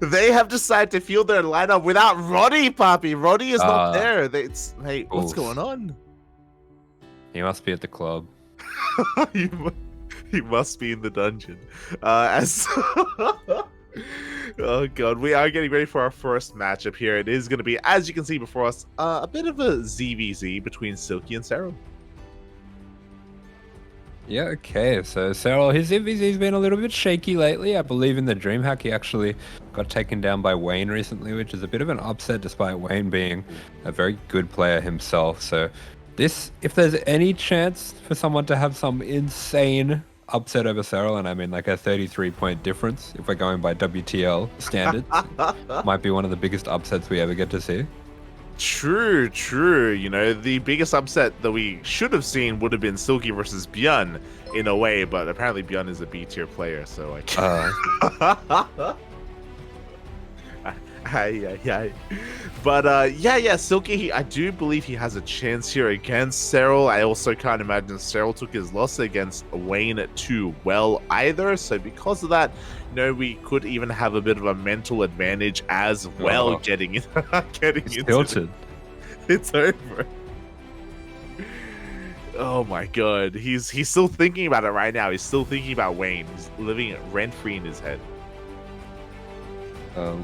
They have decided to field their lineup without Roddy, Poppy. Roddy is not there. Hey, what's going on? He must be at the club. he must be in the dungeon. Oh god, we are getting ready for our first matchup here. It is going to be, as you can see before us, a bit of a ZVZ between Silky and Serral. Yeah, okay, so Serral, his MVZ's been a little bit shaky lately. I believe in the DreamHack he actually got taken down by Wayne recently, which is a bit of an upset despite Wayne being a very good player himself. So this, if there's any chance for someone to have some insane upset over Serral, and I mean like a 33-point difference, if we're going by WTL standards, might be one of the biggest upsets we ever get to see. True. You know, the biggest upset that we should have seen would have been Silky versus Björn in a way, but apparently Björn is a B tier player, so I can't. But yeah, Silky, I do believe he has a chance here against Serral. I also can't imagine Serral took his loss against Wayne too well either. So because of that, you know, we could even have a bit of a mental advantage as well. Getting into tilted. It's over. Oh my god, he's still thinking about it right now. He's still thinking about Wayne. He's living it rent free in his head. I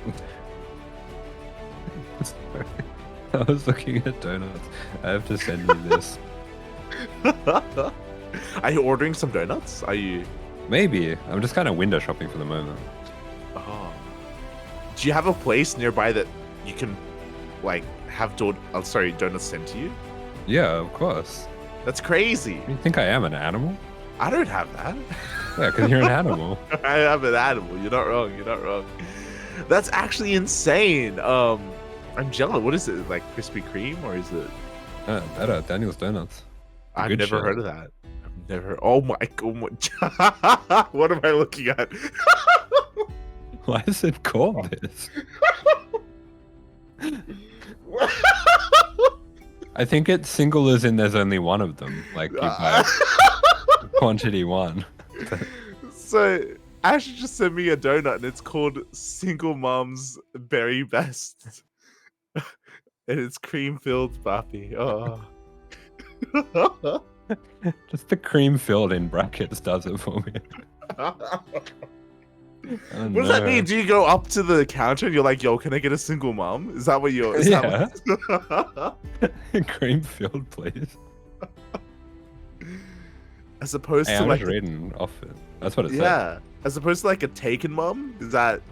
was looking at donuts. I have to send you this. Are you ordering some donuts? Are you? Maybe. I'm just kind of window shopping for the moment. Oh. Do you have a place nearby that you can, like, have donuts sent to you? Yeah, of course. That's crazy. You think I am an animal? I don't have that. Yeah, because you're an animal. I am an animal. You're not wrong. That's actually insane. I'm jealous. What is it, like Krispy Kreme, or is it? Better. Daniel's Donuts. I've never heard of that. I've never. Oh my god! What am I looking at? Why is it called this? I think it's single as in there's only one of them. Like you buy quantity one. So Ash just sent me a donut and it's called Single Mom's Berry Best. And it's cream filled, Papi. Oh. Just the cream filled in brackets does it for me. What does that mean? Do you go up to the counter and you're like, yo, can I get a single mom? Is that what you're... Yeah. Cream filled, please. As opposed to I'm like... just reading off it. That's what it said. Yeah. As opposed to like a taken mom? Is that...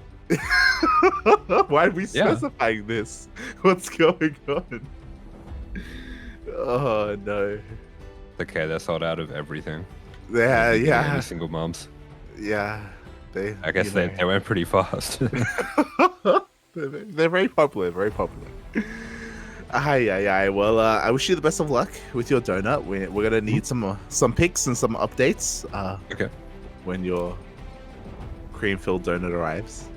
Why are we specifying this? What's going on? Oh, no. Okay, they're sold out of everything. Yeah. Single moms. Yeah. I guess they went pretty fast. They're very popular, Hi. Well, I wish you the best of luck with your donut. We're gonna need some pics and some updates. Okay. When your cream-filled donut arrives.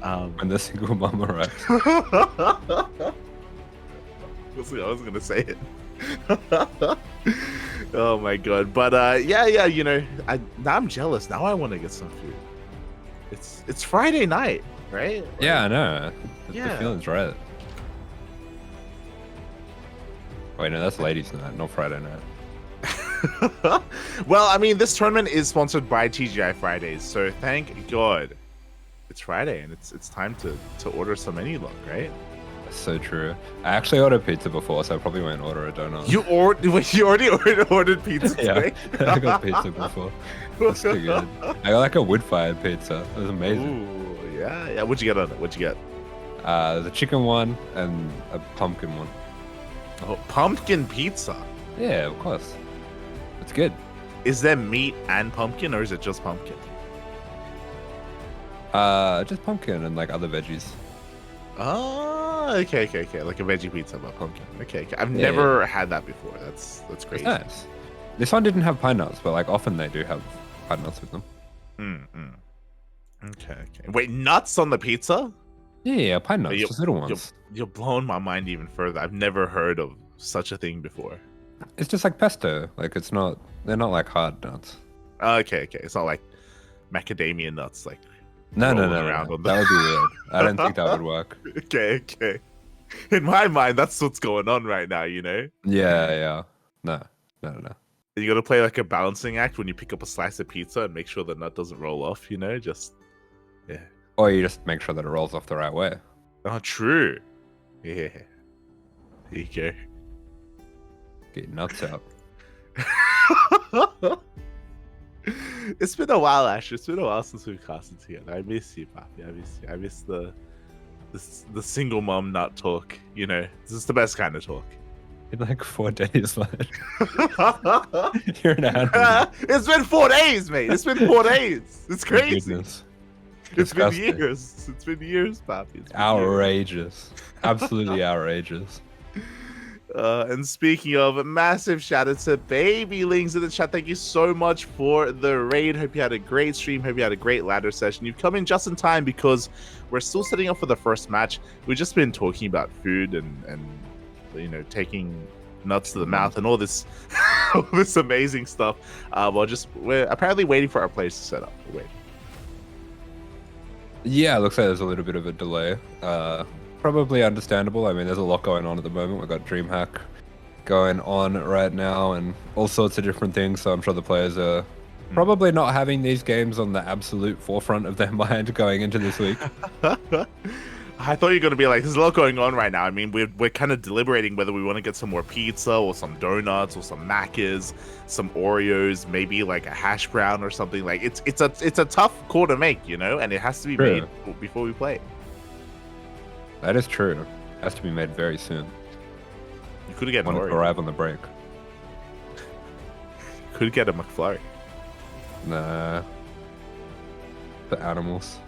When the single mom arrives. I was gonna say it. Oh my god! But yeah. You know, now I'm jealous. Now I want to get some food. It's Friday night, right? Yeah, I know. Yeah. The feeling's right. Wait, no, that's ladies' night, not Friday night. Well, I mean, this tournament is sponsored by TGI Fridays, so thank God it's Friday and it's time to order some any luck, right? That's so true. I actually ordered pizza before, so I probably won't order a donut. You already ordered pizza today? Yeah, I got pizza before. That's pretty good. I got like a wood-fired pizza. It was amazing. Ooh, yeah. What'd you get on it? What'd you get? The chicken one and a pumpkin one. Oh, pumpkin pizza? Yeah, of course. It's good. Is there meat and pumpkin, or is it just pumpkin? Just pumpkin and like other veggies. Oh, okay. Like a veggie pizza, but pumpkin. Okay. I've never had that before. That's crazy. It's nice. This one didn't have pine nuts, but like often they do have pine nuts with them. Okay. Wait, nuts on the pizza? Yeah, pine nuts, just little ones. You're blowing my mind even further. I've never heard of such a thing before. It's just like pesto. Like they're not like hard nuts. Okay. It's not like macadamia nuts like No, rolling around on that would be weird. I don't think that would work. Okay. In my mind, that's what's going on right now, you know? Yeah. No. You gotta play like a balancing act when you pick up a slice of pizza and make sure the nut doesn't roll off, you know? Just, yeah. Or you just make sure that it rolls off the right way. Oh, true. Yeah. There you go. Get your nuts out. It's been a while, Asher. It's been a while since we've casted together. I miss you, Papi. I miss you. I miss the single mom nut talk. You know, this is the best kind of talk. In like 4 days, lad. You're an animal. It's been 4 days, mate. It's been 4 days. It's crazy. Goodness. It's been Disgusting. years. It's been years, Papi. It's been Outrageous. Absolutely outrageous. And speaking of, a massive shout out to BASILISK in the chat. Thank you so much for the raid. Hope you had a great stream. Hope you had a great ladder session. You've come in just in time because we're still setting up for the first match. We've just been talking about food and you know, taking nuts to the mouth and all this all this amazing stuff. We're apparently waiting for our place to set up. We're waiting. Yeah, it looks like there's a little bit of a delay. Probably understandable. I mean, there's a lot going on at the moment. We've got DreamHack going on right now and all sorts of different things. So I'm sure the players are probably not having these games on the absolute forefront of their mind going into this week. I thought you were going to be like, there's a lot going on right now. I mean, we're kind of deliberating whether we want to get some more pizza or some donuts or some Maccas, some Oreos, maybe like a hash brown or something. Like it's a tough call to make, you know, and it has to be made before we play. That is true. It has to be made very soon. You could get an Oreo. Arrive on the break. Could get a McFlurry. Nah. The animals.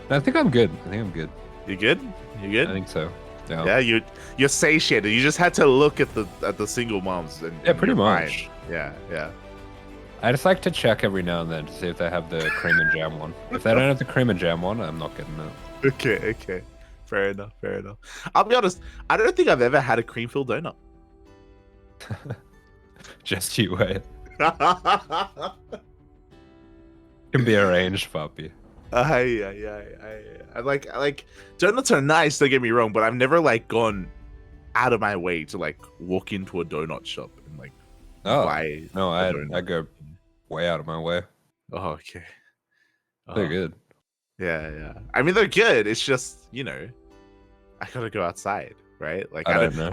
No, I think I'm good. You good? You good? I think so. Yeah, you're satiated. You just had to look at the single moms and pretty much. Yeah. I just like to check every now and then to see if they have the cream and jam one. If they don't have the cream and jam one, I'm not getting it. Okay. Fair enough. I'll be honest, I don't think I've ever had a cream-filled donut. Just you wait. Can be arranged, puppy. I like donuts are nice, don't get me wrong, but I've never like gone out of my way to like walk into a donut shop and like buy. No, I go way out of my way. Oh, okay. They're good. Yeah. I mean, they're good. It's just, you know, I gotta go outside, right? Like I don't know.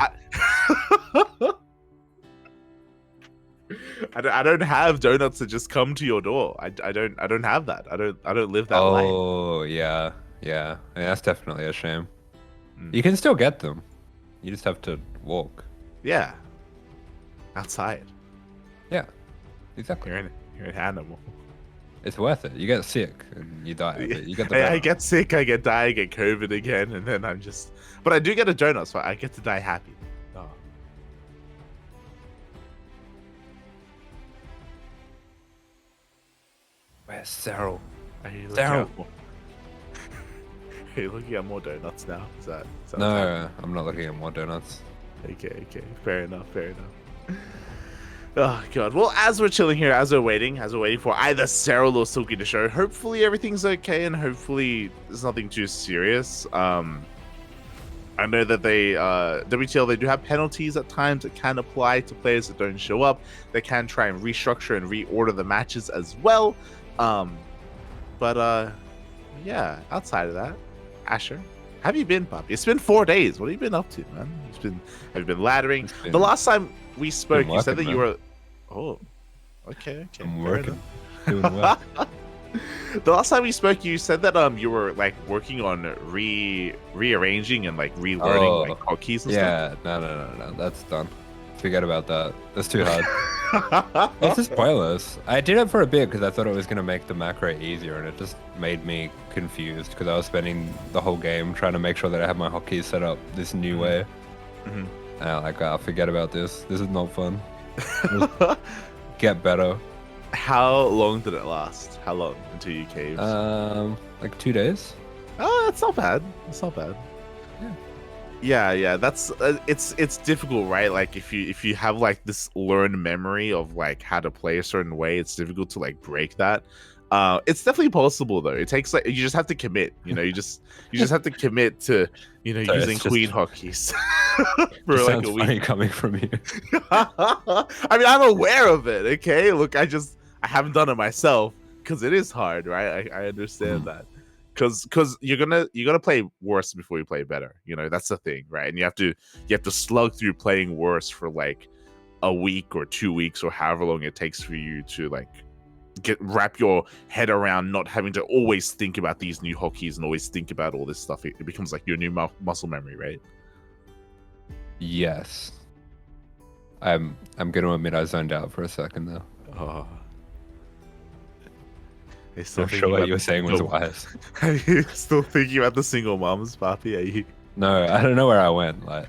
I don't have donuts that just come to your door. I don't have that. I don't live that life. Oh yeah. I mean, that's definitely a shame. You can still get them. You just have to walk. Yeah. Outside. Yeah. Exactly. You're an animal. It's worth it. You get sick and you die. You get I get sick, I get die, I get COVID again, and then I'm just. But I do get a donut, so I get to die happy. Oh. Where's Serral? Are you looking at more donuts now? Is that no, I'm not looking at more donuts. Okay. Fair enough. Oh god. Well, as we're chilling here, as we're waiting for either Serral or Silky to show, hopefully everything's okay and hopefully there's nothing too serious. I know that they WTL, they do have penalties at times that can apply to players that don't show up. They can try and restructure and reorder the matches as well. Yeah, outside of that, Asher, have you been, puppy? It's been 4 days. What have you been up to, man? Have you been laddering? The last time we spoke, you said that you were. Oh, okay. I'm working. Doing well. The last time we spoke, you said that you were like working on rearranging and like relearning like hotkeys and stuff. Yeah, no, that's done. Forget about that. That's too hard. It's just pointless. I did it for a bit because I thought it was going to make the macro easier, and it just made me confused because I was spending the whole game trying to make sure that I had my hotkeys set up this new way. And I'm like, forget about this. This is not fun. Get better. How long did it last? How long until you caved? Like 2 days. Oh, that's not bad. Yeah. That's it's difficult, right? Like if you have like this learned memory of like how to play a certain way, it's difficult to like break that. It's definitely possible though. It takes like you just have to commit. You just have to commit to So using it's just- queen hotkeys for Just like sounds a funny week. coming from you. I mean, I'm aware of it. Okay, look, I haven't done it myself because it is hard, right? I understand that. Because you're gonna play worse before you play better. That's the thing, right? And you have to slug through playing worse for like a week or 2 weeks or however long it takes for you to like wrap your head around not having to always think about these new hotkeys and always think about all this stuff. It becomes like your new muscle memory, right? Yes. I'm gonna admit I zoned out for a second though. Oh. I'm sure what you were saying was wise. Are you still thinking about the single moms, Papi? Are you? No, I don't know where I went. Like,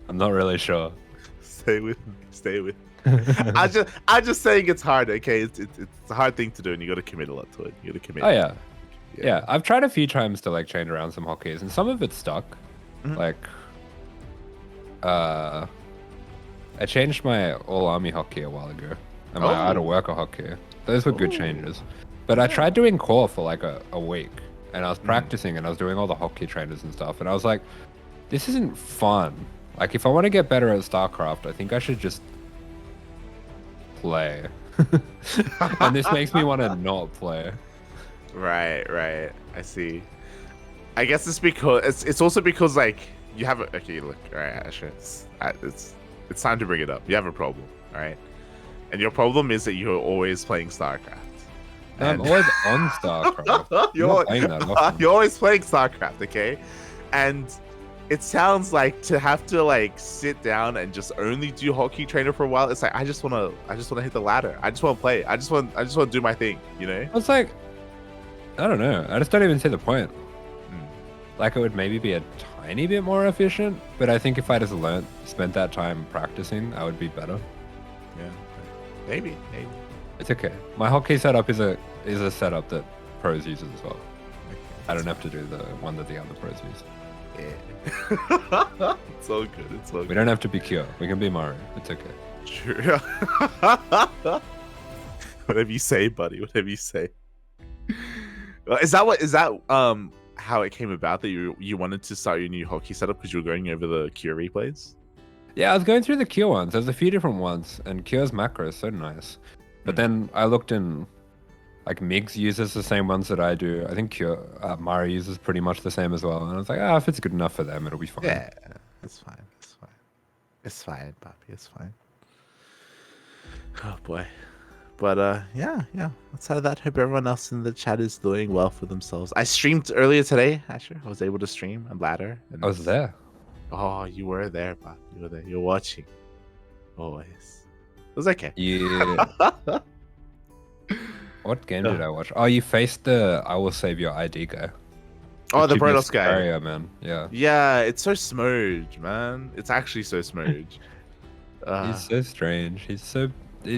I'm not really sure. Stay with me. I'm just saying it's hard. Okay, it's a hard thing to do, and you got to commit a lot to it. You got to commit. Oh yeah. I've tried a few times to like change around some hotkeys, and some of it's stuck. Like, I changed my all army hotkey a while ago, and my out of worker hotkey. Those were good changes. But I tried doing core for like a week, and I was practicing, and I was doing all the hotkey trainers and stuff, and I was like, this isn't fun. Like, if I want to get better at StarCraft, I think I should just play. And this makes me want to not play. Right. I see. I guess it's because it's also because like you have a okay. Look, all right, Asher. It's time to bring it up. You have a problem, all right? And your problem is that you're always playing StarCraft. I'm always on StarCraft. You're always playing StarCraft, okay? And it sounds like to have to like sit down and just only do hotkey trainer for a while. It's like I just wanna hit the ladder. I just wanna play. I just want to do my thing. It's like, I don't know. I just don't even see the point. Like, it would maybe be a tiny bit more efficient, but I think if I just spent that time practicing, I would be better. Yeah, maybe. It's okay. My hotkey setup is a setup that pros use as well. I don't have to do the one that the other pros use. Yeah. It's all good. We don't have to be Kyo. We can be Mario. It's okay. Sure. Whatever you say, buddy. Whatever you say. Is that how it came about that you wanted to start your new hotkey setup because you were going over the Kyo replays? Yeah, I was going through the Kyo ones. There's a few different ones, and Kyo's macro is so nice. But then I looked in, like, Migs uses the same ones that I do. I think Kyo, Mario uses pretty much the same as well. And I was like, if it's good enough for them, it'll be fine. Yeah, it's fine. It's fine, Papi. It's fine. Oh boy. But yeah. Outside of that, hope everyone else in the chat is doing well for themselves. I streamed earlier today, Asher. I was able to stream on Ladder. I was there. Oh, you were there, Pop. You were there. You're watching. Always. It was okay. Yeah. What game did I watch? Oh, you faced the I Will Save Your ID guy. Oh, the Brodos guy. Area, man. Yeah. Yeah, it's so smooge, man. It's actually so smooge. He's so strange. He's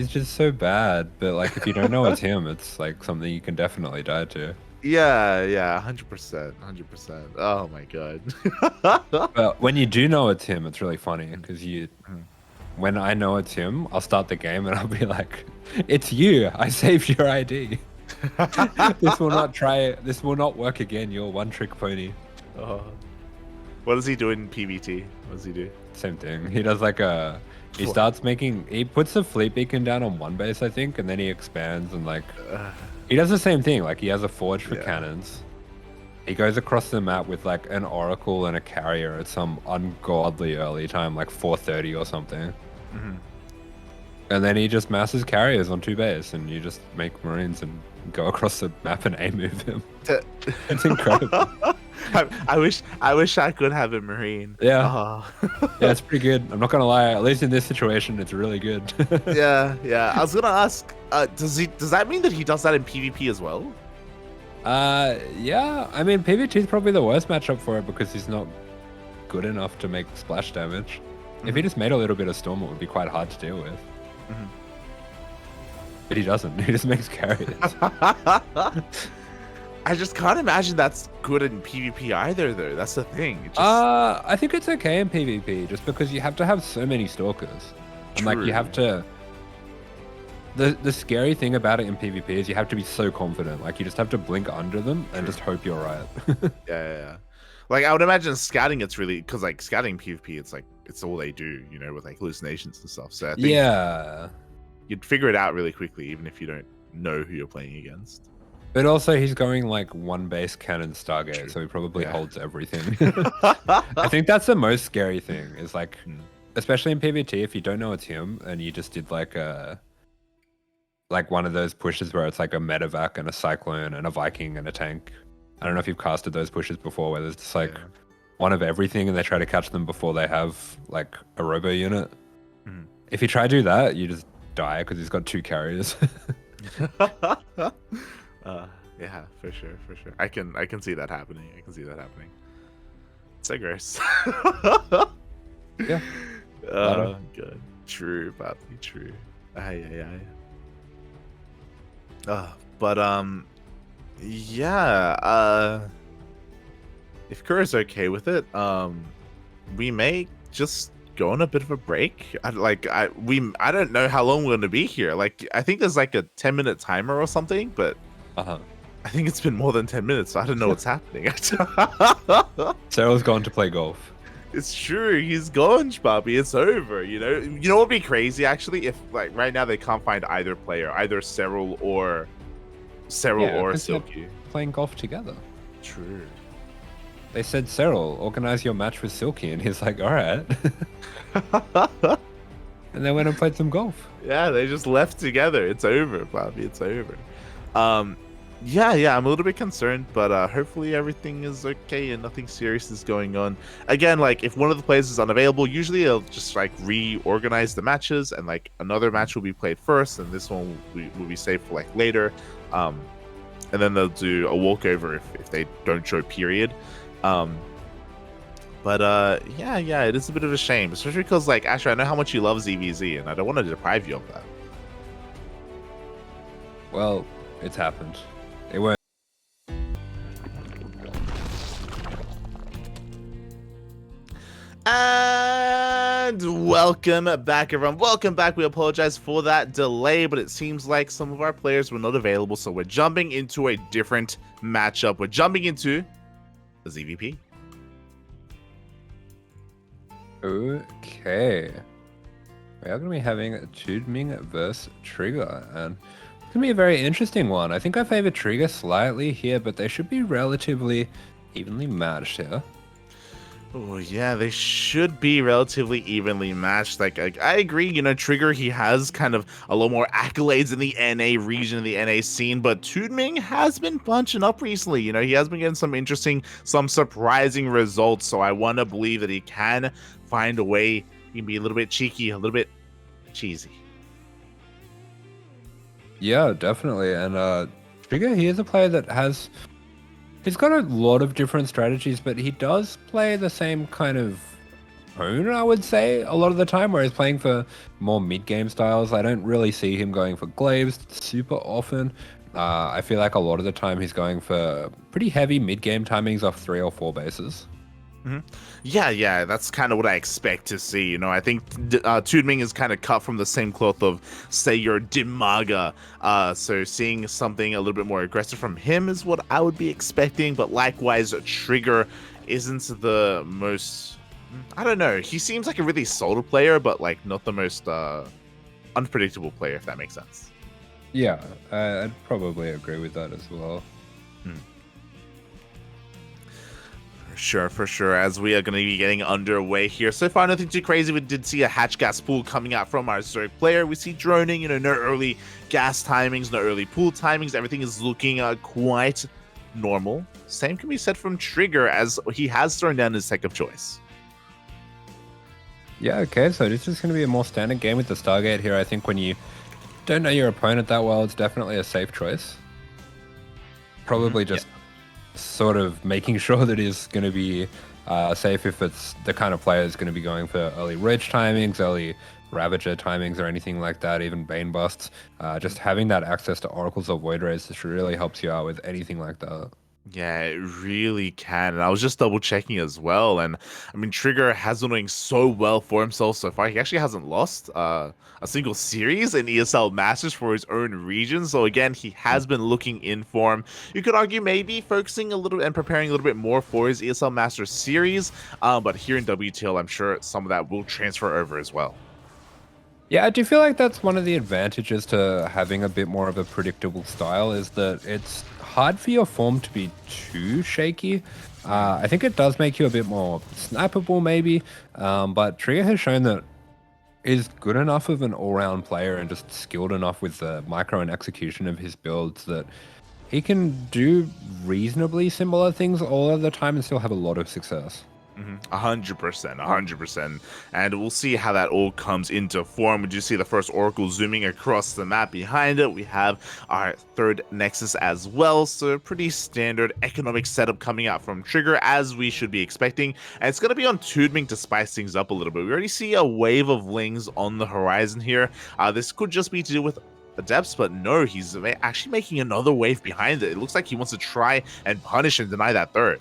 just so bad. But like, if you don't know it's him, it's like something you can definitely die to. Yeah, 100%. Oh my god. But when you do know it's him, it's really funny because when I know it's him, I'll start the game and I'll be like, "It's you! I saved your ID. This will not work again. You're one trick pony." What does he do in PvT? What does he do? Same thing. He does like he puts a fleet beacon down on one base, I think, and then he expands and like he does the same thing. Like, he has a forge for cannons. He goes across the map with like an oracle and a carrier at some ungodly early time, like 4:30 or something. And then he just masses carriers on 2 base, and you just make marines and go across the map and A-move him. It's incredible. I wish I could have a marine. Yeah. Yeah, it's pretty good. I'm not gonna lie. At least in this situation, it's really good. Yeah. I was gonna ask, does that mean that he does that in PvP as well? Yeah. I mean, PvT is probably the worst matchup for it because he's not good enough to make splash damage. If he just made a little bit of storm, it would be quite hard to deal with. But he doesn't. He just makes carriers. I just can't imagine that's good in PvP either, though. That's the thing. I think it's okay in PvP, just because you have to have so many stalkers. And like, you have to... The scary thing about it in PvP is you have to be so confident. Like, you just have to blink under them and just hope you're right. Yeah. Like, I would imagine scouting, it's really, because, like, scouting PvP, it's, like, it's all they do, you know, with, like, hallucinations and stuff. So I think you'd figure it out really quickly, even if you don't know who you're playing against. But also, he's going, like, one base cannon Stargate, True. so he probably holds everything. I think that's the most scary thing, is, like, especially in PvT, if you don't know it's him, and you just did, like, one of those pushes where it's, like, a medevac and a cyclone and a Viking and a tank. I don't know if you've casted those pushes before, where there's just, like, one of everything, and they try to catch them before they have, like, a robo unit. If you try to do that, you just die, because he's got 2 carriers. Yeah, for sure. I can see that happening. So gross. Yeah. Good. True, Bobby. True. Aye. But yeah. If Kura's okay with it, we may just go on a bit of a break. I don't know how long we're gonna be here. Like, I think there's like a 10-minute timer or something, but I think it's been more than 10 minutes, so I don't know what's happening. Serral's gone to play golf. It's true, he's gone, Bobby. It's over, you know? You know what would be crazy, actually? If, like, right now they can't find either player, either Serral or Silky. Playing golf together. True. They said, Serral, organize your match with Silky, and he's like, all right. And they went and played some golf. Yeah, they just left together. It's over, Bobby. It's over. Yeah, I'm a little bit concerned, but hopefully everything is okay and nothing serious is going on. Again, like, if one of the players is unavailable, usually they'll just, like, reorganize the matches, and, like, another match will be played first, and this one will be saved for, like, later. And then they'll do a walkover if they don't show period. But yeah, it is a bit of a shame, especially because, like, Asher, I know how much you love ZVZ, and I don't want to deprive you of that. Well, it's happened. It won't. And welcome back, everyone. Welcome back. We apologize for that delay, but it seems like some of our players were not available, so we're jumping into a different matchup. We're jumping into the ZVP. Okay. We are going to be having TooDming versus Trigger, and it's going to be a very interesting one. I think I favor Trigger slightly here, but they should be relatively evenly matched here. Oh, yeah, they should be relatively evenly matched. Like, I agree, you know, Trigger, he has kind of a lot more accolades in the NA region, the NA scene, but TooDming has been bunching up recently. You know, he has been getting some surprising results, so I want to believe that he can find a way. He can be a little bit cheeky, a little bit cheesy. Yeah, definitely. And Trigger, he is a player that has... He's got a lot of different strategies, but he does play the same kind of tone, I would say, a lot of the time, where he's playing for more mid-game styles. I don't really see him going for glaives super often. I feel like a lot of the time he's going for pretty heavy mid-game timings off 3 or 4 bases. Yeah, that's kind of what I expect to see. You know, I think TooDming is kind of cut from the same cloth of, say, your Dimaga. So seeing something a little bit more aggressive from him is what I would be expecting. But likewise, Trigger isn't the most... I don't know. He seems like a really solid player, but, like, not the most unpredictable player, if that makes sense. Yeah, I'd probably agree with that as well. For sure, as we are going to be getting underway here. So far, nothing too crazy. We did see a hatch gas pool coming out from our Zerg player. We see droning, you know, no early gas timings, no early pool timings. Everything is looking quite normal. Same can be said from Trigger, as he has thrown down his tech of choice. Yeah, okay, so this is going to be a more standard game with the Stargate here. I think when you don't know your opponent that well, it's definitely a safe choice. Probably just sort of making sure that it's going to be safe if it's the kind of player that's going to be going for early Rage timings, early Ravager timings, or anything like that, even Bane busts. Just having that access to Oracles or Void Rays just really helps you out with anything like that. Yeah, it really can. And I was just double checking as well. And I mean, Trigger has been doing so well for himself so far. He actually hasn't lost a single series in ESL Masters for his own region. So again, he has been looking in form. You could argue maybe focusing a little and preparing a little bit more for his ESL Masters series. But here in WTL, I'm sure some of that will transfer over as well. Yeah, I do feel like that's one of the advantages to having a bit more of a predictable style is that it's hard for your form to be too shaky. I think it does make you a bit more snappable, maybe, but Trigger has shown that is good enough of an all-round player and just skilled enough with the micro and execution of his builds that he can do reasonably similar things all of the time and still have a lot of success. 100%, 100%. And we'll see how that all comes into form. We do see the first Oracle zooming across the map behind it. We have our third Nexus as well. So pretty standard economic setup coming out from Trigger as we should be expecting. And it's going to be on TooDming to spice things up a little bit. We already see a wave of Lings on the horizon here. This could just be to do with Adepts, but no, he's actually making another wave behind it. It looks like he wants to try and punish and deny that third.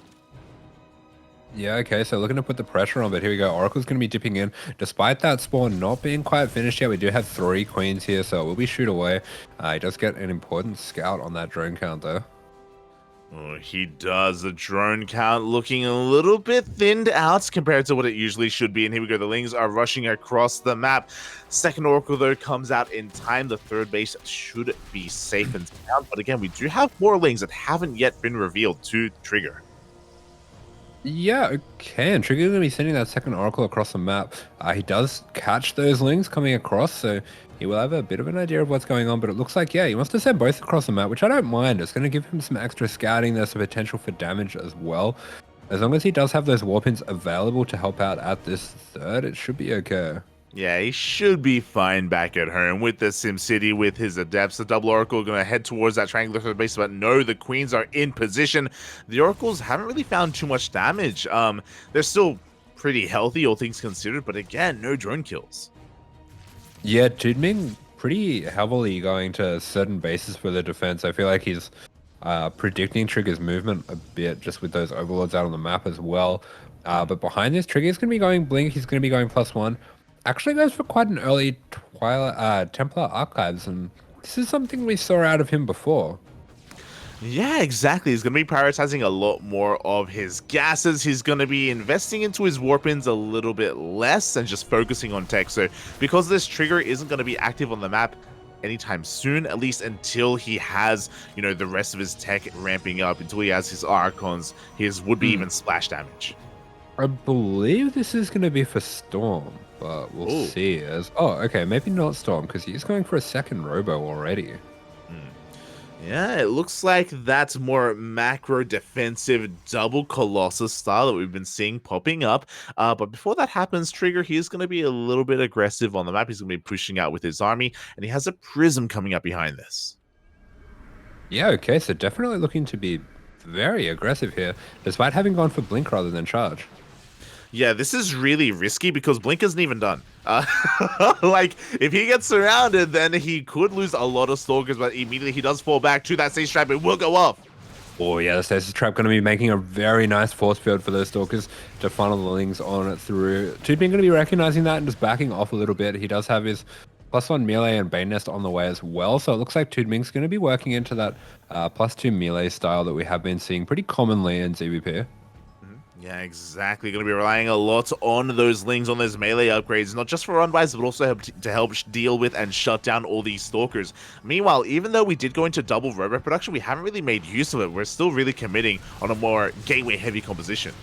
Yeah, okay, so looking to put the pressure on, but here we go. Oracle's going to be dipping in. Despite that spawn not being quite finished yet, we do have 3 queens here, so it will be shoot away. He does get an important scout on that drone count, though. Oh, he does. The drone count looking a little bit thinned out compared to what it usually should be. And here we go. The Lings are rushing across the map. Second Oracle, though, comes out in time. The third base should be safe and sound. But again, we do have more Lings that haven't yet been revealed to Trigger. Yeah, okay, and Trigger's going to be sending that second Oracle across the map. He does catch those Lings coming across, so he will have a bit of an idea of what's going on, but it looks like, yeah, he wants to send both across the map, which I don't mind. It's going to give him some extra scouting. There's some potential for damage as well. As long as he does have those warpins available to help out at this third, it should be okay. Yeah, he should be fine back at home with the SimCity, with his Adepts. The double Oracle going to head towards that triangular third base, but no, the Queens are in position. The Oracles haven't really found too much damage. They're still pretty healthy, all things considered, but again, no drone kills. Yeah, TooDming pretty heavily going to certain bases for the defense. I feel like he's predicting Trigger's movement a bit just with those overlords out on the map as well. But behind this, Trigger's going to be going Blink. He's going to be going +1. Actually goes for quite an early Templar Archives, and this is something we saw out of him before. Yeah, exactly. He's going to be prioritizing a lot more of his gases. He's going to be investing into his warpins a little bit less and just focusing on tech. So because this Trigger isn't going to be active on the map anytime soon, at least until he has, you know, the rest of his tech ramping up, until he has his Archons, his would-be even splash damage. I believe this is going to be for Storm, but we'll see. Okay, maybe not Storm, because he's going for a second Robo already. Yeah, it looks like that's more macro defensive double Colossus style that we've been seeing popping up. But before that happens, Trigger, he's going to be a little bit aggressive on the map. He's going to be pushing out with his army, and he has a Prism coming up behind this. Yeah, okay, so definitely looking to be very aggressive here, despite having gone for Blink rather than Charge. Yeah, this is really risky because Blink isn't even done. Like, if he gets surrounded, then he could lose a lot of Stalkers, but immediately he does fall back to that Stasis Trap. It will go off. Oh yeah, the Stasis Trap going to be making a very nice force field for those Stalkers to funnel the Lings on it through. TooDming going to be recognizing that and just backing off a little bit. He does have his +1 melee and Bane Nest on the way as well, so it looks like TooDming's going to be working into that +2 melee style that we have been seeing pretty commonly in ZVP. Yeah, exactly. Going to be relying a lot on those Lings, on those melee upgrades, not just for run-bys, but also to help deal with and shut down all these Stalkers. Meanwhile, even though we did go into double Robo production, we haven't really made use of it. We're still really committing on a more gateway-heavy composition.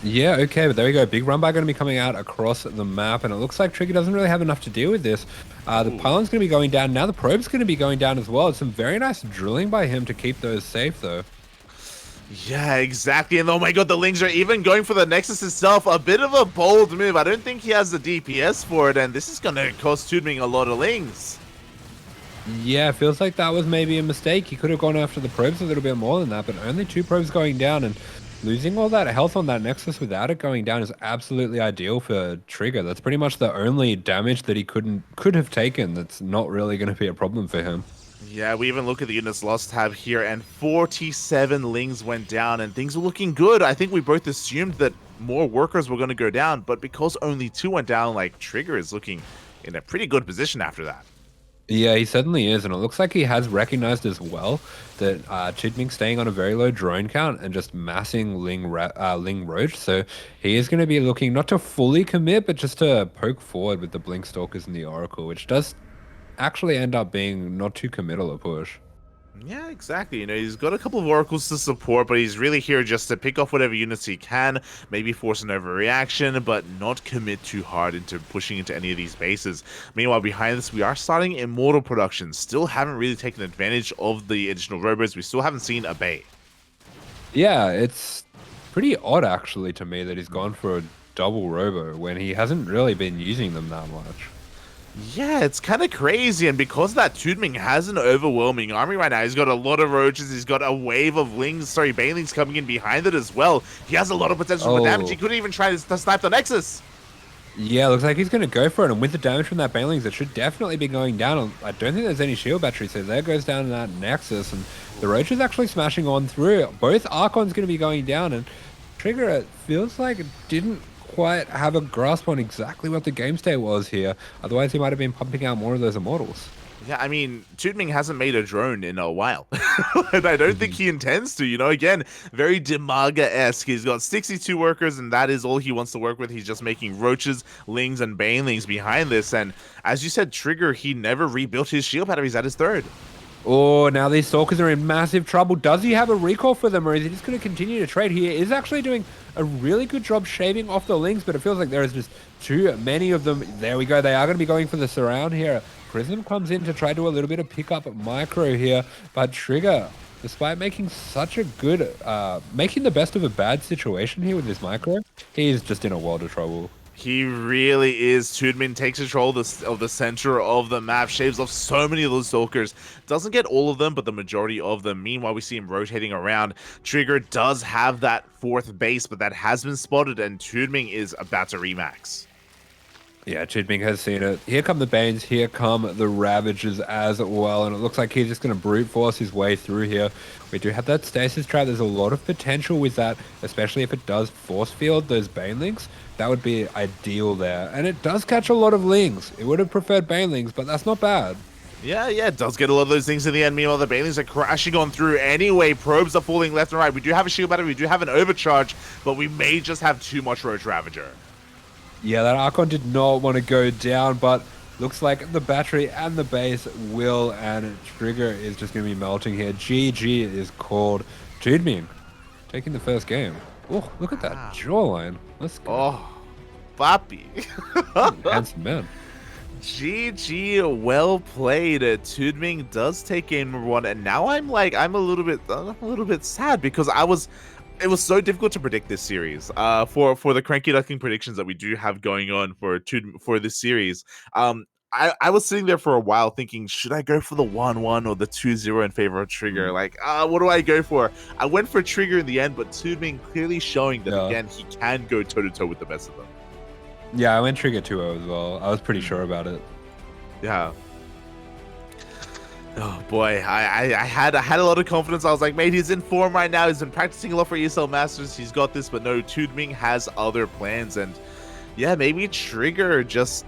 Yeah, okay, but there we go. Big run-by going to be coming out across the map, and it looks like Trigger doesn't really have enough to deal with this. The pylon's going to be going down. Now the probe's going to be going down as well. It's some very nice drilling by him to keep those safe, though. Yeah, exactly. And oh my god, the Lings are even going for the Nexus itself. A bit of a bold move. I don't think he has the DPS for it, and this is going to cost TooDming a lot of Lings. Yeah, feels like that was maybe a mistake. He could have gone after the probes a little bit more than that, but only 2 probes going down, and losing all that health on that Nexus without it going down is absolutely ideal for Trigger. That's pretty much the only damage that he could have taken that's not really going to be a problem for him. Yeah, we even look at the units lost tab here, and 47 Lings went down, and things were looking good. I think we both assumed that more workers were going to go down, but because only 2 went down, like, Trigger is looking in a pretty good position after that. Yeah, he certainly is, and it looks like he has recognized as well that TooDming staying on a very low drone count and just massing Ling Roach. So he is going to be looking not to fully commit, but just to poke forward with the Blink Stalkers and the Oracle, which does actually end up being not too committal a push. Yeah, exactly. You know, he's got a couple of oracles to support, but he's really here just to pick off whatever units he can, maybe force an overreaction, but not commit too hard into pushing into any of these bases. Meanwhile, behind this, we are starting Immortal production. Still haven't really taken advantage of the additional robots. We still haven't seen a Bay. Yeah, it's pretty odd actually to me that he's gone for a double robo when he hasn't really been using them that much. Yeah, it's kind of crazy, and because that TooDming has an overwhelming army right now, he's got a lot of roaches, he's got a wave of banelings coming in behind it as well. He has a lot of potential for damage. He couldn't even try to snipe the Nexus. Yeah, looks like he's going to go for it, and with the damage from that banelings, it should definitely be going down. I don't think there's any shield battery, so there goes down that Nexus, and the Roach is actually smashing on through. Both Archon's going to be going down, and Trigger, it feels like it didn't quite have a grasp on exactly what the game state was here. Otherwise, he might have been pumping out more of those Immortals. Yeah, I mean, TooDming hasn't made a drone in a while. And I don't think he intends to, you know, again, very Demaga-esque. He's got 62 workers, and that is all he wants to work with. He's just making roaches, lings, and banelings behind this. And as you said, Trigger, he never rebuilt his shield batteries at his third. Oh, now these Stalkers are in massive trouble. Does he have a recall for them, or is he just going to continue to trade? He is actually doing a really good job shaving off the Lings, but it feels like there is just too many of them. There we go. They are going to be going for the surround here. Prism comes in to try to do a little bit of pickup at micro here, but Trigger, despite making such a good, making the best of a bad situation here with this micro, he's just in a world of trouble. He really is. TooDming takes control of the center of the map, shaves off so many of those Stalkers. Doesn't get all of them, but the majority of them. Meanwhile, we see him rotating around. Trigger does have that 4th base, but that has been spotted, and TooDming is about to remax. Yeah, TooDming has seen it. Here come the Banes, here come the Ravagers as well, and it looks like he's just going to brute force his way through here. We do have that stasis trap. There's a lot of potential with that, especially if it does force field those banelings. That would be ideal there. And it does catch a lot of Lings. It would have preferred banelings, but that's not bad. Yeah, it does get a lot of those things in the end. Meanwhile, the banelings are crashing on through anyway. Probes are falling left and right. We do have a shield battery, we do have an overcharge, but we may just have too much Roach Ravager. Yeah, that Archon did not want to go down, but looks like the battery and the base will, and Trigger is just going to be melting here. GG is called. TooDming taking the first game. Oh, look at that jawline. Let's go. Oh, Papi. Handsome man. GG, well played. TooDming does take game number 1, and now I'm a little bit sad because it was so difficult to predict this series. For the CranKy Duckling predictions that we do have going on for this series. I was sitting there for a while thinking, should I go for the 1-1 or the 2-0 in favor of Trigger? Like, what do I go for? I went for Trigger in the end, but TooDming clearly showing that, again, he can go toe-to-toe with the best of them. Yeah, I went Trigger 2-0 as well. I was pretty sure about it. Yeah. Oh boy, I had a lot of confidence. I was like, mate, he's in form right now. He's been practicing a lot for ESL Masters. He's got this, but no, TooDming has other plans, and yeah, maybe Trigger just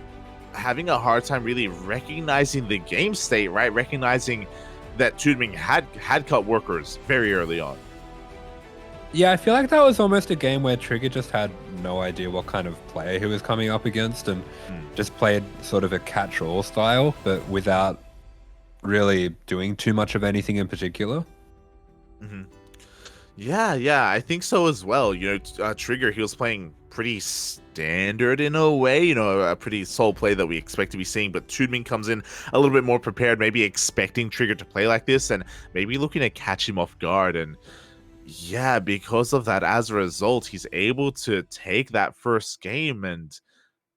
having a hard time really recognizing the game state, right? Recognizing that TooDming had cut workers very early on. Yeah, I feel like that was almost a game where Trigger just had no idea what kind of player he was coming up against, and just played sort of a catch-all style, but without really doing too much of anything in particular. Yeah, I think so as well. You know, Trigger, he was playing pretty standard in a way, you know, a pretty solid play that we expect to be seeing, but TooDming comes in a little bit more prepared, maybe expecting Trigger to play like this, and maybe looking to catch him off guard. And yeah, because of that, as a result, he's able to take that first game, and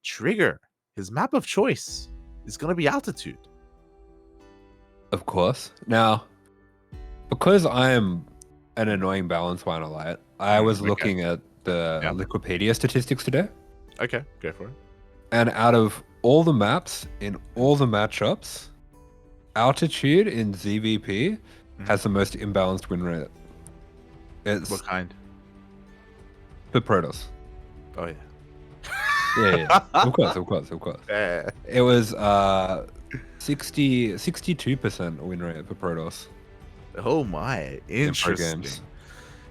Trigger, his map of choice is going to be Altitude. Of course. Now, because I am an annoying balance light, I was looking at the Liquipedia statistics today. Okay, go for it. And out of all the maps in all the matchups, Altitude in ZVP has the most imbalanced win rate. It's What kind? for Protoss. Oh yeah. Yeah. Of course. Yeah. It was 62% win rate for Protoss Oh my, in pro interesting. games.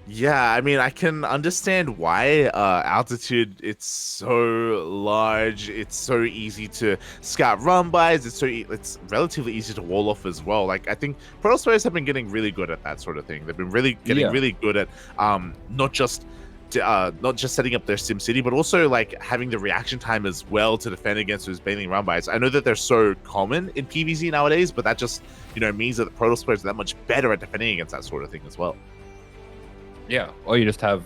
Yeah, I mean, I can understand why altitude. It's so large. It's so easy to scout run bys. It's relatively easy to wall off as well. Like I think Protoss players have been getting really good at that sort of thing. They've been getting Yeah. really good at not just setting up their sim city, but also like having the reaction time as well to defend against those bailing run bys. I know that they're so common in PvZ nowadays, but that just means that the Protoss players are that much better at defending against that sort of thing as well. Yeah. Or you just have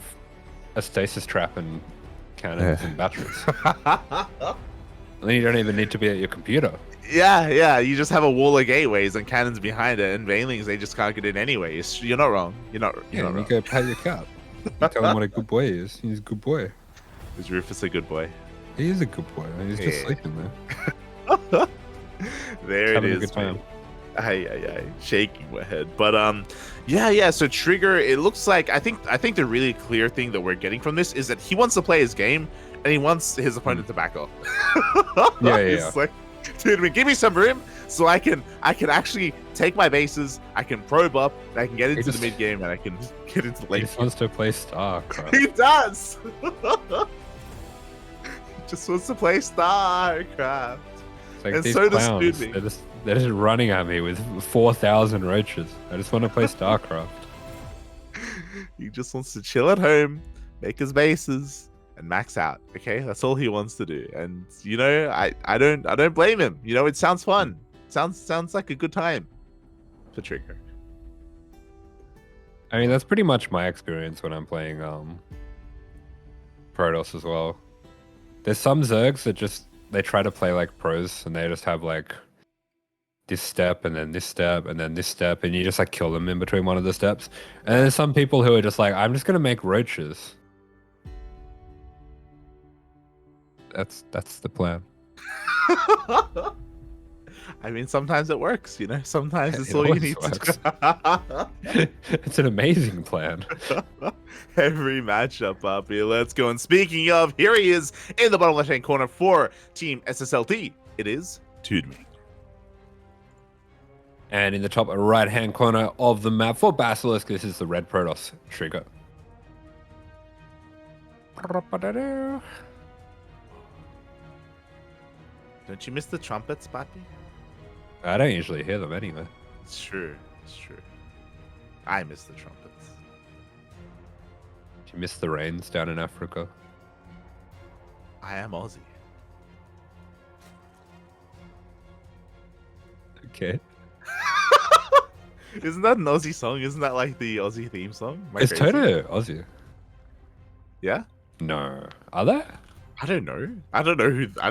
a stasis trap and cannons and batteries. And then you don't even need to be at your computer. Yeah. You just have a wall of gateways and cannons behind it, and Bailings, they just can't get in anyways. You're not wrong. You're not wrong. You go pay your cap. You tell him what a good boy he is. He's a good boy. Is Rufus a good boy? He is a good boy. He's just sleeping there. There it is. Having a good time. Aye, shaking my head. But yeah. So Trigger, it looks like I think the really clear thing that we're getting from this is that he wants to play his game and he wants his opponent to back off. Yeah. It's like, dude, give me some room so I can actually take my bases, I can probe up, and I can get into the mid game, and I can get into the late. He just wants to play StarCraft. He does. He just wants to play StarCraft. Like and these so clowns, does TooDming. They're just running at me with 4,000 roaches. I just want to play StarCraft. He just wants to chill at home, make his bases, and max out. Okay, that's all he wants to do. And I don't blame him. It sounds fun. Sounds like a good time for Trigger. I mean, that's pretty much my experience when I'm playing Protoss as well. There's some Zergs that they try to play like pros, and they just have like this step and then this step and then this step, and you just like kill them in between one of the steps. And there's some people who are just like, I'm just gonna make roaches. That's the plan. I mean, sometimes it works, Sometimes it's all you need to do. It's an amazing plan. Every matchup up here. Let's go. And speaking of, here he is in the bottom left-hand corner for Team SSLT. It is TooDming. And in the top right-hand corner of the map for BASILISK, this is the red Protoss Trigger. Don't you miss the trumpets, Papi? I don't usually hear them anyway. It's true. I miss the trumpets. Do you miss the rains down in Africa? I am Aussie. Okay. Isn't that an Aussie song? Isn't that like the Aussie theme song? It's totally Aussie. Yeah? No. Are they? I don't know. I don't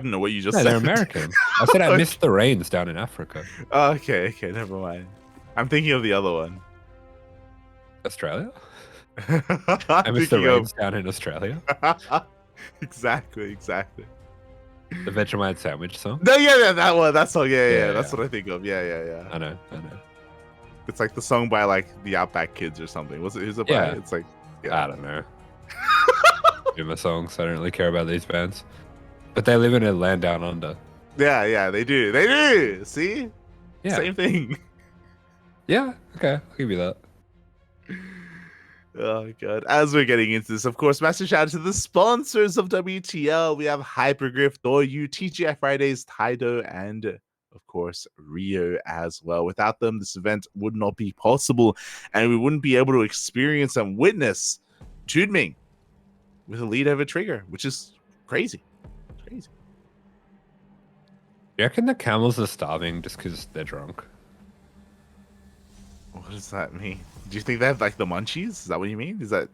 know what you just said. They're American. I said I missed the rains down in Africa. Oh, okay, never mind. I'm thinking of the other one. Australia? I missed the rains down in Australia. Exactly. The Vegemite sandwich song? No, yeah, that one. That song, yeah. That's what I think of. Yeah. I know. It's like the song by like the Outback Kids or something. Who's it by? Yeah. It's like, I don't know. Do my songs. I don't really care about these bands. But they live in a land down under. Yeah, they do. See? Yeah. Same thing. Yeah, okay. I'll give you that. Oh, God. As we're getting into this, of course, massive shout out to the sponsors of WTL. We have Hypergriff, Doyu, TGI Fridays, Taido, and, of course, Rio as well. Without them, this event would not be possible, and we wouldn't be able to experience and witness TooDming with a lead over Trigger, which is crazy. Do you reckon the camels are starving just because they're drunk? What does that mean? Do you think they have like the munchies? Is that what you mean? Is that?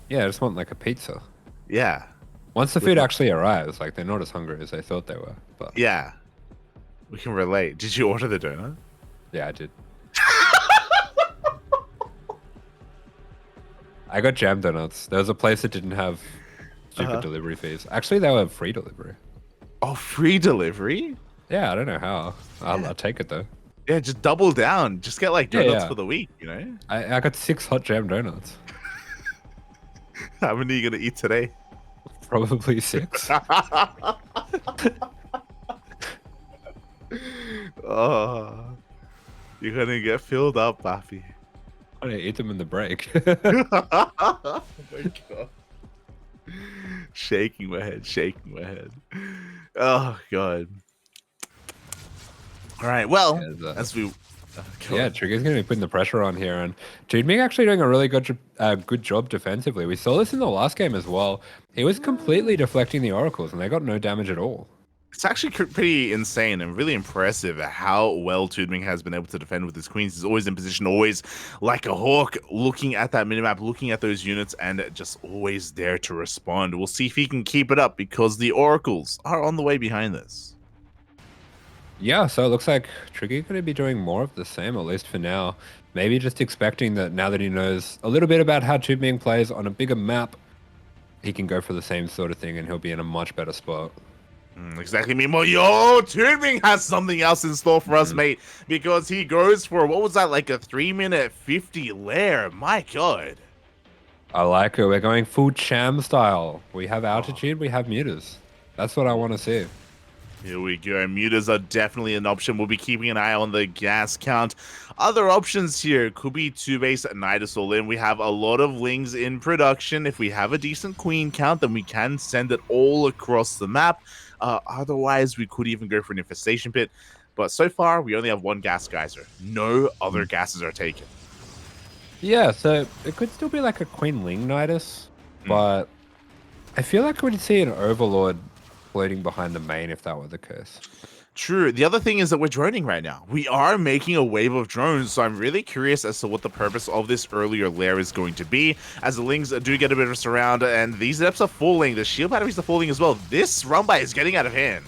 Yeah, I just want like a pizza. Yeah. Once the food actually arrives, like they're not as hungry as they thought they were. But yeah, we can relate. Did you order the donut? Yeah, I did. I got jam donuts. There was a place that didn't have stupid delivery fees. Actually, they were free delivery. Oh, free delivery? Yeah, I don't know how. I'll take it though. Yeah, just double down. Just get like Yeah, donuts yeah. for the week, you know? I got 6 hot jam donuts. How many are you gonna eat today? Probably 6. Oh, you're gonna get filled up, Bappy. I eat them in the break. Oh my god. Shaking my head, shaking my head. Oh god. All right, well, as we Yeah, Trigger's going to be putting the pressure on here, and TooDming actually doing a really good job defensively. We saw this in the last game as well. He was completely deflecting the oracles, and they got no damage at all. It's actually pretty insane and really impressive how well TooDming has been able to defend with his queens. He's always in position, always like a hawk, looking at that minimap, looking at those units, and just always there to respond. We'll see if he can keep it up because the oracles are on the way behind this. Yeah, so it looks like Trigger's going to be doing more of the same, at least for now. Maybe just expecting that now that he knows a little bit about how TooDming plays on a bigger map, he can go for the same sort of thing and he'll be in a much better spot. Exactly, Mimo. Yo, TooDming has something else in store for us, mate, because he goes for, what was that, like a 3-minute 50 lair? My god. I like it. We're going full Cham style. We have altitude, we have mutas. That's what I want to see. Here we go. Mutas are definitely an option. We'll be keeping an eye on the gas count. Other options here could be 2-base Nidus all in. We have a lot of Lings in production. If we have a decent queen count, then we can send it all across the map. Otherwise, we could even go for an infestation pit. But so far, we only have one gas geyser. No other gases are taken. Yeah, so it could still be like a Queen Ling Nidus, but I feel like we'd see an Overlord floating behind the main if that were the case. True. The other thing is that we're droning right now. We are making a wave of drones, so I'm really curious as to what the purpose of this earlier lair is going to be, as the Lings do get a bit of a surround, and these depths are falling. The shield batteries are falling as well. This run by is getting out of hand.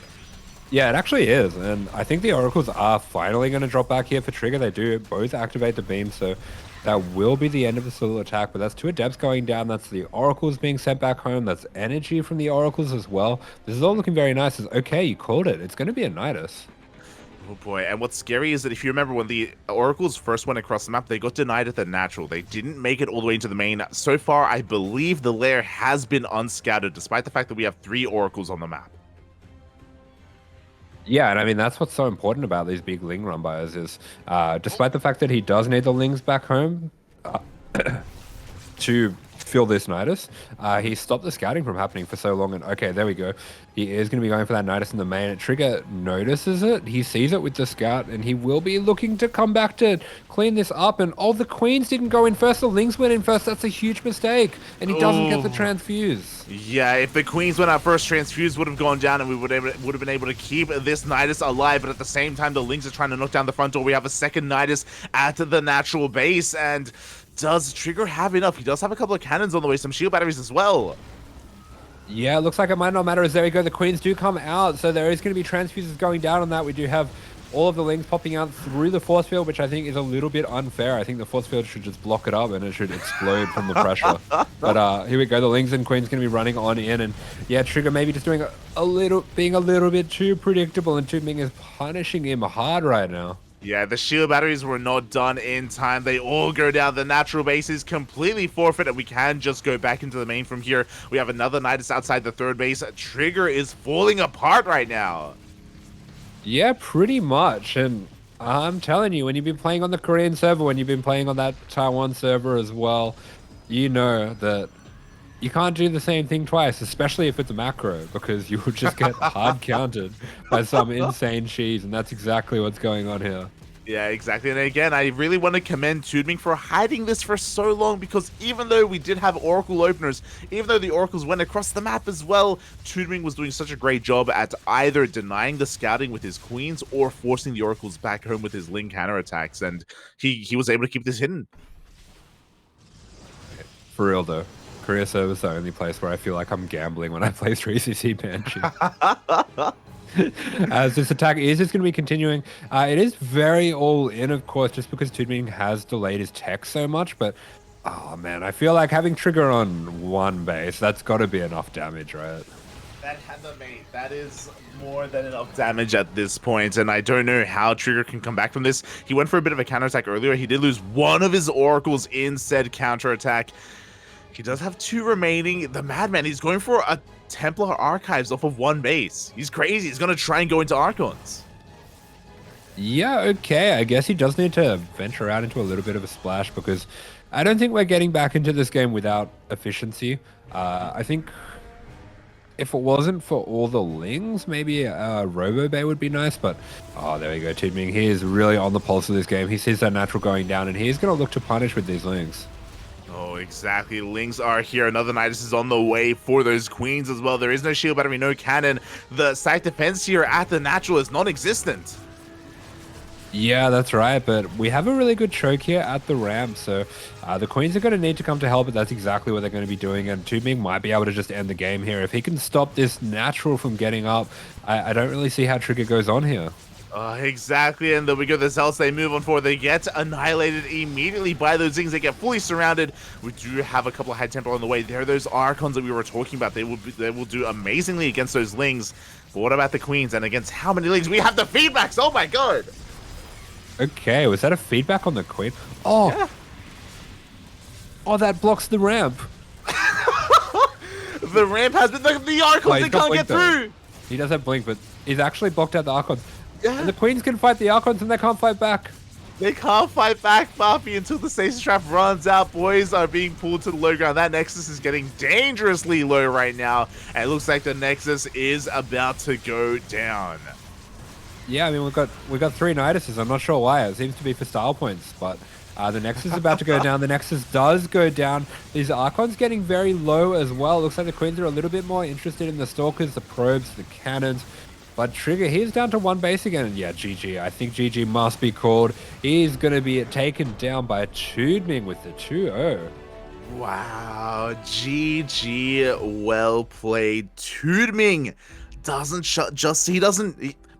Yeah, it actually is, and I think the Oracles are finally going to drop back here for Trigger. They do both activate the beam, so that will be the end of the solo attack, but that's 2 adepts going down. That's the Oracles being sent back home. That's energy from the Oracles as well. This is all looking very nice. It's okay, you called it. It's going to be a Nidus. Oh boy, and what's scary is that if you remember when the Oracles first went across the map, they got denied at the natural. They didn't make it all the way into the main. So far, I believe the lair has been unscattered, despite the fact that we have 3 Oracles on the map. Yeah, and I mean, that's what's so important about these big Ling run buyers is, despite the fact that he does need the Lings back home to fill this Nidus, he stopped the scouting from happening for so long, and okay, there we go. He is going to be going for that Nidus in the main, and Trigger notices it, he sees it with the scout, and he will be looking to come back to clean this up, and the Queens didn't go in first, the Lings went in first, that's a huge mistake, and he doesn't get the transfuse. Yeah, if the Queens went out first, transfuse would have gone down, and we would have been able to keep this Nidus alive, but at the same time, the Lings are trying to knock down the front door. We have a second Nidus at the natural base, and does Trigger have enough? He does have a couple of cannons on the way, some shield batteries as well. Yeah, it looks like it might not matter as there we go. The Queens do come out, so there is going to be transfuses going down on that. We do have all of the Lings popping out through the force field, which I think is a little bit unfair. I think the force field should just block it up and it should explode from the pressure. But here we go. The Lings and Queens going to be running on in, and yeah, Trigger maybe just doing being a little bit too predictable, and TooDming is punishing him hard right now. Yeah, the shield batteries were not done in time. They all go down. The natural base is completely forfeit, and we can just go back into the main from here. We have another Nidus outside the third base. Trigger is falling apart right now. Yeah, pretty much. And I'm telling you, when you've been playing on the Korean server, when you've been playing on that Taiwan server as well, you know that you can't do the same thing twice, especially if it's a macro, because you will just get hard counted by some insane cheese, and that's exactly what's going on here. Yeah, exactly. And again, I really want to commend TooDming for hiding this for so long, because even though we did have Oracle openers, even though the Oracles went across the map as well, TooDming was doing such a great job at either denying the scouting with his Queens or forcing the Oracles back home with his Ling counterattacks, and he was able to keep this hidden. For real, though. Korea server is the only place where I feel like I'm gambling when I play 3CC Banshee. As this attack is just going to be continuing. It is very all in, of course, just because TooDming has delayed his tech so much, but oh man, I feel like having Trigger on one base, that's got to be enough damage, right? That had the mate. That is more than enough damage at this point, and I don't know how Trigger can come back from this. He went for a bit of a counterattack earlier. He did lose one of his oracles in said counterattack. He does have 2 remaining. The Madman, he's going for a Templar Archives off of 1 base. He's crazy. He's going to try and go into Archons. Yeah, okay. I guess he does need to venture out into a little bit of a splash because I don't think we're getting back into this game without efficiency. I think if it wasn't for all the Lings, maybe a Robo Bay would be nice, but oh, there we go, TooDming. He is really on the pulse of this game. He sees that natural going down, and he's going to look to punish with these Lings. Oh, exactly. Lings are here. Another Nidus is on the way for those Queens as well. There is no shield battery, no cannon. The site defense here at the natural is non-existent. Yeah, that's right, but we have a really good choke here at the ramp, so the Queens are going to need to come to help, but that's exactly what they're going to be doing, and TooDming might be able to just end the game here. If he can stop this natural from getting up, I don't really see how Trigger goes on here. Exactly, and then we go the Zealots, they move on forward, they get annihilated immediately by those things, they get fully surrounded. We do have a couple of High Templar on the way. There are those Archons that we were talking about. They will do amazingly against those Lings, but what about the Queens, and against how many Lings? We have the feedbacks, oh my god! Okay, was that a feedback on the Queen? Oh, yeah. Oh, that blocks the ramp. The ramp has been the Archons, they can't get through. He does have blink, but he's actually blocked out the Archons. Yeah. And the Queens can fight the Archons and they can't fight back. They can't fight back, Buffy, until the station trap runs out. Boys are being pulled to the low ground. That Nexus is getting dangerously low right now. And it looks like the Nexus is about to go down. Yeah, I mean, we've got 3 Niduses. I'm not sure why. It seems to be for style points, but the Nexus is about to go down. The Nexus does go down. These Archons getting very low as well. Looks like the Queens are a little bit more interested in the Stalkers, the Probes, the Cannons. But Trigger, he's down to 1 base again. And yeah, GG. I think GG must be called. He's going to be taken down by TooDming with the 2-0. Wow, GG, well played. TooDming doesn't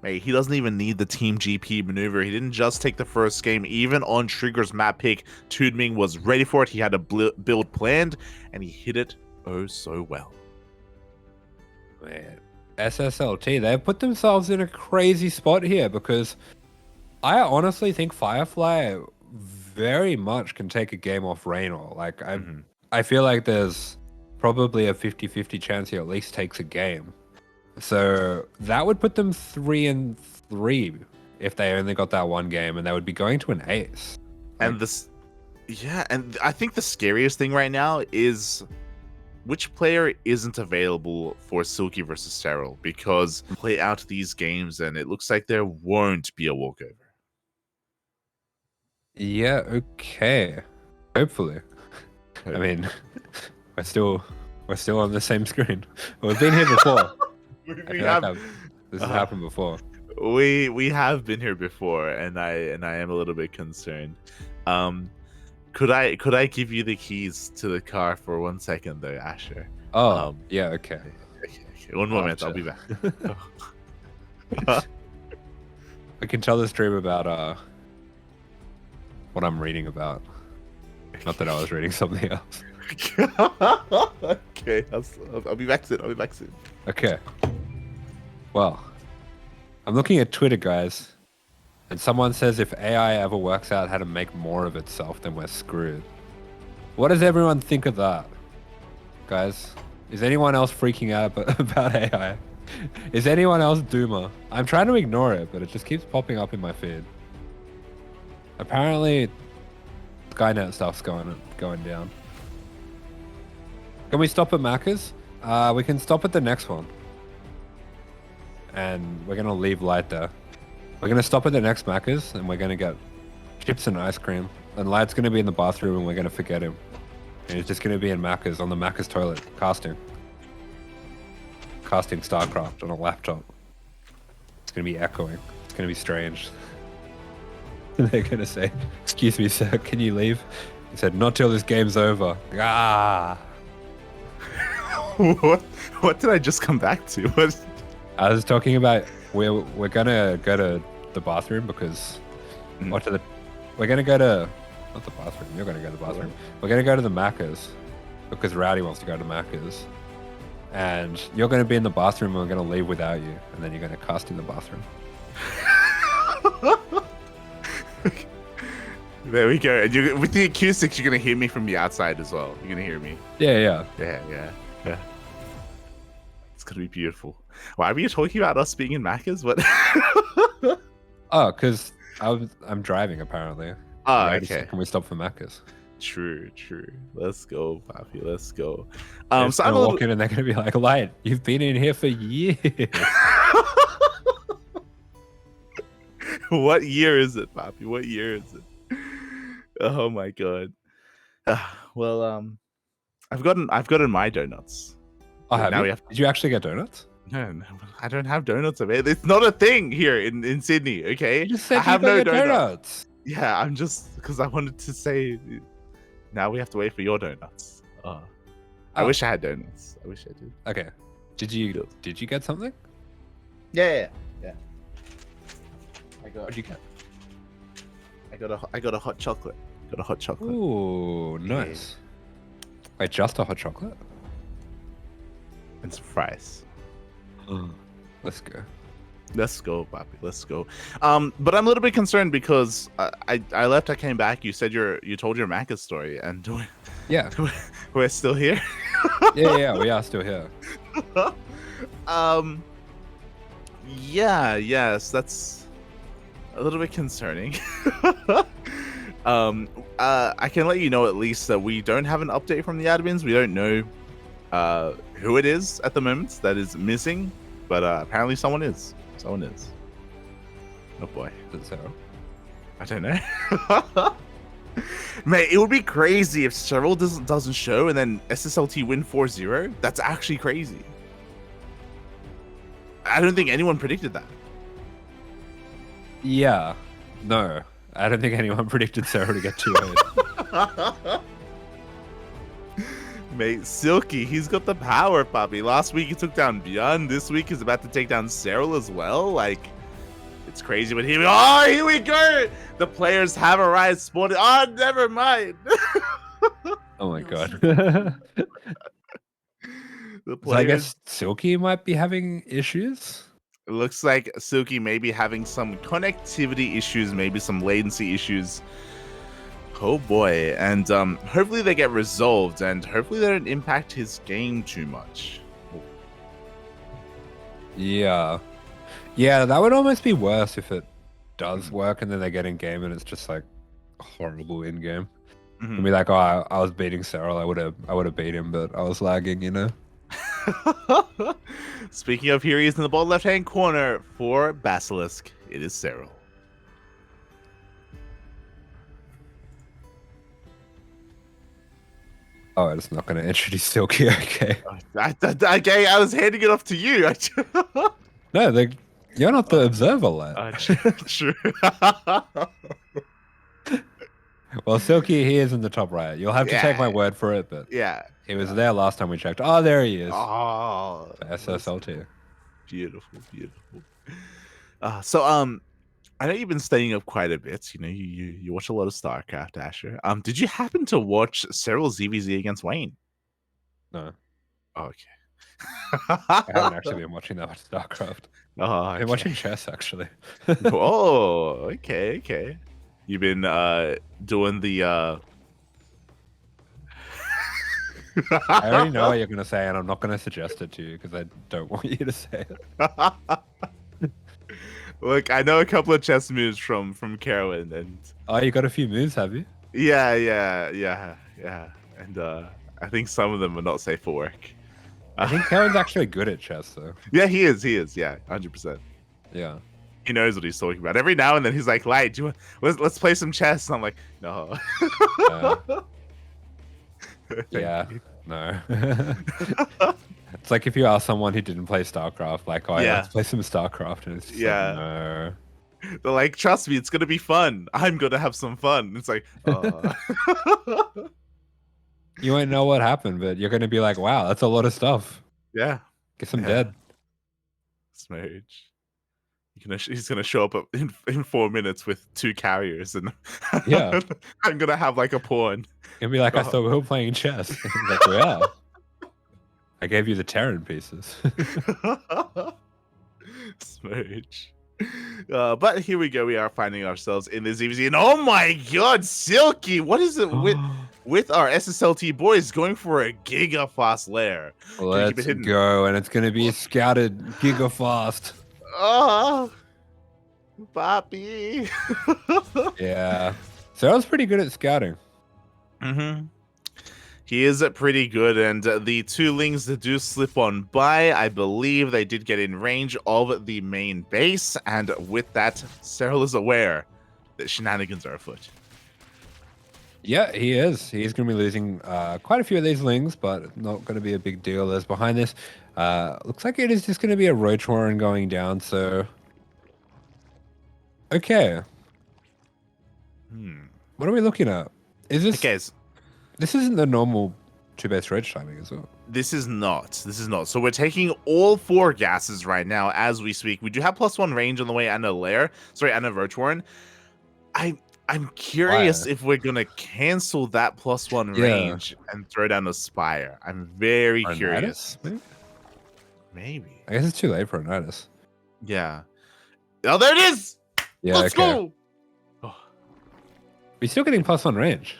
he doesn't even need the Team GP maneuver. He didn't just take the first game. Even on Trigger's map pick, TooDming was ready for it. He had a build planned, and he hit it oh so well. Man, SSLT, they've put themselves in a crazy spot here because I honestly think Firefly very much can take a game off Reynor. Like, I feel like there's probably a 50-50 chance he at least takes a game. So that would put them 3-3 if they only got that 1 game, and they would be going to an ace. And and I think the scariest thing right now is which player isn't available for Silky versus Serral, because play out these games and it looks like there won't be a walkover. Yeah, okay. Hopefully. I mean, we're still on the same screen. We've been here before. This has happened before. We have been here before, and I am a little bit concerned. Could I give you the keys to the car for 1 second though, Asher? Oh, yeah, okay. Okay. 1 moment, I'll be back. I can tell this dream about what I'm reading about. Not that I was reading something else. Okay, I'll be back soon. Okay. Well, I'm looking at Twitter, guys, and someone says if AI ever works out how to make more of itself, then we're screwed. What does everyone think of that? Guys, is anyone else freaking out about AI? Is anyone else Doomer? I'm trying to ignore it, but it just keeps popping up in my feed. Apparently, Skynet stuff's going down. Can we stop at Macca's? We can stop at the next one. And we're going to leave Light there. We're going to stop at the next Macca's, and we're going to get chips and ice cream. And Light's going to be in the bathroom, and we're going to forget him. And he's just going to be in Macca's, on the Macca's toilet, casting StarCraft on a laptop. It's going to be echoing. It's going to be strange. They're going to say, "Excuse me, sir, can you leave?" He said, "Not till this game's over." Ah. What did I just come back to? What? I was talking about we're gonna go to the bathroom because we're gonna go to not the bathroom. You're gonna go to the bathroom. We're gonna go to the Macca's because Rowdy wants to go to Macca's. and you're going to be in the bathroom and we're going to leave without you, and then you're going to cast in the bathroom. There we go. And with the acoustics, you're gonna hear me from the outside as well. You're gonna hear me. Yeah. Yeah. It's gonna be beautiful. Why were you talking about us being in Macca's? What? Oh, because I'm driving apparently. Oh, Yeah, okay. Can we stop for Macca's? True. Let's go, Papi. Let's go. So I'm gonna walk in and they're gonna be like, "Light, you've been in here for years." What year is it, Papi? What year is it? Oh my god. Well, I've gotten my donuts. Oh, have now you? Did you actually get donuts? No, I don't have donuts. It's not a thing here in Sydney. Okay, You just said I have you got no your donuts. Yeah, I'm just because I wanted to say. Now we have to wait for your donuts. I wish I had donuts. I wish I did. Okay. Did you get something? Yeah. What'd you get? I got a hot chocolate. Got a hot chocolate. Ooh, nice. Wait, just a hot chocolate? And some fries. Let's go. Let's go, Papi. Let's go. But I'm a little bit concerned because I left. I came back. You said you told your Macca's story, and Yeah, we're still here. yeah, we are still here. Yes, that's a little bit concerning. I can let you know at least that we don't have an update from the admins. We don't know who it is at the moment that is missing, but apparently someone is. Someone is. Oh boy. Is it Serral? I don't know. Mate, it would be crazy if Serral doesn't show and then SSLT win 4-0. That's actually crazy. I don't think anyone predicted that. Yeah. No. I don't think anyone predicted Serral to get 2-8. Mate, Silky, he's got the power, Papi. Last week he took down Bjorn. This week he's about to take down Serral as well. Like, it's crazy. But here we go. The players have arrived. Spawning. Oh, never mind. Oh my god. The So I guess Silky might be having issues. It looks like Silky may be having some connectivity issues, maybe some latency issues. Oh boy. And hopefully they get resolved, and hopefully they don't impact his game too much. Yeah. Yeah, that would almost be worse if it does work and then they get in game and it's just like horrible in game. And be like, oh, I was beating Serral, I would have beat him, but I was lagging, you know. Speaking of, here he is in the bottom left hand corner for BASILISK. It is Serral. Oh, it's not going to introduce Silky, okay. Okay, I was handing it off to you. No, you're not the observer, lad. True. Well, Silky, he is in the top right. You'll have to take my word for it, but yeah, he was there last time we checked. Oh, there he is. Oh, SSLT. Beautiful. So I know you've been staying up quite a bit. You know, you watch a lot of StarCraft, Asher. Did you happen to watch Serral's ZVZ against Wayne? No. Oh, okay. I haven't actually been watching that much StarCraft. Oh, okay. I've been watching chess, actually. Oh, okay. You've been doing the I already know what you're going to say, and I'm not going to suggest it to you because I don't want you to say it. Look, I know a couple of chess moves from Carolyn, and oh, you got a few moves, have you? Yeah. And I think some of them are not safe for work. I think Carolyn's actually good at chess, though. Yeah, he is. Yeah, 100%. Yeah. He knows what he's talking about. Every now and then he's like, "Light, do you want, let's play some chess." And I'm like, "No." Yeah, no. It's like if you ask someone who didn't play StarCraft, like, "Oh, yeah, let's play some StarCraft," and it's just like, no. They're like, "Trust me, it's gonna be fun. I'm gonna have some fun." It's like, oh. You won't know what happened, but you're gonna be like, "Wow, that's a lot of stuff." Yeah. Guess I'm dead. Smooch. He's gonna show up in 4 minutes with 2 carriers, and yeah, I'm gonna have like a pawn. And be like, "I thought we were playing chess." Like, we are. I gave you the Terran pieces. Smooch. But here we go. We are finding ourselves in the ZVZ, and oh my god, Silky! What is it with our SSLT boys going for a giga fast lair? Can you keep it Let's hidden? go, and it's gonna be scouted giga fast. Oh, Poppy. Yeah, Serral's pretty good at scouting. He is pretty good, and the TooDmings that do slip on by, I believe they did get in range of the main base, and with that, Serral is aware that shenanigans are afoot. Yeah, he is. He's going to be losing quite a few of these lings, but not going to be a big deal. As behind this, looks like it is just going to be a Roach Warren going down. So, okay. What are we looking at? Is this? Okay, this isn't the normal 2-base Roach timing, is it? This is not. This is not. So we're taking all 4 gases right now as we speak. We do have +1 range on the way and a lair. Sorry, and a Roach Warren. I'm curious if we're gonna cancel that +1 range and throw down a Spire. I'm very curious. Maybe. I guess it's too late for a Nidus. Yeah. Oh, there it is! Yeah, Let's go! We're still getting +1 range.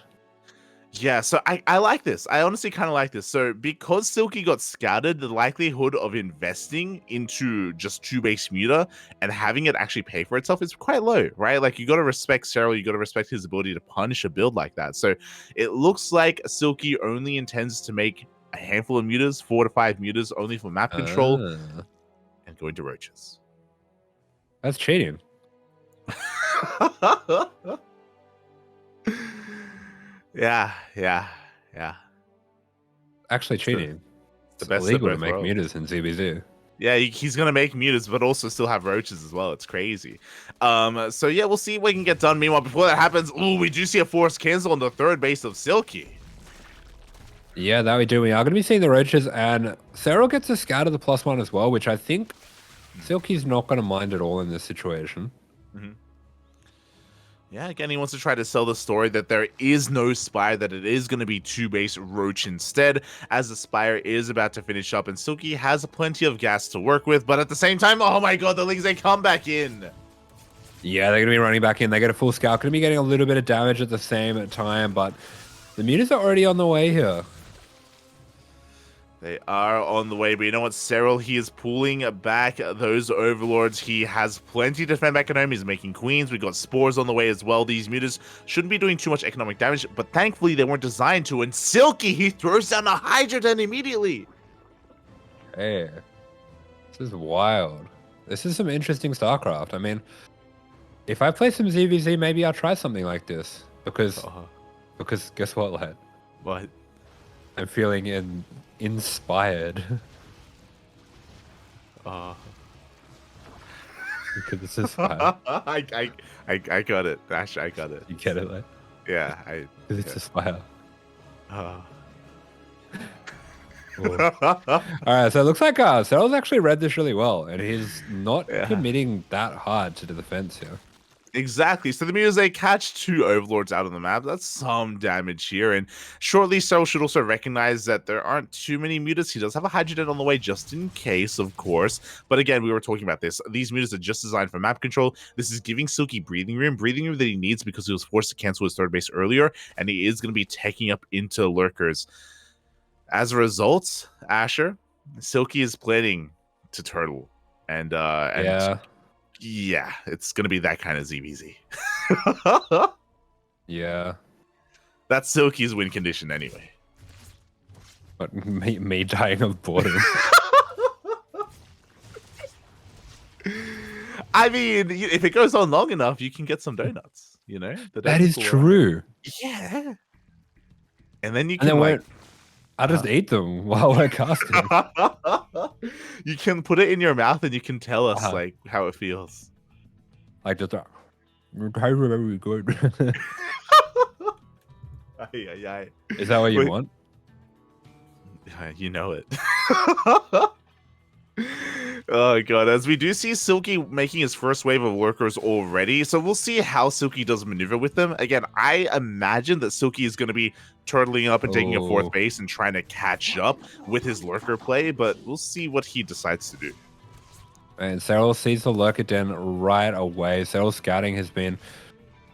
Yeah, so I like this. I honestly kind of like this. So because Silky got scouted, the likelihood of investing into just 2-base muta and having it actually pay for itself is quite low, right? Like, you got to respect Serral, you got to respect his ability to punish a build like that. So it looks like Silky only intends to make a handful of mutas, 4 to 5 mutas only for map control, and go into roaches. That's cheating. Yeah. Actually cheating. The best illegal to of both make worlds. mutas in ZBZ. Yeah, he's gonna make mutas, but also still have roaches as well. It's crazy. So yeah, we'll see what we can get done. Meanwhile, before that happens, we do see a forced cancel on the 3rd base of Silky. Yeah, that we do. We are going to be seeing the roaches, and Serral gets a scout of the +1 as well, which I think Silky's not going to mind at all in this situation. Yeah, again, he wants to try to sell the story that there is no Spire, that it is going to be 2-base Roach instead, as the Spire is about to finish up, and Silky has plenty of gas to work with, but at the same time, oh my god, the Lings, they come back in! Yeah, they're going to be running back in. They get a full scout. Going to be getting a little bit of damage at the same time, but the mutas are already on the way here. They are on the way, but you know what, Serral, he is pulling back those overlords. He has plenty to defend back at home. He's making queens. We got spores on the way as well. These mutas shouldn't be doing too much economic damage, but thankfully they weren't designed to. And Silky, he throws down a Hydra Den immediately. Hey, this is wild. This is some interesting StarCraft. I mean, if I play some ZVZ, maybe I'll try something like this. Because guess what, lad? What? I'm feeling inspired. Because this is fire. I got it, Ash. I got it. You get it, like? Yeah, Because it's a fire. All right, so it looks like Serral's actually read this really well, and he's not committing that hard to the defense here. Exactly. So the mutas, they catch 2 overlords out on the map. That's some damage here. And shortly, Serral should also recognize that there aren't too many mutas. He does have a Hydra Den on the way just in case, of course. But again, we were talking about this. These mutas are just designed for map control. This is giving Silky breathing room that he needs because he was forced to cancel his 3rd base earlier, and he is going to be taking up into lurkers. As a result, Asher, Silky is planning to turtle. And yeah, it's going to be that kind of ZVZ. Yeah. That's Silky's win condition anyway. But me dying of boredom. I mean, if it goes on long enough, you can get some donuts, you know? That is true. Yeah. And then you can I'll just eat them while we're casting. You can put it in your mouth and you can tell us like how it feels. Like just very good. Is that what you want? You know it. Oh god, as we do see Silky making his first wave of lurkers already, so we'll see how Silky does maneuver with them. Again, I imagine that Silky is going to be turtling up and taking a fourth Oh, base and trying to catch up with his lurker play, but we'll see what he decides to do. and Serral sees the lurker den right away. Serral's scouting has been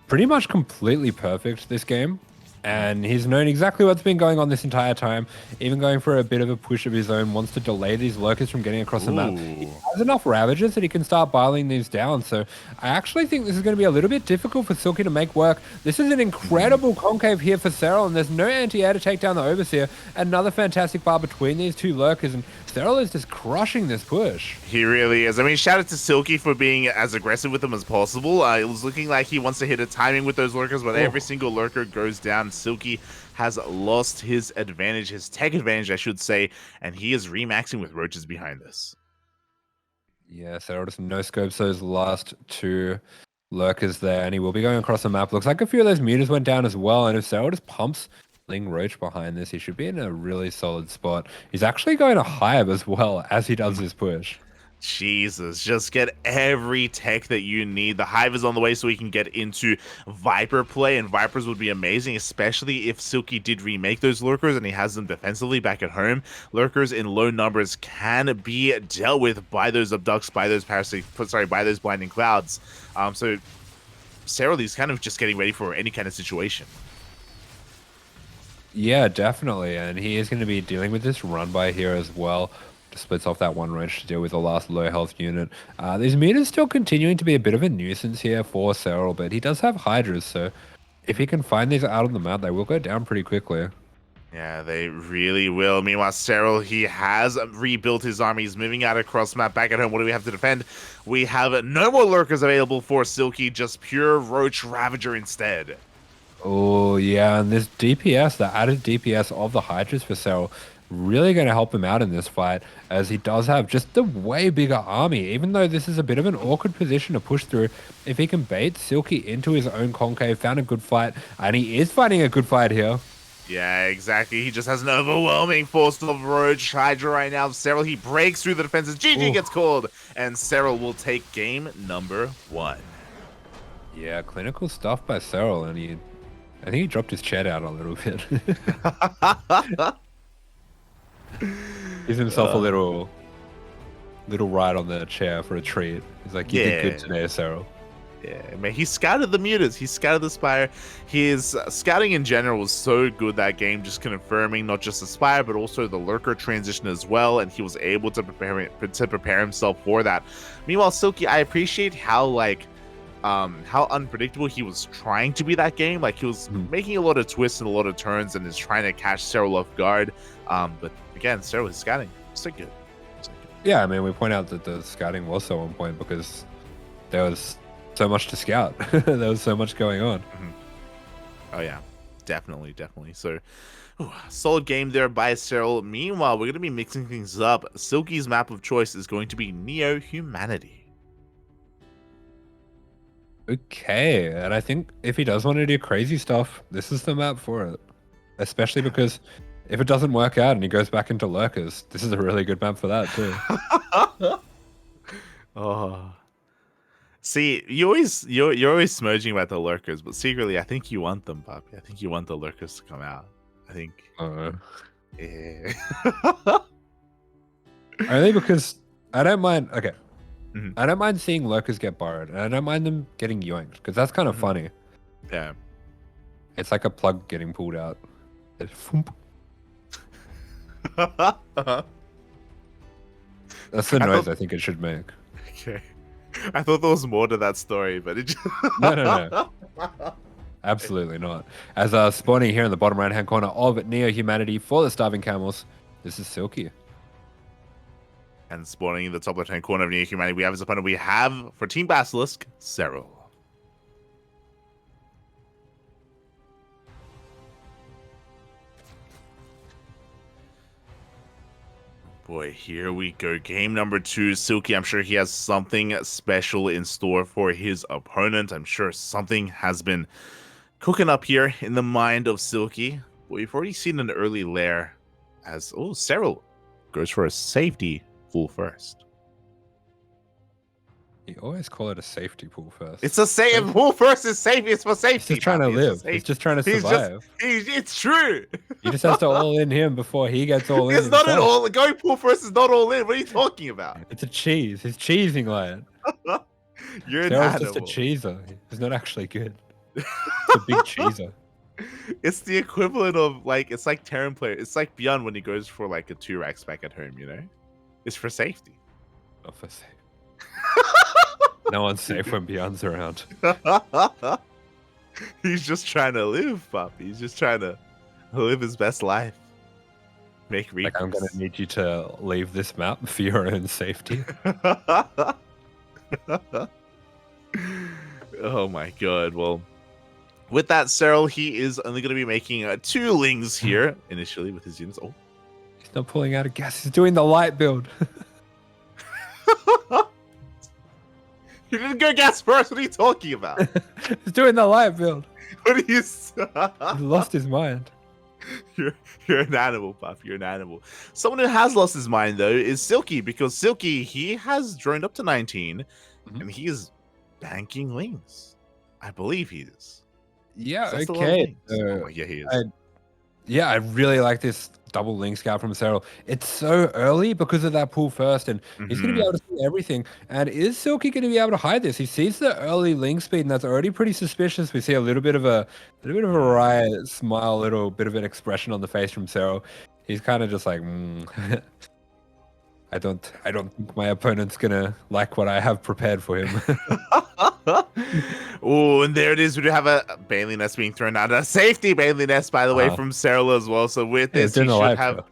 pretty much completely perfect this game. And he's known exactly what's been going on this entire time, even going for a bit of a push of his own, wants to delay these lurkers from getting across the map. He has enough Ravagers that he can start biling these down, so I actually think this is going to be a little bit difficult for Silky to make work. This is an incredible concave here for Serral, and there's no anti-air to take down the Overseer. Another fantastic bar between these two lurkers, and Serral is just crushing this push. He really is. I mean, shout out to Silky for being as aggressive with them as possible. It was looking like he wants to hit a timing with those lurkers, but every single lurker goes down. Silky has lost his advantage, his tech advantage, I should say, and he is remaxing with roaches behind this. Yeah, Serral just no-scopes those last two lurkers there, and he will be going across the map. Looks like a few of those meters went down as well, and if Serral just pumps Ling Roach behind this, he should be in a really solid spot. He's actually going to Hive as well as he does his push. Jesus, just get every tech that you need. The Hive is on the way so we can get into Viper play, and Vipers would be amazing, especially if Silky did remake those Lurkers and he has them defensively back at home. Lurkers in low numbers can be dealt with by those Abducts, by those by those Blinding Clouds. So Serral is kind of just getting ready for any kind of situation. Yeah, definitely, and he is going to be dealing with this run by here as well. Just splits off that one range to deal with the last low health unit. These meters still continuing to be a bit of a nuisance here for Serral, but he does have Hydras, so if he can find these out on the map, they will go down pretty quickly. Yeah, they really will. Meanwhile, Serral, he has rebuilt his army. He's moving out across map back at home. What do we have to defend? We have no more lurkers available for Silky, just pure Roach Ravager instead. Oh, yeah, and this DPS, the added DPS of the Hydras for Serral, really going to help him out in this fight, as he does have just the way bigger army. Even though this is a bit of an awkward position to push through, if he can bait Silky into his own concave, found a good fight, and he is fighting a good fight here. Yeah, exactly. He just has an overwhelming force of Roach Hydra right now. Serral, he breaks through the defenses. GG gets called, and Serral will take game number 1. Yeah, clinical stuff by Serral, and I think he dropped his chat out a little bit. Gives himself a little ride on the chair for a treat. He's like, you did good today, Serral. Yeah, man, he scouted the mutas. He scouted the Spire. His scouting in general was so good that game, just confirming not just the Spire, but also the Lurker transition as well, and he was able to prepare himself for that. Meanwhile, Silky, I appreciate how unpredictable he was trying to be that game. Like, he was making a lot of twists and a lot of turns and is trying to catch Serral off guard. But again, Serral is scouting. So good. Yeah, I mean, we point out that the scouting was so on point because there was so much to scout. There was so much going on. Oh yeah, definitely. So, solid game there by Serral. Meanwhile, we're going to be mixing things up. Silky's map of choice is going to be Neo-Humanity. Okay, and I think if he does want to do crazy stuff, this is the map for it. Especially because if it doesn't work out and he goes back into Lurkers, this is a really good map for that too. Oh. See, you're always smudging about the Lurkers, but secretly I think you want them, Puppy. I think you want the Lurkers to come out. I think. Yeah. Only because I don't mind. Okay. I don't mind seeing Lurkers get borrowed, and I don't mind them getting yoinked, because that's kind of funny. Yeah. It's like a plug getting pulled out. That's the noise I think it should make. Okay. I thought there was more to that story, but it just... No. Absolutely not. As spawning here in the bottom right-hand corner of Neo-Humanity for the Starving Camels, this is Silky. And spawning in the top left-hand corner of Neo-Humanity, we have his opponent. We have, for Team Basilisk, Serral. Boy, here we go. Game number 2. Silky, I'm sure he has something special in store for his opponent. I'm sure something has been cooking up here in the mind of Silky. But we've already seen an early lair as, Serral goes for a safety full first. You always call it a safety pool first. It's a safe pool first. Is safe. It's for safety. He's just trying to live. He's just trying to survive. It's true. He just has to all in him before he gets all in. It's not at all. Going pool first is not all in. What are you talking about? It's a cheese. He's cheesing like it. You're an Serral's animal. just a cheeser. He's not actually good. It's a big cheeser. It's the equivalent of like it's like Terran player. It's like Beyond when he goes for like a 2-racks back at home. You know, it's for safety. Not for safe. No one's safe when Beyond's around. He's just trying to live, puppy. He's just trying to live his best life. Make reapers. Like, I'm gonna need you to leave this map for your own safety. Oh my god. Well, with that, Serral, he is only going to be making 2 lings here initially with his units. Oh, He's not pulling out of gas. He's doing the light build. you didn't go gas first. What are you talking about? He's doing the light build. What are you? He lost his mind. You're an animal, pup. You're an animal. Someone who has lost his mind though is Silky, because Silky, he has droned up to 19, and he is banking lings. I believe he is. Yeah, That's okay. oh, yeah, he is. Yeah, I really like this double link scout from Serral. It's so early because of that pull first, and he's going to be able to see everything. And is Silky going to be able to hide this? He sees the early link speed, and that's already pretty suspicious. We see a little bit of a wry smile, a little bit of an expression on the face from Serral. He's kind of just like, I don't think my opponent's gonna like what I have prepared for him. Oh, and there it is. We do have a Bailey nest being thrown out. A safety Bailey nest, by the way, from Serral as well. So with this, he should have.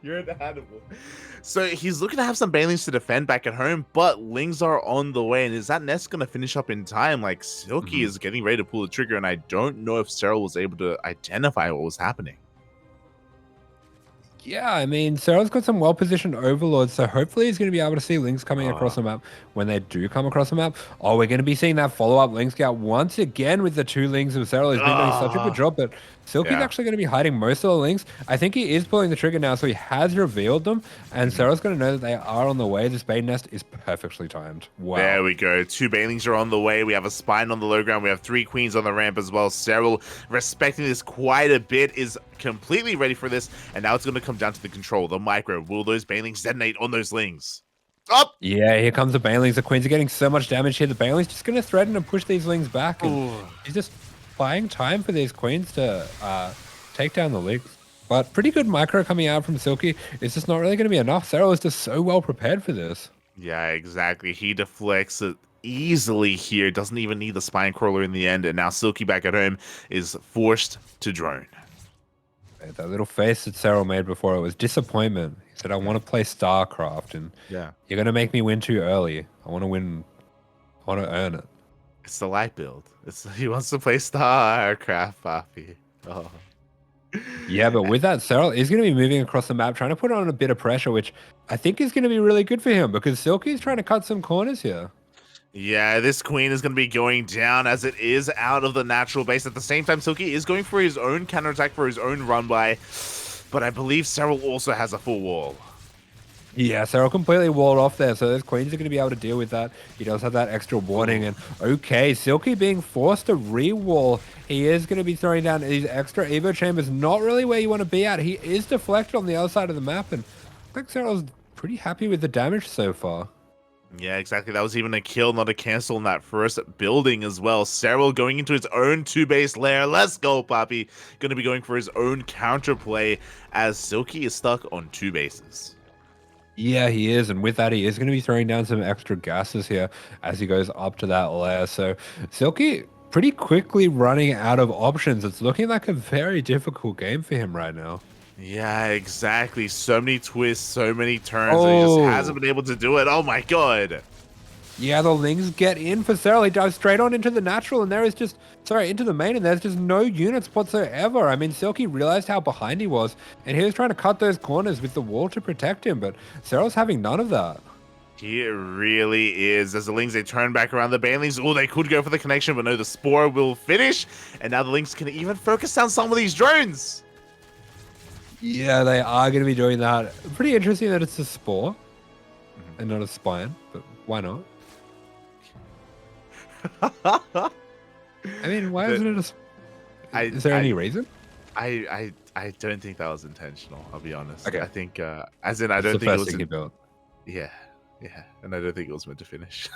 You're an animal. So he's looking to have some Bailings to defend back at home, but lings are on the way. And is that nest gonna finish up in time? Like Silky is getting ready to pull the trigger, and I don't know if Serral was able to identify what was happening. Yeah, I mean, Serral's got some well-positioned overlords, so hopefully he's going to be able to see links coming across the map when they do come across the map. Oh, we're going to be seeing that follow-up link scout once again with the 2 links of Serral. He's been doing such a good job, but Silky's actually going to be hiding most of the links. I think he is pulling the trigger now, so he has revealed them, and Serral's going to know that they are on the way. This bait nest is perfectly timed. Wow. There we go. 2 Bailings are on the way. We have a Spine on the low ground. We have 3 Queens on the ramp as well. Serral, respecting this quite a bit, is completely ready for this, and now it's going to come down to the control, the micro. Will those Bailings detonate on those lings? Up! Yeah, here comes the Bailings. The Queens are getting so much damage here. The Bailings just going to threaten and push these lings back. And he's just buying time for these Queens to take down the links. But pretty good micro coming out from Silky. It's just not really going to be enough. Serral is just so well prepared for this. Yeah, exactly. He deflects it easily here. Doesn't even need the Spine Crawler in the end. And now Silky back at home is forced to drone. That little face that Serral made before, it was disappointment. He said, I want to play StarCraft, and you're going to make me win too early. I want to win. I want to earn it. It's the light build. He wants to play StarCraft, Poppy. Oh. Yeah, but with that, Serral is going to be moving across the map, trying to put on a bit of pressure, which I think is going to be really good for him, because Silky's trying to cut some corners here. Yeah, this Queen is going to be going down as it is out of the natural base. At the same time, Silky is going for his own counterattack, for his own run by. But I believe Serral also has a full wall. Yeah, Serral completely walled off there, so those Queens are going to be able to deal with that. He does have that extra warning, and okay, Silky being forced to re-wall. He is going to be throwing down these extra Evo chambers, not really where you want to be at. He is deflected on the other side of the map, and I think Serral's pretty happy with the damage so far. Yeah, exactly. That was even a kill, not a cancel in that first building as well. Serral going into his own 2-base lair. Let's go, Poppy. Going to be going for his own counterplay as Silky is stuck on 2 bases. Yeah, he is. And with that, he is going to be throwing down some extra gases here as he goes up to that lair. So Silky pretty quickly running out of options. It's looking like a very difficult game for him right now. Yeah, exactly. So many twists, so many turns. And he just hasn't been able to do it. Oh my god. Yeah, the lings get in for Serral. He dives straight on into the natural, and there is just, into the main, and there's just no units whatsoever. I mean, Silky realized how behind he was, and he was trying to cut those corners with the wall to protect him, but Serral's having none of that. He really is. As the Lings, they turn back around the Banelings. Oh, they could go for the connection, but no, the Spore will finish. And now the Lings can even focus down some of these drones. Yeah, they are going to be doing that. Pretty interesting that it's a Spore and not a Spine, but Why not? I mean, why isn't it is there any reason? I don't think that was intentional. I'll be honest. Okay. I think, as in, I It's don't the think it first was. thing he built. Yeah, yeah, and I don't think it was meant to finish.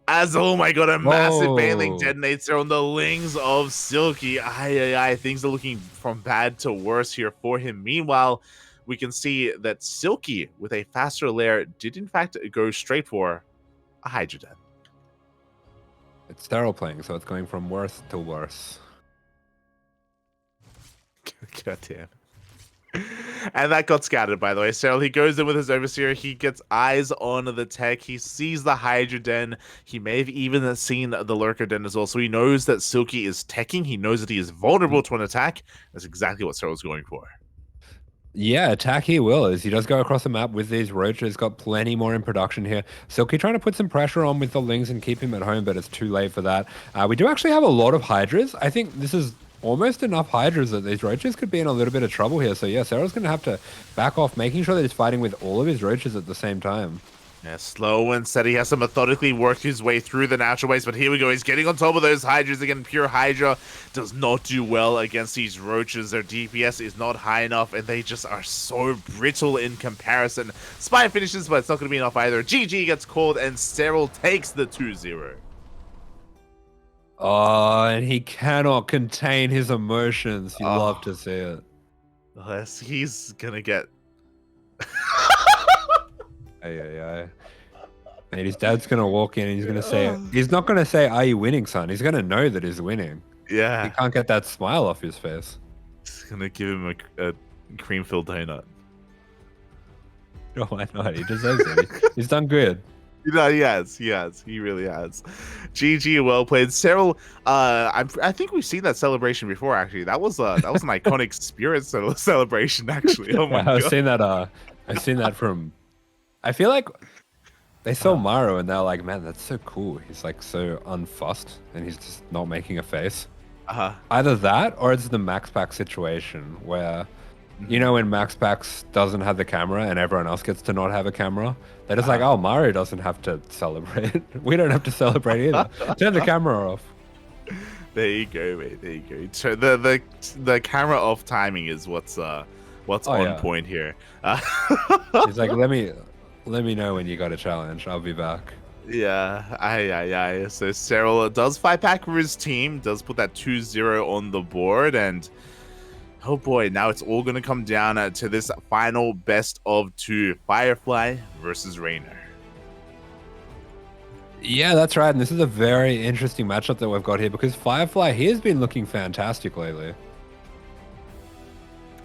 As oh my god, a massive baneling Whoa. detonates there on the lings of Silky. Aye, things are looking from bad to worse here for him. Meanwhile, we can see that Silky, with a faster lair, did in fact go straight for a Hydra Den. It's Serral playing, so it's going from worse to worse. God damn. And that got scattered, by the way. Serral, he goes in with his Overseer. He gets eyes on the tech. He sees the Hydra Den. He may have even seen the Lurker Den as well. So he knows that Silky is teching. He knows that he is vulnerable to an attack. That's exactly what Serral's going for. Yeah, attack he will, as he does go across the map with these roaches, got plenty more in production here. Silky trying to put some pressure on with the Lings and keep him at home, but it's too late for that. We do actually have a lot of Hydras. I think this is almost enough Hydras that these roaches could be in a little bit of trouble here. So yeah, Serral's going to have to back off, making sure that he's fighting with all of his roaches at the same time. Yeah, slow and steady. He has to methodically work his way through the natural waste, but here we go. He's getting on top of those Hydras again. Pure Hydra does not do well against these roaches. Their DPS is not high enough, and they just are so brittle in comparison. Spy finishes, but it's not going to be enough either. GG gets called, and Serral takes the 2-0. Oh, and he cannot contain his emotions. You love to see it. Unless he's going to get... Ay. And his dad's gonna walk in and he's gonna say, he's not gonna say, "Are you winning, son?" He's gonna know that he's winning. Yeah. He can't get that smile off his face. He's going to give him a cream-filled donut. Oh, why not? He deserves it. He's done good. You know, he has. He really has. GG, well played. Serral, I think we've seen that celebration before, actually. That was an iconic spirit celebration, actually. Oh my god. I've seen that from... I feel like they saw Maru and they're like, man, that's so cool. He's like so unfussed and he's just not making a face. Either that or it's the Max Pack situation where, you know, when Max Pax doesn't have the camera and everyone else gets to not have a camera, they're just like, oh, Maru doesn't have to celebrate. We don't have to celebrate either. Turn the camera off. There you go, mate. There you go. So the camera off timing is what's on point here. He's like, let me know when you got a challenge. I'll be back. Yeah, so Serral does fight back for his team, does put that 2-0 on the board, and oh boy, now it's all going to come down to this final best of 2, Firefly versus Reynor. Yeah, that's right, and this is a very interesting matchup that we've got here because Firefly, he has been looking fantastic lately.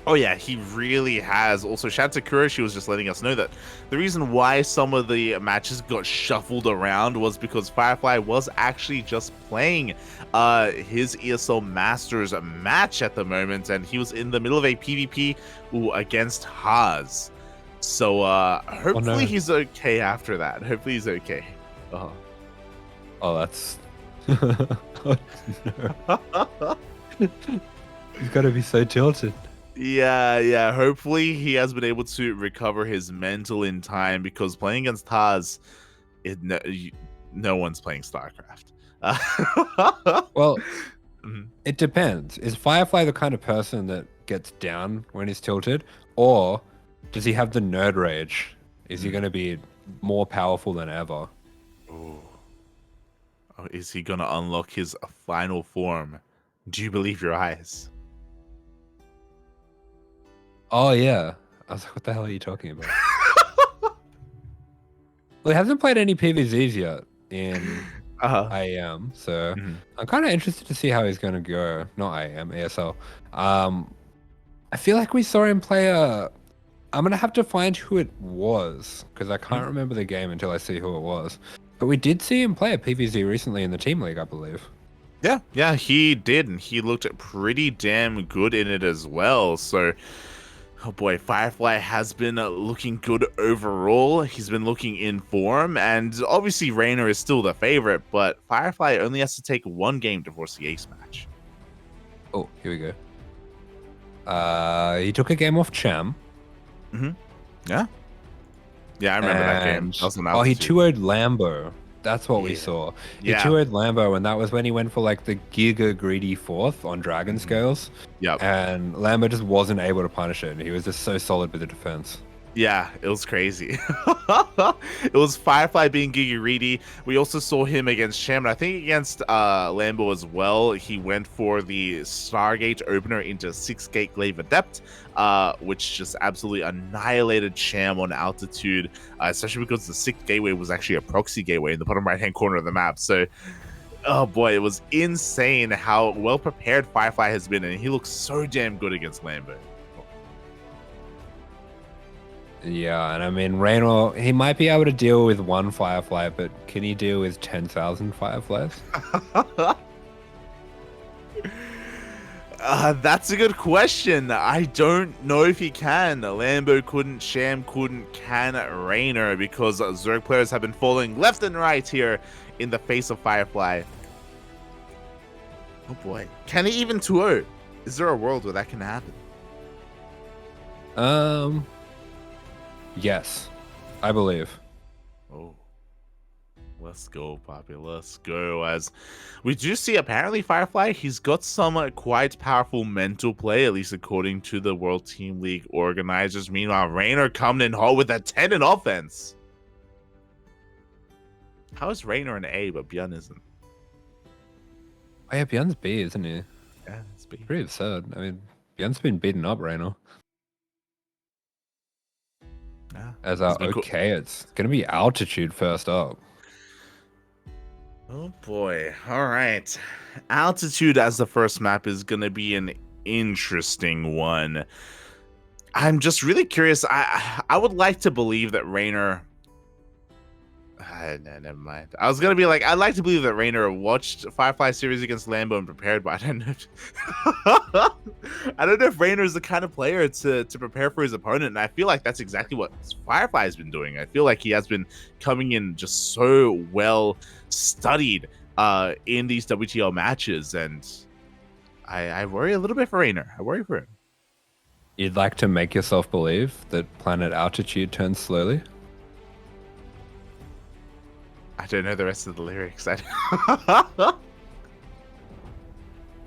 Oh yeah, he really has. Also, shout out to Kura, she was just letting us know that the reason why some of the matches got shuffled around was because Firefly was actually just playing his ESL Masters match at the moment, and he was in the middle of a PvP against Haas. So hopefully he's okay after that. Hopefully he's okay. Oh, that's... oh, no. He's got to be so tilted. Yeah. Hopefully he has been able to recover his mental in time, because playing against Haas, no one's playing StarCraft. Well, it depends. Is Firefly the kind of person that gets down when he's tilted, or does he have the nerd rage? Is he going to be more powerful than ever? Oh, is he going to unlock his final form? Do you believe your eyes? Oh, yeah. I was like, what the hell are you talking about? Well, he hasn't played any PvZs yet in IAM, so I'm kind of interested to see how he's going to go. Not IAM, ASL. I feel like we saw him play I'm going to have to find who it was, because I can't remember the game until I see who it was. But we did see him play a PvZ recently in the Team League, I believe. Yeah, he did, and he looked pretty damn good in it as well, so... Oh boy, Firefly has been looking good overall. He's been looking in form, and obviously Reynor is still the favorite, but Firefly only has to take one game to force the ace match. Oh, here we go. He took a game off Cham. Yeah. Yeah, I remember that game. And That was on oh, he altitude. 2-0'd Lambo. That's what we Yeah. saw. He Yeah. 2-0'd Lambo, and that was when he went for like the giga greedy fourth on Dragon Scales. Yep. And Lambo just wasn't able to punish it. And he was just so solid with the defense. Yeah, it was crazy. It was Firefly being Giga Greedy. We also saw him against Sham, and I think against Lambo as well. He went for the Stargate opener into 6-gate Glaive Adept, which just absolutely annihilated Sham on altitude, especially because the 6th gateway was actually a proxy gateway in the bottom right-hand corner of the map. So, oh boy, it was insane how well prepared Firefly has been, and he looks so damn good against Lambo. Yeah, and I mean, Reynor, he might be able to deal with one Firefly, but can he deal with 10,000 Fireflies? That's a good question. I don't know if he can. Lambo couldn't, Sham couldn't, can Reynor, because Zerg players have been falling left and right here in the face of Firefly. Oh boy. Can he even 2-0? Is there a world where that can happen? Yes, I believe. Oh. Let's go, Poppy. Let's go. As we do see, apparently, Firefly, he's got some quite powerful mental play, at least according to the World Team League organizers. Meanwhile, Reynor coming in hot with a 10 in offense. How is Reynor an A, but Björn isn't? Oh yeah, Björn's B, isn't he? Yeah, it's B. Pretty absurd. I mean, Björn's been beaten up, Reynor. Yeah. As okay, it's gonna be altitude first up. Oh boy. All right. Altitude as the first map is going to be an interesting one. I'm just really curious. I would like to believe that Reynor... no, never mind. I was going to be like, I'd like to believe that Reynor watched Firefly series against Lambo and prepared, but I don't know. I don't know if Reynor is the kind of player to prepare for his opponent, and I feel like that's exactly what Firefly has been doing. I feel like he has been coming in just so well studied in these WTL matches, and I worry a little bit for Reynor. I worry for him. You'd like to make yourself believe that planet altitude turns slowly? I don't know the rest of the lyrics. I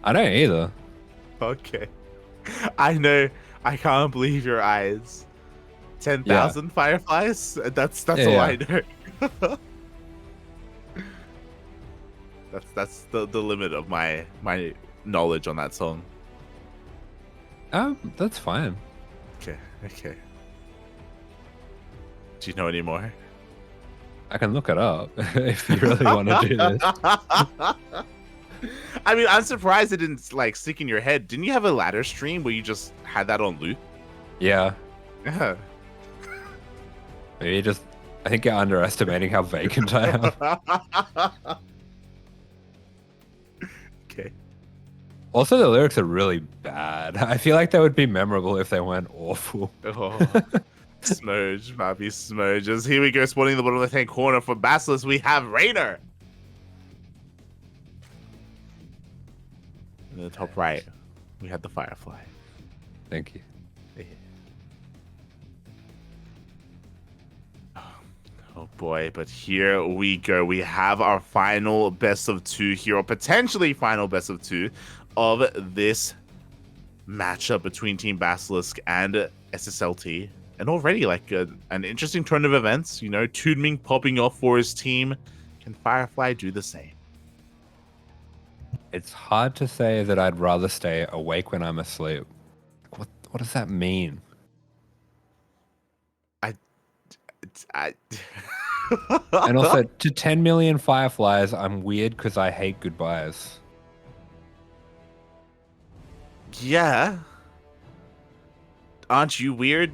don't either. Okay. I know. I can't believe your eyes. 10,000 Fireflies? That's all I know. That's the limit of my knowledge on that song. That's fine. Okay. Do you know any more? I can look it up if you really want to do this. I mean, I'm surprised it didn't like stick in your head. Didn't you have a ladder stream where you just had that on loop? Yeah. Yeah. Maybe I think you're underestimating how vacant I am. Okay. Also, the lyrics are really bad. I feel like they would be memorable if they weren't awful. Oh. Smurge, Mappy Smurges. Here we go, spawning the bottom left-hand corner for BASILISK. We have Reynor. In the top right, we have the Firefly. Thank you. Yeah. Oh boy, but here we go. We have our final best of 2 here, or potentially final best of 2 of this matchup between Team BASILISK and SSLT. And already, like, an interesting turn of events. You know, TooDming popping off for his team. Can Firefly do the same? It's hard to say that I'd rather stay awake when I'm asleep. What does that mean? And also, to 10 million Fireflies, I'm weird because I hate goodbyes. Yeah. Aren't you weird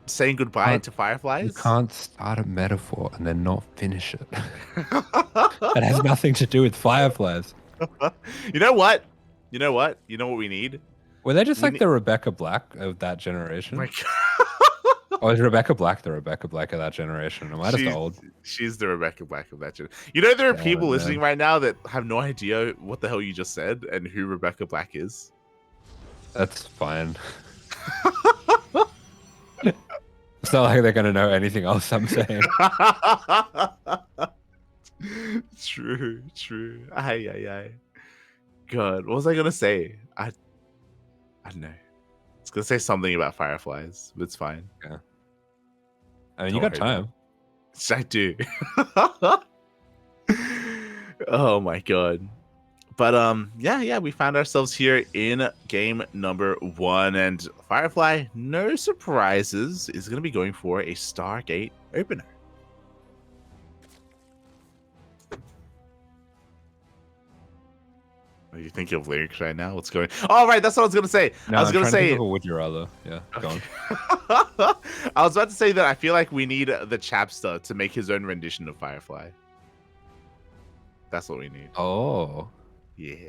saying goodbye to Fireflies? You can't start a metaphor and then not finish it. That has nothing to do with Fireflies. You know what? You know what we need? Were they just like the Rebecca Black of that generation? Oh my God. Or is Rebecca Black the Rebecca Black of that generation? Am I just old? She's the Rebecca Black of that generation. You know, there are people listening right now that have no idea what the hell you just said and who Rebecca Black is. That's fine. It's not like they're going to know anything else I'm saying. True, true. Aye, aye, aye. God, what was I gonna say? I don't know. I was gonna say something about fireflies, but it's fine. Yeah. I mean, Don't you got worry about time. it. I do. Oh my god. But yeah, we found ourselves here in game number 1, and Firefly, no surprises, is gonna be going for a Stargate opener. Are you thinking of lyrics right now? What's going? Oh, right, that's what I was gonna say. No, I was I'm gonna trying to think say. of a would you rather. Yeah, go on. I was about to say that I feel like we need the chapster to make his own rendition of Firefly. That's what we need. Oh. Yeah.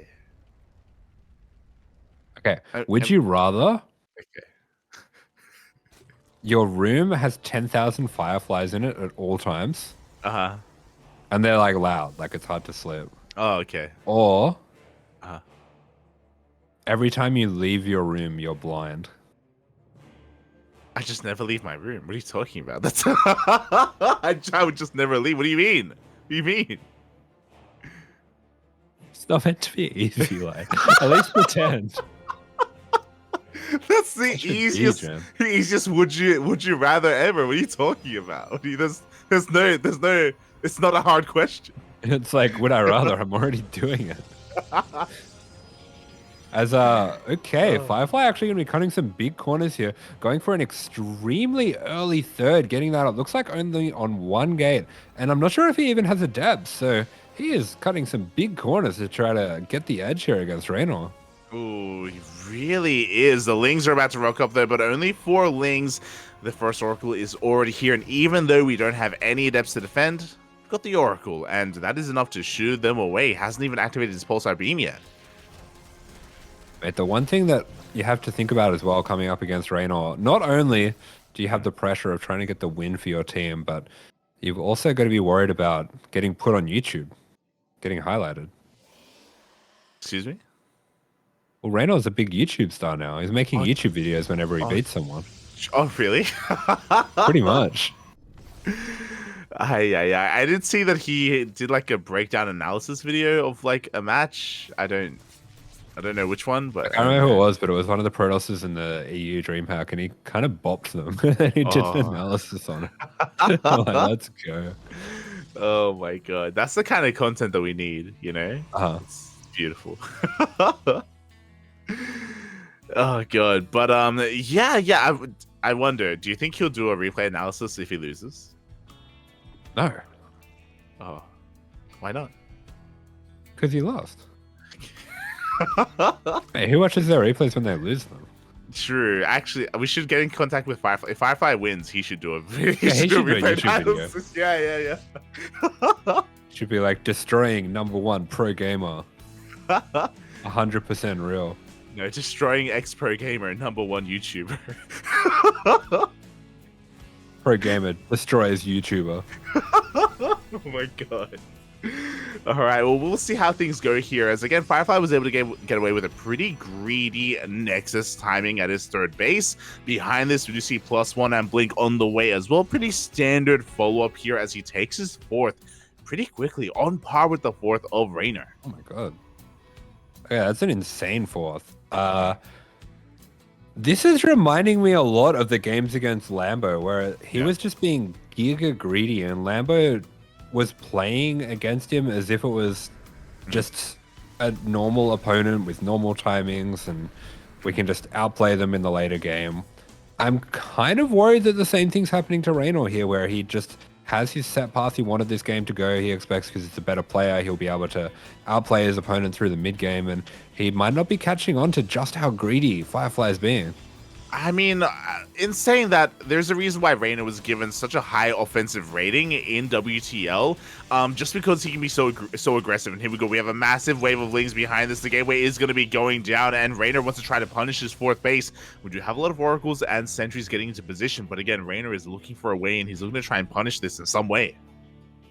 Okay. Would you rather Okay. your room has 10,000 fireflies in it at all times, Uh-huh. and they're like loud, like it's hard to sleep, Oh, okay. or Uh-huh. every time you leave your room, you're blind? I just never leave my room. What are you talking about? That's I would just never leave. What do you mean? What do you mean? It's not meant to be easy, like. At least pretend. That's the That should be, easiest man. easiest would you rather ever. What are you talking about? There's no it's not a hard question. It's like, would I rather? I'm already doing it. Okay, Firefly actually gonna be cutting some big corners here, going for an extremely early third, getting that up. Looks like only on one gate, and I'm not sure if he even has a depth, so he is cutting some big corners to try to get the edge here against Reynor. Ooh, he really is. The Lings are about to rock up there, but only 4 Lings. The first Oracle is already here, and even though we don't have any Adepts to defend, we've got the Oracle, and that is enough to shoo them away. Hasn't even activated his Pulsar Beam yet. But the one thing that you have to think about as well coming up against Reynor, not only do you have the pressure of trying to get the win for your team, but you've also got to be worried about getting put on YouTube, getting highlighted. Excuse me? Well, Reynor's a big YouTube star now. He's making YouTube videos whenever he beats someone. Oh, really? Pretty much. I did see that he did like a breakdown analysis video of like a match. I don't know which one, but I can't remember who it was, but it was one of the Protosses in the EU DreamHack, and he kind of bopped them. He did an analysis on it. I'm like, let's go. Oh my god, that's the kind of content that we need, you know? It's beautiful. Oh god, but I wonder, do you think he'll do a replay analysis if he loses? No. Oh, why not? Because he lost. Hey, who watches their replays when they lose them? True. Actually, we should get in contact with Firefly. If Firefly wins, he should do a he should do a YouTube analysis. Video. Yeah. Should be like destroying #1 pro gamer. 100% real. No, destroying ex-pro gamer, #1 YouTuber. Pro gamer destroys YouTuber. Oh my god. All right, well, we'll see how things go here. As again, Firefly was able to get away with a pretty greedy Nexus timing at his third base. Behind this, we do see +1 and Blink on the way as well. Pretty standard follow-up here as he takes his 4th pretty quickly, on par with the 4th of Reynor. Oh my god. Yeah, that's an insane 4th. This is reminding me a lot of the games against Lambo, where he was just being giga greedy, and Lambo was playing against him as if it was just a normal opponent with normal timings, and we can just outplay them in the later game. I'm kind of worried that the same thing's happening to Reynor here, where he just has his set path he wanted this game to go. He expects because it's a better player, he'll be able to outplay his opponent through the mid game, and he might not be catching on to just how greedy Firefly is being. I mean, in saying that, there's a reason why Reynor was given such a high offensive rating in WTL, just because he can be so aggressive. And here we go, we have a massive wave of Lings behind this. The gateway is going to be going down, and Reynor wants to try to punish his 4th base. We do have a lot of Oracles and Sentries getting into position, but again, Reynor is looking for a way, and he's looking to try and punish this in some way.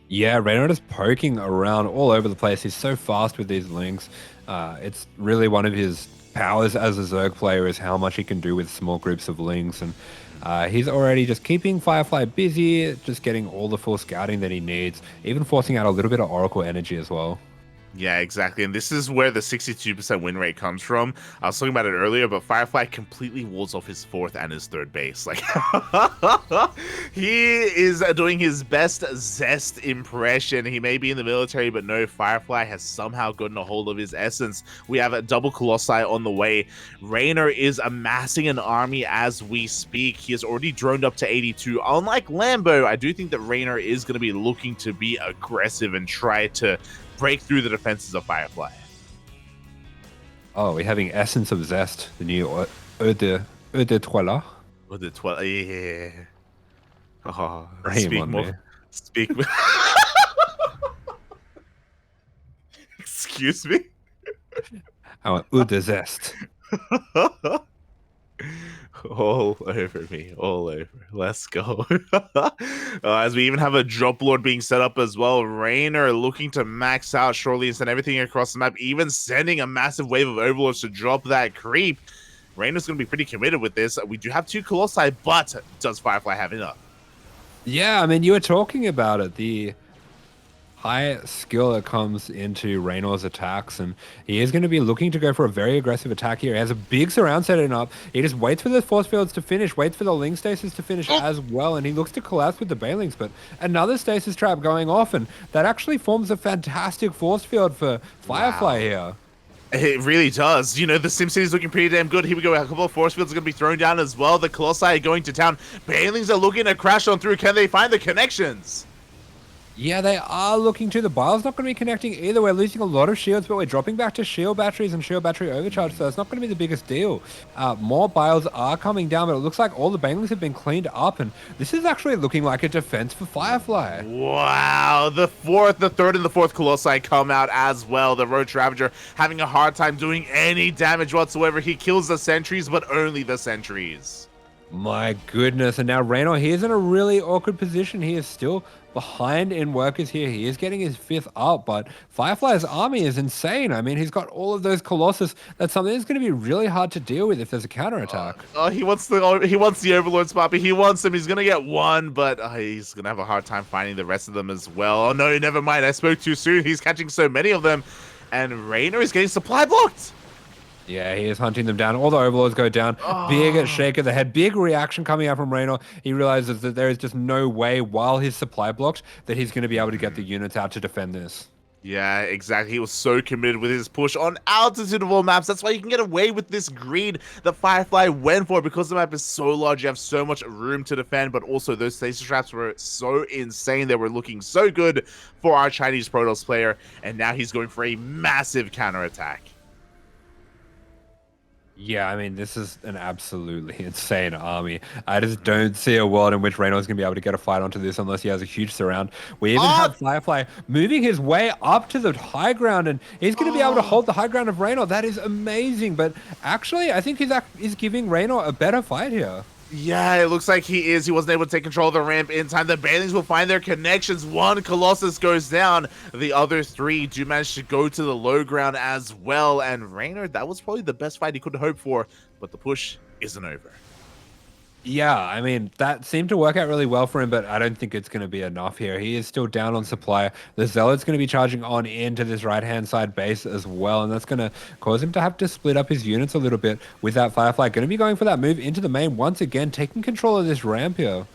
Yeah, Reynor is poking around all over the place. He's so fast with these Lings. It's really one of his powers as a Zerg player is how much he can do with small groups of Lings. And he's already just keeping Firefly busy, just getting all the full scouting that he needs, even forcing out a little bit of Oracle energy as well. Yeah, exactly. And this is where the 62% win rate comes from. I was talking about it earlier, but Firefly completely walls off his fourth and his third base. Like, he is doing his best Zest impression. He may be in the military, but no, Firefly has somehow gotten a hold of his essence. We have a double Colossi on the way. Reynor is amassing an army as we speak. He has already droned up to 82. Unlike Lambo, I do think that Reynor is going to be looking to be aggressive and try to break through the defenses of Firefly. Oh, we're having Essence of Zest, the new Eau de Toilette. With the 12, yeah. Oh, Speak speak more. me. Speak. Excuse me. I want Eau de Zest. All over me, all over. Let's go. As we even have a drop lord being set up as well. Reynor looking to max out shortly and send everything across the map, even sending a massive wave of overlords to drop that creep. Reynor's going to be pretty committed with this. We do have 2 Colossi, but does Firefly have enough? Yeah, I mean, you were talking about it. The high skill that comes into Reynor's attacks, and he is going to be looking to go for a very aggressive attack here. He has a big surround setting up. He just waits for the force fields to finish, waits for the Ling stasis to finish as well, and he looks to collapse with the Banelings, but another stasis trap going off, and that actually forms a fantastic force field for Firefly here. It really does. You know, the SimCity is looking pretty damn good. Here we go. A couple of force fields are going to be thrown down as well. The Colossi are going to town. Banelings are looking to crash on through. Can they find the connections? Yeah, they are looking to. The Bile's not going to be connecting either. We're losing a lot of shields, but we're dropping back to shield batteries and shield battery overcharge, so it's not going to be the biggest deal. More Biles are coming down, but it looks like all the Banelings have been cleaned up, and this is actually looking like a defense for Firefly. Wow, the third and the fourth Colossi come out as well. The Roach Ravager having a hard time doing any damage whatsoever. He kills the sentries, but only the sentries. My goodness, and now Reynor, he is in a really awkward position. He is still behind in workers here. He is getting his 5th up, but Firefly's army is insane. I mean, he's got all of those Colossus. That's something that's going to be really hard to deal with if there's a counterattack. He wants the Overlord spot, but he wants him. He's going to get one, but he's going to have a hard time finding the rest of them as well. Oh no, never mind. I spoke too soon. He's catching so many of them, and Reynor is getting supply blocked. Yeah, he is hunting them down. All the Overlords go down. Big shake of the head. Big reaction coming out from Reynor. He realizes that there is just no way, while his supply blocked, that he's going to be able to get the units out to defend this. Yeah, exactly. He was so committed with his push on altitude of all maps. That's why you can get away with this greed that Firefly went for, because the map is so large. You have so much room to defend, but also those stasis traps were so insane. They were looking so good for our Chinese Protoss player, and now he's going for a massive counterattack. Yeah, I mean, this is an absolutely insane army. I just don't see a world in which Reynor is going to be able to get a fight onto this unless he has a huge surround. We even have Firefly moving his way up to the high ground, and he's going to be able to hold the high ground of Reynor. That is amazing, but actually, I think he's giving Reynor a better fight here. Yeah, it looks like he is. He wasn't able to take control of the ramp in time. The Banelings will find their connections. One Colossus goes down. The other 3 do manage to go to the low ground as well. And Reynor, that was probably the best fight he could hope for, but the push isn't over. Yeah, I mean, that seemed to work out really well for him, but I don't think it's going to be enough here. He is still down on supply. The Zealot's going to be charging on into this right-hand side base as well, and that's going to cause him to have to split up his units a little bit with that Firefly. Going to be going for that move into the main once again, taking control of this ramp here.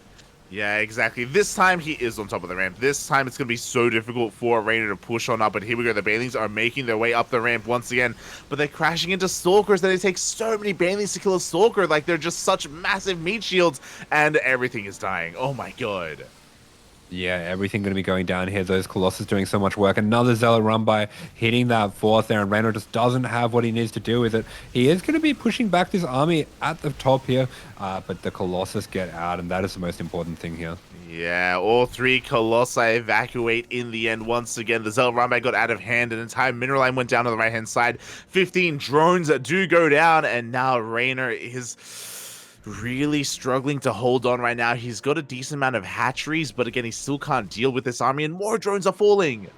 Yeah, exactly. This time he is on top of the ramp. This time it's going to be so difficult for Reynor to push on up. But here we go. The Banelings are making their way up the ramp once again. But they're crashing into Stalkers. Then it takes so many Banelings to kill a Stalker. Like, they're just such massive meat shields. And everything is dying. Oh my god. Yeah, everything going to be going down here. Those Colossus doing so much work. Another Zealot run by, hitting that 4th there, and Reynor just doesn't have what he needs to do with it. He is going to be pushing back this army at the top here, but the Colossus get out, and that is the most important thing here. Yeah, all 3 Colossi evacuate in the end once again. The Zealot run by got out of hand. An entire mineral line went down on the right-hand side. 15 drones do go down, and now Reynor is really struggling to hold on right now. He's got a decent amount of hatcheries, but again, he still can't deal with this army, and more drones are falling.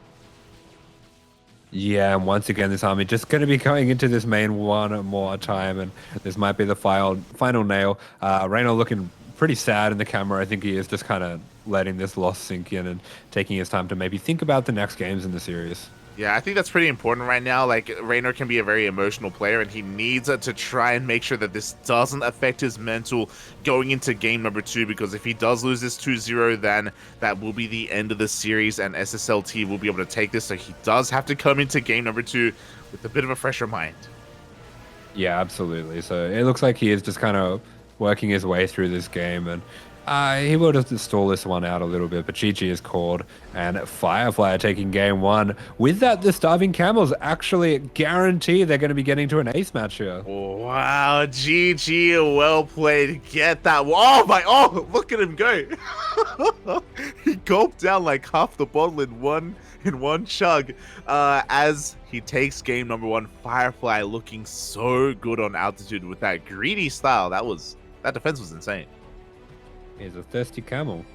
Yeah, and once again, this army just going to be going into this main one more time, and this might be the final nail. Reynor looking pretty sad in the camera. I think he is just kind of letting this loss sink in and taking his time to maybe think about the next games in the series. Yeah, I think that's pretty important right now. Like, Reynor can be a very emotional player, and he needs to try and make sure that this doesn't affect his mental going into game number 2, because if he does lose this 2-0, then that will be the end of the series, and SSLT will be able to take this, so he does have to come into game number 2 with a bit of a fresher mind. Yeah, absolutely. So it looks like he is just kind of working his way through this game, and he will just stall this one out a little bit, but GG is called, and Firefly are taking game 1. With that, the Starving Camels actually guarantee they're going to be getting to an ace match here. Wow, GG, well played. Get that. Oh my, oh, look at him go. He gulped down like half the bottle in one chug. As he takes game number 1, Firefly looking so good on altitude with that greedy style. That defense was insane. He's a thirsty camel.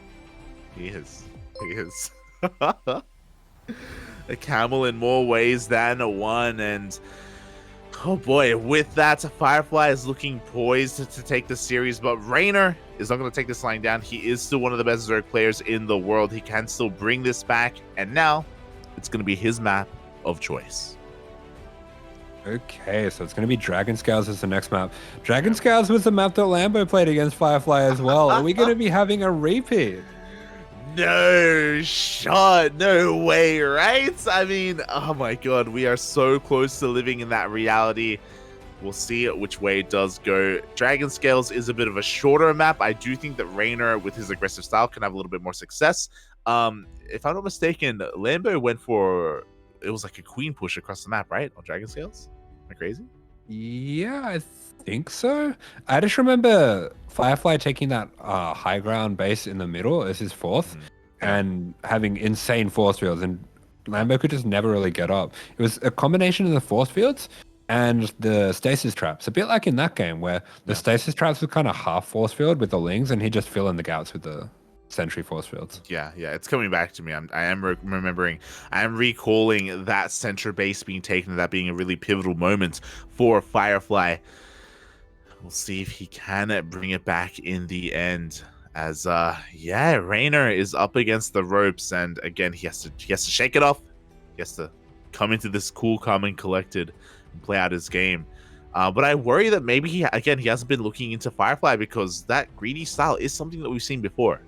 He is. He is. A camel in more ways than one, and oh boy, with that, Firefly is looking poised to take the series, but Reynor is not going to take this lying down. He is still one of the best Zerg players in the world. He can still bring this back, and now it's going to be his map of choice. Okay, so it's going to be Dragon Scales as the next map. Dragon Scales was the map that Lambo played against Firefly as well. Are we going to be having a repeat? No shot, no way, right? I mean, oh my god, we are so close to living in that reality. We'll see which way it does go. Dragon Scales is a bit of a shorter map. I do think that Reynor, with his aggressive style, can have a little bit more success. If I'm not mistaken, Lambo went for... It was like a queen push across the map, right? On Dragon Scales? Am I crazy? Yeah, I think so. I just remember Firefly taking that high ground base in the middle as his fourth and having insane force fields, and Lambo could just never really get up. It was a combination of the force fields and the stasis traps. A bit like in that game where the stasis traps were kind of half force field with the lings, and he just fill in the gaps with the sentry force fields. Yeah, it's coming back to me. I am remembering. I am recalling that center base being taken, that being a really pivotal moment for Firefly. We'll see if he can bring it back in the end. As Reynor is up against the ropes, and again he has to shake it off. He has to come into this cool, calm, and collected and play out his game. But I worry that maybe he hasn't been looking into Firefly, because that greedy style is something that we've seen before.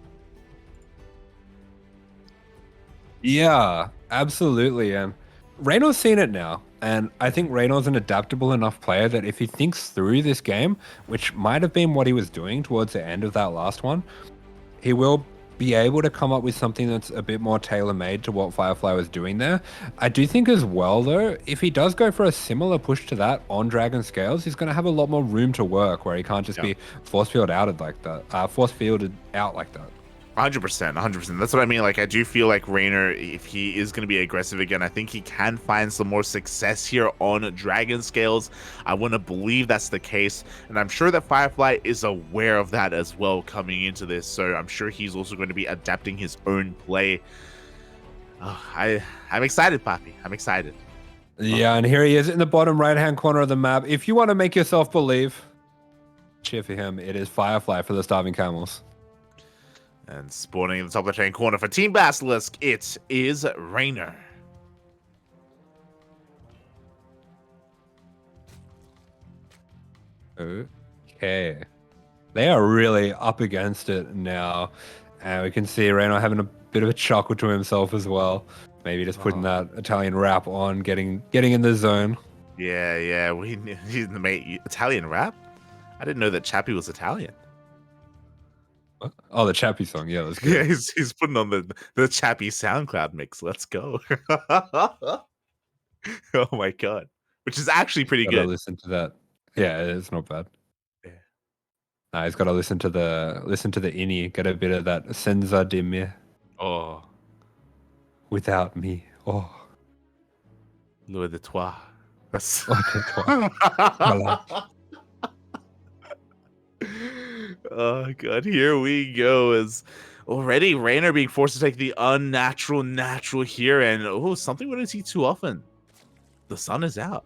Yeah, absolutely. And Reynor's seen it now. And I think Reynor's an adaptable enough player that if he thinks through this game, which might have been what he was doing towards the end of that last one, he will be able to come up with something that's a bit more tailor-made to what Firefly was doing there. I do think as well, though, if he does go for a similar push to that on Dragon Scales, he's going to have a lot more room to work, where he can't just be force-fielded out like that. 100%. That's what I mean. Like, I do feel like Reynor, if he is going to be aggressive again, I think he can find some more success here on Dragon Scales. I want to believe that's the case, and I'm sure that Firefly is aware of that as well coming into this, so I'm sure he's also going to be adapting his own play. I'm excited, Papi. I'm excited. Yeah, and here he is in the bottom right-hand corner of the map. If you want to make yourself believe, cheer for him. It is Firefly for the Starving Camels. And spawning in the top left-hand corner for Team Basilisk, it is Reynor. Okay. They are really up against it now. And we can see Reynor having a bit of a chuckle to himself as well. Maybe just putting that Italian rap on, getting in the zone. Yeah. He's the mate. Italian rap? I didn't know that Chappie was Italian. What? Oh, the Chappie song. Yeah, that's good. Yeah, he's putting on the Chappie SoundCloud mix. Let's go. Oh my god. Which is actually pretty good. Listen to that. Yeah, it's not bad. Yeah. Nah, he's got to listen to the innie, get a bit of that senza di me. Oh. Without me. Oh. Loin de toi. That's... Oh god, here we go. As already Reynor being forced to take the unnatural natural here, and something we don't see too often. the sun is out.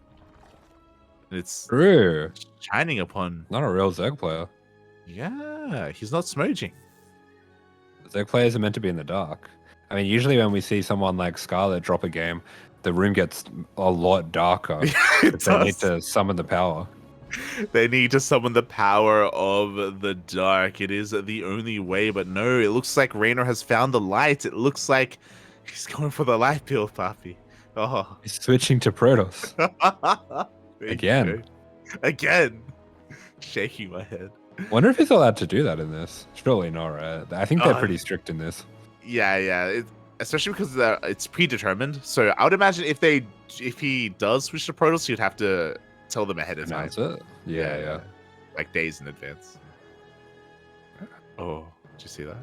It's True. shining upon. Not a real Zerg player. Yeah, he's not smudging. Zerg players are meant to be in the dark. I mean, usually when we see someone like Scarlet drop a game, the room gets a lot darker. It They need does. to summon the power. They need to summon the power of the dark. It is the only way, but no, it looks like Reynor has found the light. It looks like he's going for the light pill, Papi. Oh. He's switching to Protoss. There you Again. go. Again. Shaking my head. Wonder if he's allowed to do that in this. Surely not, right? I think they're pretty strict in this. Yeah. Especially because it's predetermined. So I would imagine if he does switch to Protoss, you'd have to tell them ahead of time. Announce it? Yeah. Like days in advance. Oh, did you see that?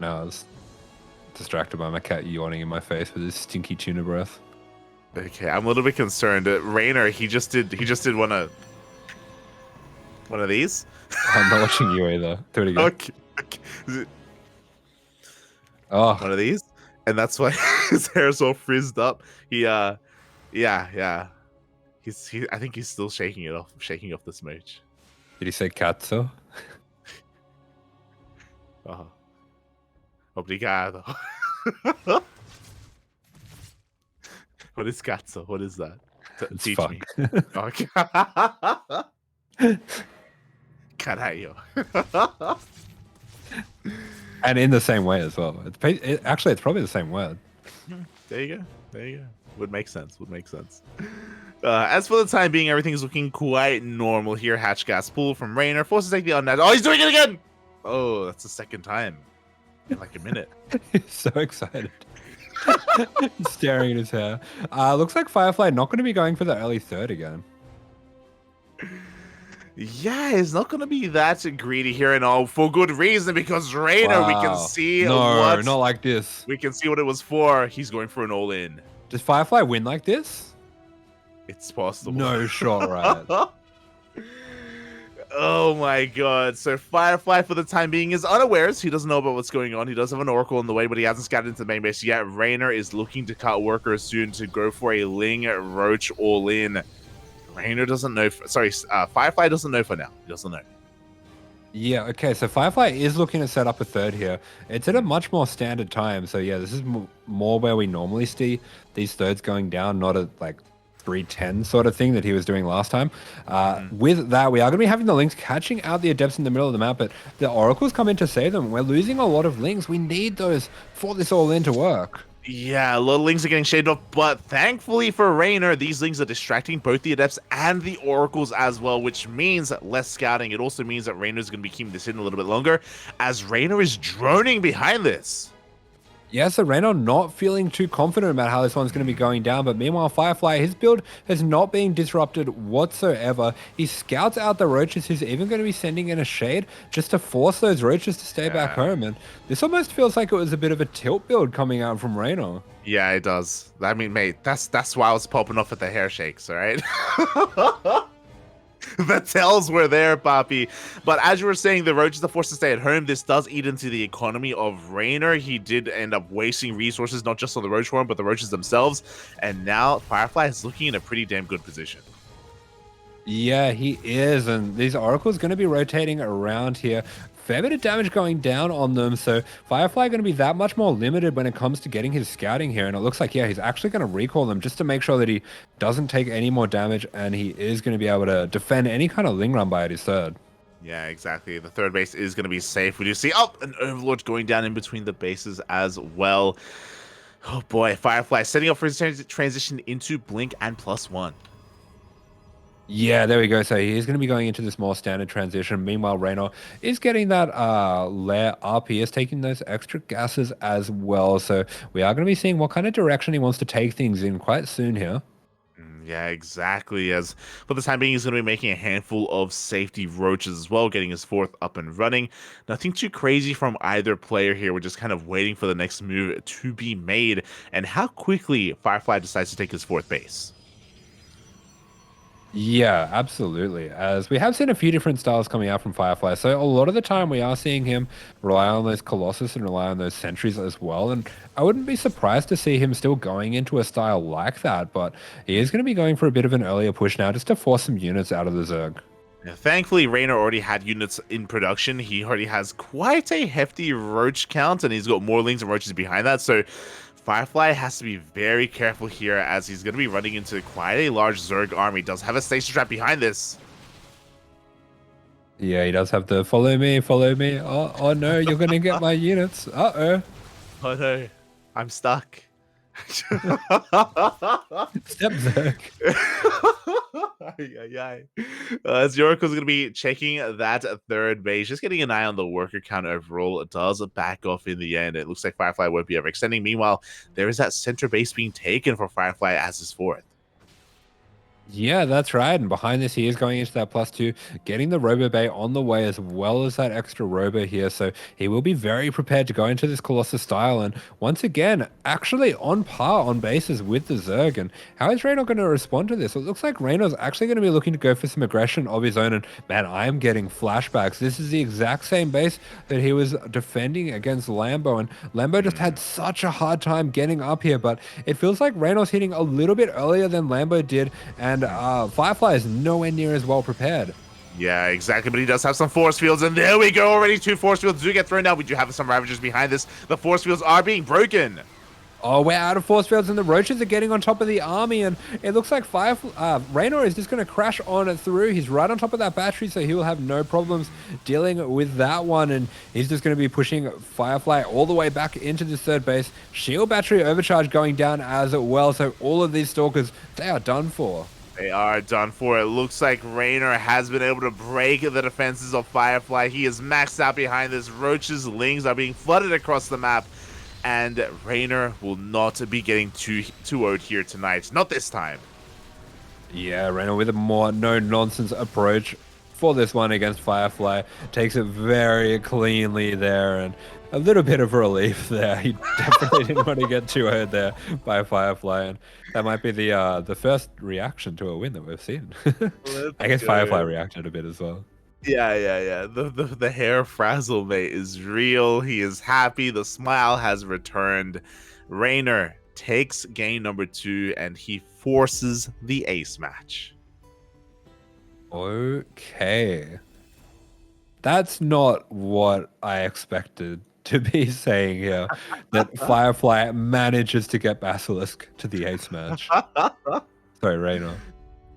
No, I was distracted by my cat yawning in my face with his stinky tuna breath. Okay, I'm a little bit concerned. Reynor, he just did one of these. I'm not watching you either. Do it again. Okay. Oh, One of these, and that's why his hair's all frizzed up. Yeah. I think he's still shaking off the smooch. did he say Katsu? Oh. Obrigado. What is cazzo? What is that? It's Teach fuck. me. Okay. Carajo. And in the same way as well. Actually, it's probably the same word. There you go. Would make sense. As for the time being, everything is looking quite normal here. Hatch gas pull from Reynor. Forces take the unnatural. Oh, he's doing it again! Oh, that's the second time in like a minute. He's so excited. He's staring at his hair. Looks like Firefly not going to be going for the early third again. Yeah, it's not going to be that greedy here, and all for good reason, because Reynor, we can see not like this. We can see what it was for. He's going for an all-in. Does Firefly win like this? It's possible. No shot, right? Oh my god. So Firefly, for the time being, is unawares. He doesn't know about what's going on. He does have an Oracle on the way, but he hasn't scattered into the main base yet. Reynor is looking to cut workers soon to go for a Ling Roach all-in. Reynor doesn't know. Firefly doesn't know for now. He doesn't know. Yeah, okay, so Firefly is looking to set up a third here. It's at a much more standard time, so yeah, this is more where we normally see these thirds going down, not at like 310 sort of thing that he was doing last time. With that, we are going to be having the Lings catching out the Adepts in the middle of the map, but the Oracles come in to save them. We're losing a lot of Lings. We need those for this all-in to work. Yeah, a lot of Lings are getting shaved off, but thankfully for Reynor, these Lings are distracting both the Adepts and the Oracles as well, which means less scouting. It also means that Reynor is going to be keeping this in a little bit longer, as Reynor is droning behind this. Yeah, so Reynor not feeling too confident about how this one's going to be going down, but meanwhile, Firefly, his build has not been disrupted whatsoever. He scouts out the roaches. He's even going to be sending in a shade just to force those roaches to stay back home, and this almost feels like it was a bit of a tilt build coming out from Reynor. Yeah, it does. I mean, mate, that's why I was popping off at the hair shakes, all right? The tells were there, Papi. But as you were saying, the roaches are forced to stay at home. This does eat into the economy of Reynor. He did end up wasting resources, not just on the roach farm, but the roaches themselves. And now Firefly is looking in a pretty damn good position. Yeah, he is, and these Oracles going to be rotating around here. Fair bit of damage going down on them, so Firefly going to be that much more limited when it comes to getting his scouting here, and it looks like, yeah, he's actually going to recall them just to make sure that he doesn't take any more damage, and he is going to be able to defend any kind of Ling run by at his third. Yeah, exactly. The third base is going to be safe. We do see, an Overlord going down in between the bases as well. Oh boy, Firefly setting up for his transition into Blink and +1. Yeah, there we go. So he's going to be going into this more standard transition. Meanwhile, Reynor is getting that lair up. He is taking those extra gases as well. So we are going to be seeing what kind of direction he wants to take things in quite soon here. Yeah, exactly. As for the time being, he's going to be making a handful of safety roaches as well, getting his fourth up and running. Nothing too crazy from either player here. We're just kind of waiting for the next move to be made and how quickly Firefly decides to take his fourth base. Yeah, absolutely. As we have seen a few different styles coming out from Firefly, so a lot of the time we are seeing him rely on those Colossus and rely on those sentries as well. And I wouldn't be surprised to see him still going into a style like that, but he is going to be going for a bit of an earlier push now just to force some units out of the Zerg. Yeah, thankfully, Reynor already had units in production. He already has quite a hefty roach count, and he's got more lings and roaches behind that. So Firefly has to be very careful here as he's going to be running into quite a large Zerg army. He does have a station trap behind this. Yeah, he does have the follow me, follow me. Oh no, you're going to get my units. Uh-oh. Oh no, I'm stuck. Step Zerg. As Yoriko's going to be checking that third base, just getting an eye on the worker count overall. It does back off in the end. It looks like Firefly won't be overextending. Meanwhile, there is that center base being taken for Firefly as his fourth. Yeah, that's right. And behind this, he is going into that +2, getting the Robo Bay on the way as well as that extra Robo here. So he will be very prepared to go into this Colossus style. And once again, actually on par on bases with the Zerg. And how is Reynor going to respond to this? It looks like Reynor's actually going to be looking to go for some aggression of his own. And man, I am getting flashbacks. This is the exact same base that he was defending against Lambo. And Lambo just had such a hard time getting up here. But it feels like Reynor's hitting a little bit earlier than Lambo did. And Firefly is nowhere near as well prepared. Yeah, exactly. But he does have some force fields, and there we go. Already 2 force fields do get thrown down. We do have some Ravagers behind this. The force fields are being broken. Oh, we're out of force fields, and the Roaches are getting on top of the army, and it looks like Reynor is just going to crash on through. He's right on top of that battery, so he will have no problems dealing with that one, and he's just going to be pushing Firefly all the way back into this third base. Shield battery overcharge going down as well, so all of these Stalkers, they are done for. They are done for. It looks like Reynor has been able to break the defenses of Firefly. He is maxed out behind this. Roach's lings are being flooded across the map. And Reynor will not be getting too owed here tonight. Not this time. Yeah, Reynor with a more no-nonsense approach for this one against Firefly. Takes it very cleanly there, and a little bit of relief there. He definitely didn't want to get too hurt there by Firefly, and that might be the first reaction to a win that we've seen. I guess Firefly reacted a bit as well. Yeah. The hair frazzle, mate, is real. He is happy. The smile has returned. Reynor takes game number 2, and he forces the ace match. Okay. That's not what I expected to be saying here. That Firefly manages to get Basilisk to the ace match. Sorry, Reynor.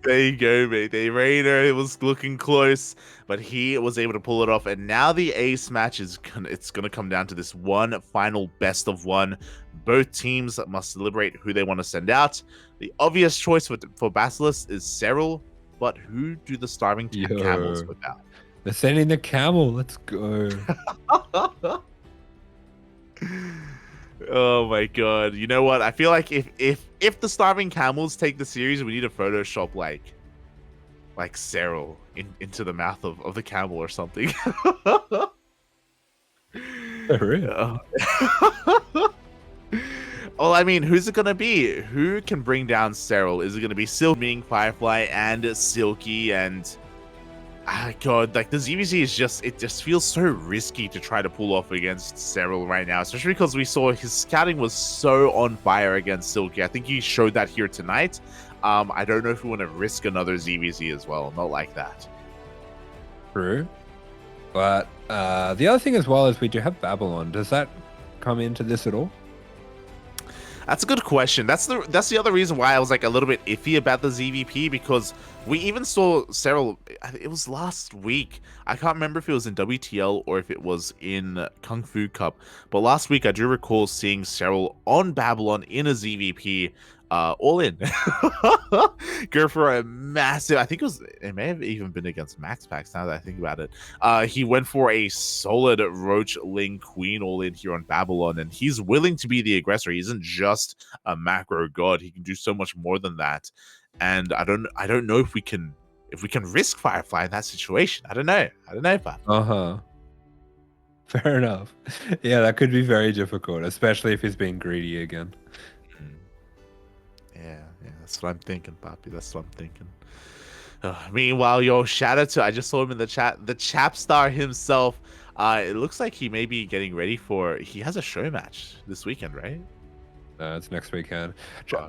There you go, mate. Reynor, it was looking close, but he was able to pull it off. And now the ace match is gonna come down to this one final best of one. Both teams must deliberate who they want to send out. The obvious choice for Basilisk is Serral, but who do the starving camels put out? They're sending the camel. Let's go. Oh my god. You know what? I feel like if the starving camels take the series, we need to Photoshop like Serral into the mouth of the camel or something. Really? Well, I mean, who's it gonna be? Who can bring down Serral? Is it gonna be TooDming, Firefly, and Silky? And god, like the ZVZ is it just feels so risky to try to pull off against Serral right now, especially because we saw his scouting was so on fire against Silky. I think he showed that here tonight. I don't know if we want to risk another ZVZ as well. Not like that. True. But the other thing as well is we do have Babylon. Does that come into this at all? That's a good question. That's the other reason why I was like a little bit iffy about the ZVP, because we even saw Serral. It was last week. I can't remember if it was in WTL or if it was in Kung Fu Cup. But last week I do recall seeing Serral on Babylon in a ZVP. All in. Go for a massive, I think it may have even been against Max Packs now that I think about it. He went for a solid Roach Ling Queen all in here on Babylon, and he's willing to be the aggressor. He isn't just a macro god. He can do so much more than that. And I don't know if we can risk Firefly in that situation. I don't know, Pap. Fair enough. Yeah, that could be very difficult, especially if he's being greedy again. Yeah, that's what I'm thinking, Papi. That's what I'm thinking. Meanwhile, shout out to, I just saw him in the chat, the Chap Star himself. It looks like he may be getting ready he has a show match this weekend, right? It's next weekend. Okay.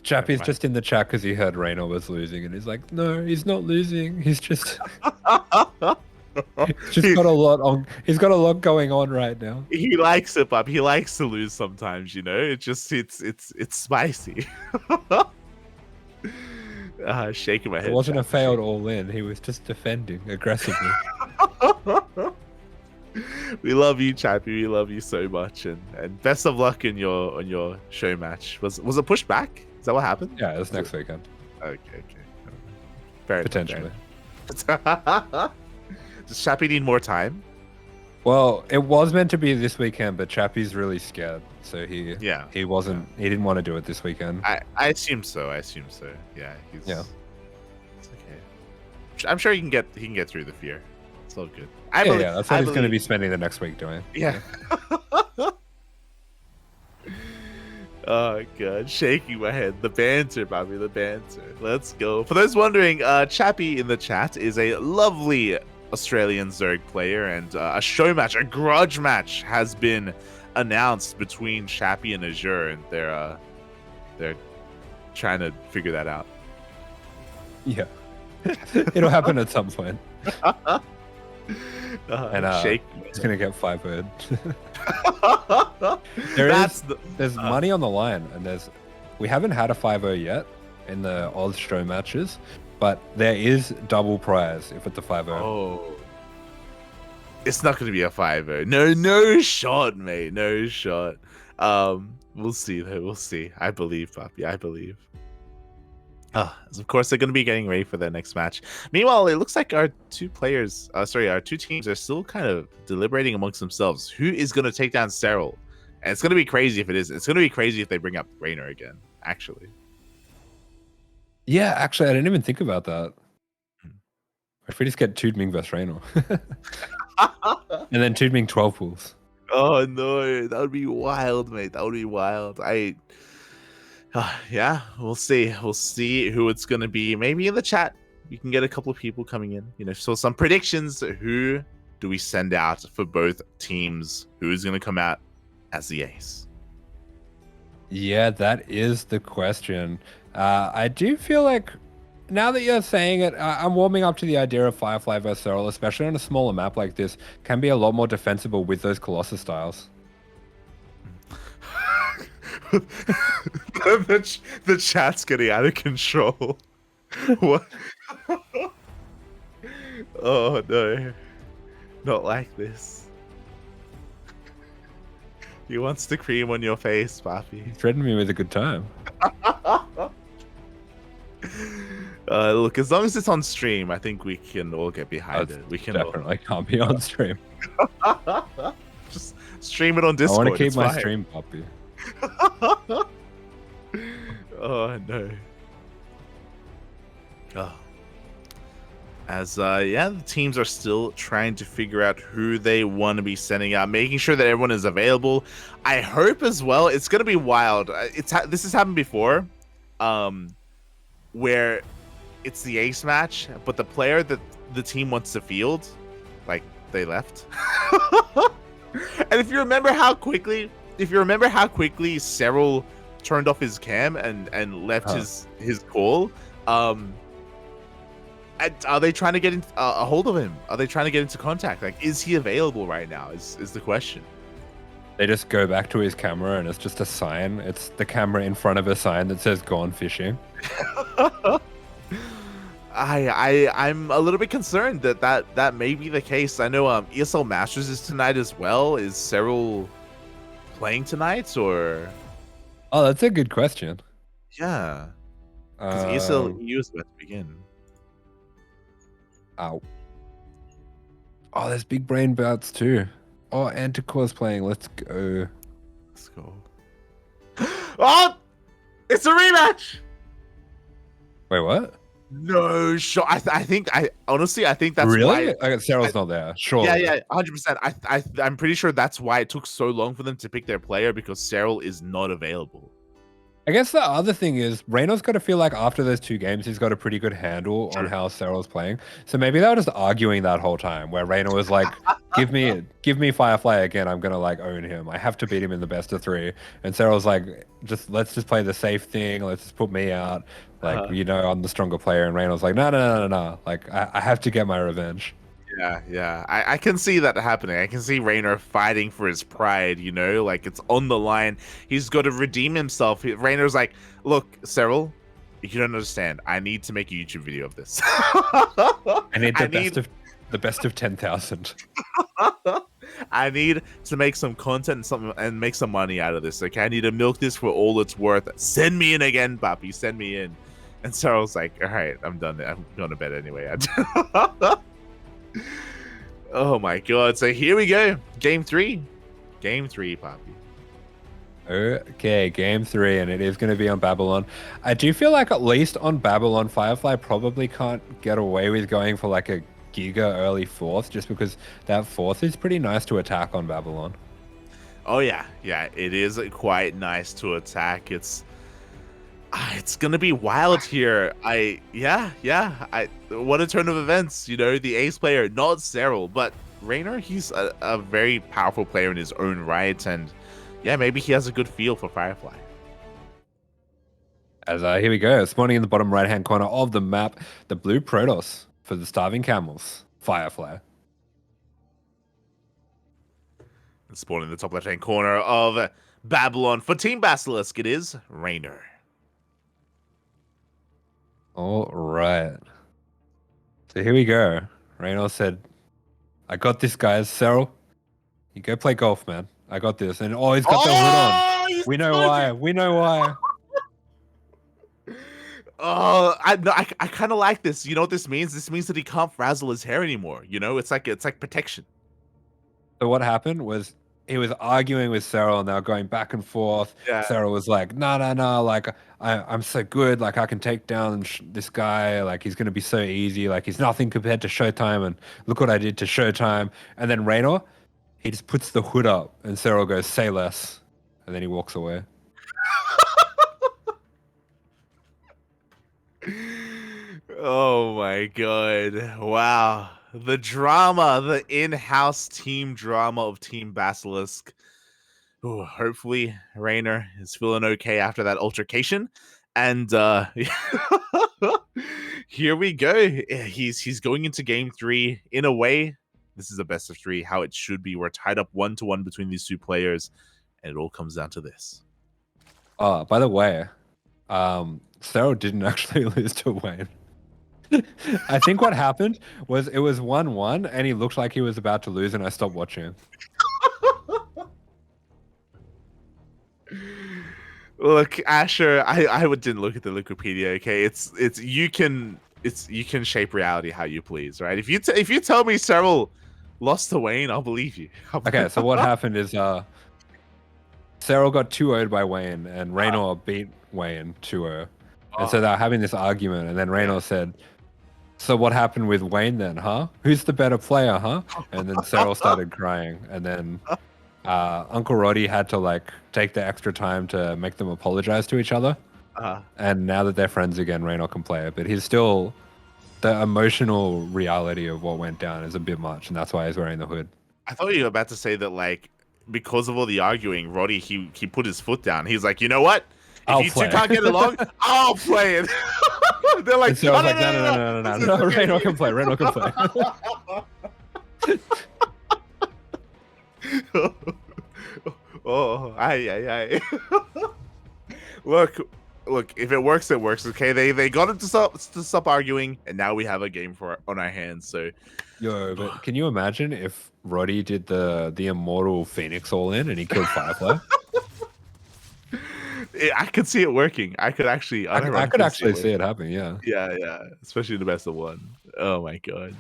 Chappie's just in the chat because he heard Reynor was losing, and he's like, "No, he's not losing. He's just, just got a lot on. He's got a lot going on right now." He likes it, Bob. He likes to lose sometimes. It's spicy. Shaking my head. It wasn't a failed all in. He was just defending aggressively. We love you, Chappie. We love you so much, and best of luck in your show match. Was it pushed back? Is that what happened? Yeah, it's next weekend. Okay. Fair Potentially. Does Chappie need more time? Well, it was meant to be this weekend, but Chappie's really scared, so he didn't want to do it this weekend. I assume so. Yeah, It's okay. I'm sure he can get through the fear. It's all good. That's what he's going to be spending the next week doing. Yeah. Oh god, shaking my head. The banter, Bobby, the banter. Let's go. For those wondering, Chappie in the chat is a lovely Australian Zerg player, and a show match, a grudge match, has been announced between Chappie and Azure, and they're trying to figure that out. Yeah, it'll happen at some point. And it's gonna get 5-0'd. There's money on the line, and we haven't had a 5-0 yet in the Oz show matches, but there is double prize if it's a 5-0. Oh, it's not going to be a 5-0. No shot, mate. No shot. We'll see though. We'll see. I believe, Poppy. I believe. Of course, they're going to be getting ready for their next match. Meanwhile, it looks like our two teams are still kind of deliberating amongst themselves. Who is going to take down Serral? And it's going to be crazy if it is. It's going to be crazy if they bring up Reynor again, actually. Yeah, actually, I didn't even think about that. If we just get TooDming versus Reynor. And then TooDming 12 pools. Oh, no. That would be wild, mate. That would be wild. Yeah, we'll see. We'll see who it's going to be. Maybe in the chat, we can get a couple of people coming in. So some predictions. Who do we send out for both teams? Who's going to come out as the ace? Yeah, that is the question. I do feel like, now that you're saying it, I'm warming up to the idea of Firefly versus Serral, especially on a smaller map like this. Can be a lot more defensible with those Colossus styles. The chat's getting out of control. What? Oh no, not like this. He wants the cream on your face, Papi. He threatened me with a good time. Look, as long as it's on stream, I think we can all get behind it. We can definitely can't be on stream. Just stream it on Discord. I want to keep my stream, Papi. Oh no. The teams are still trying to figure out who they want to be sending out, making sure that everyone is available. I hope as well. It's gonna be wild. This has happened before, where it's the ace match, but the player that the team wants to field, like, they left. And if you remember how quickly Serral turned off his cam and left his call, are they trying to get a hold of him? Are they trying to get into contact? Like, is he available right now? Is the question. They just go back to his camera, and it's just a sign. It's the camera in front of a sign that says "Gone fishing." I'm a little bit concerned that may be the case. I know ESL Masters is tonight as well. Is Serral playing tonight, or? Oh, that's a good question. Yeah, because ESL EU is about to begin. Ow. Oh, there's big brain bouts too. Oh, Anticore's playing. Let's go. Let's go. Oh! It's a rematch! Wait, what? No shot. I think that's really? why. Serral's not there. Sure. Yeah, 100%. I'm pretty sure that's why it took so long for them to pick their player, because Serral is not available. I guess the other thing is Reynor's got to feel like after those 2 games, he's got a pretty good handle on True. how Serral's playing. So maybe they were just arguing that whole time where Reynor was like, give me Firefly again. I'm going to like own him. I have to beat him in the best of 3. And Serral's like, let's just play the safe thing. Let's just put me out. Like, I'm the stronger player. And Reynor's like, no. Like, I have to get my revenge. Yeah. I can see that happening. I can see Reynor fighting for his pride, like it's on the line. He's got to redeem himself. Reynor's like, look, Serral, you don't understand. I need to make a YouTube video of this. I need the best of 10,000. I need to make some content and make some money out of this. Okay, I need to milk this for all it's worth. Send me in again, Papi. Send me in. And Serral's like, all right, I'm done. I'm going to bed anyway. Oh my god. So here we go. Game 3. Game 3, Papi. Okay, game 3, and it is going to be on Babylon. I do feel like at least on Babylon, Firefly probably can't get away with going for like a Giga early 4th, just because that 4th is pretty nice to attack on Babylon. Oh yeah, it is quite nice to attack. It's gonna be wild here. What a turn of events. The ace player, not Serral, but Reynor. He's a very powerful player in his own right, and yeah, maybe he has a good feel for Firefly. As here we go, spawning in the bottom right-hand corner of the map, the blue Protoss for the Starving Camels, Firefly. Spawning in the top left-hand corner of Babylon for Team Basilisk, it is Reynor. All right. So here we go. Reynor said, I got this, guys. Serral, you go play golf, man. I got this. And he's got the hood on. We know why. We know why. Oh, I kind of like this. You know what this means? This means that he can't frazzle his hair anymore. It's like protection. So what happened was he was arguing with Serral, and they were going back and forth. Yeah. Serral was like, no, like I'm so good, like I can take down this guy, like he's gonna be so easy, like he's nothing compared to Showtime, and look what I did to Showtime. And then Reynor, he just puts the hood up, and Serral goes, say less, and then he walks away. Oh my god. Wow. The drama, the in-house team drama of Team Basilisk. Ooh, hopefully Reynor is feeling okay after that altercation. And here we go. He's going into game 3. In a way, this is a best of 3, how it should be. We're tied up 1-1 between these 2 players, and it all comes down to this. By the way, Serral didn't actually lose to Wayne. I think what happened was it was 1-1, and he looked like he was about to lose, and I stopped watching. Look, Asher, I didn't look at the Wikipedia. Okay, you can shape reality how you please, right? If you tell me Serral lost to Wayne, I'll believe you. Okay, so what happened is Serral got 2-0'd by Wayne, and Reynor beat Wayne 2-0. And so they were having this argument, and then Reynor said, so what happened with Wayne then, huh? Who's the better player, huh? And then Serral started crying, and then Uncle Roddy had to like take the extra time to make them apologize to each other. And now that they're friends again, Reynor can play it, but he's still, the emotional reality of what went down is a bit much, and that's why he's wearing the hood. I thought you were about to say that, like, because of all the arguing, Roddy, he put his foot down. He's like, you know what? If you two can't get along, I'll play it. They're like, so no, Reynor can play. Reynor can play. Oh, aye. Look, if it works, it works. Okay, they got him to stop arguing, and now we have a game on our hands. So, but can you imagine if Roddy did the immortal Phoenix all in and he killed Firefly? I could see it working. I could actually see it happening. Yeah. Yeah. Especially the best of 1. Oh my god.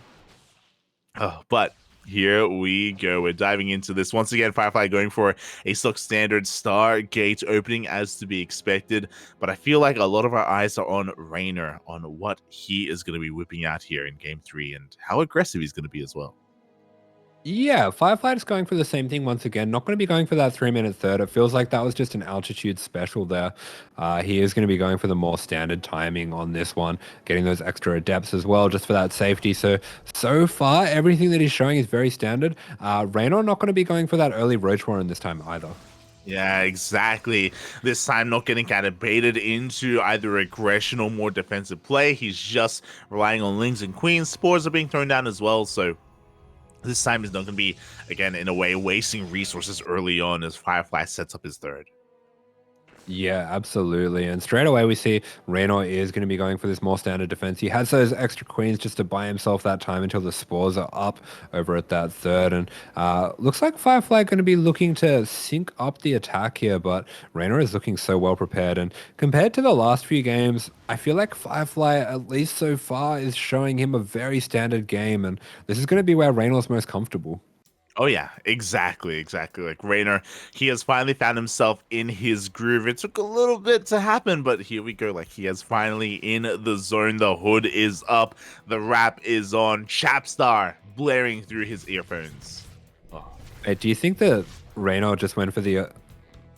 Oh, but here we go. We're diving into this once again. Firefly going for a stock standard Stargate opening as to be expected, but I feel like a lot of our eyes are on Reynor, on what he is going to be whipping out here in game 3 and how aggressive he's going to be as well. Yeah, Firefly is going for the same thing once again. Not going to be going for that 3-minute third. It feels like that was just an altitude special there. He is going to be going for the more standard timing on this one, getting those extra adepts as well, just for that safety. So far, everything that he's showing is very standard. Reynor not going to be going for that early Roach Warren this time either. Yeah, exactly. This time not getting kind of baited into either aggression or more defensive play. He's just relying on Lings and Queens. Spores are being thrown down as well, so this time is not going to be, again, in a way, wasting resources early on as Firefly sets up his third. Yeah, absolutely. And straight away we see Reynor is going to be going for this more standard defense. He has those extra queens just to buy himself that time until the spores are up over at that third. And looks like Firefly going to be looking to sync up the attack here, but Reynor is looking so well prepared. And compared to the last few games, I feel like Firefly, at least so far, is showing him a very standard game. And this is going to be where Reynor's most comfortable. Oh yeah, exactly. Like Reynor, he has finally found himself in his groove. It took a little bit to happen, but here we go. Like he has finally in the zone. The hood is up, the rap is on. Chapstar blaring through his earphones. Oh. Hey, do you think that Reynor just went for the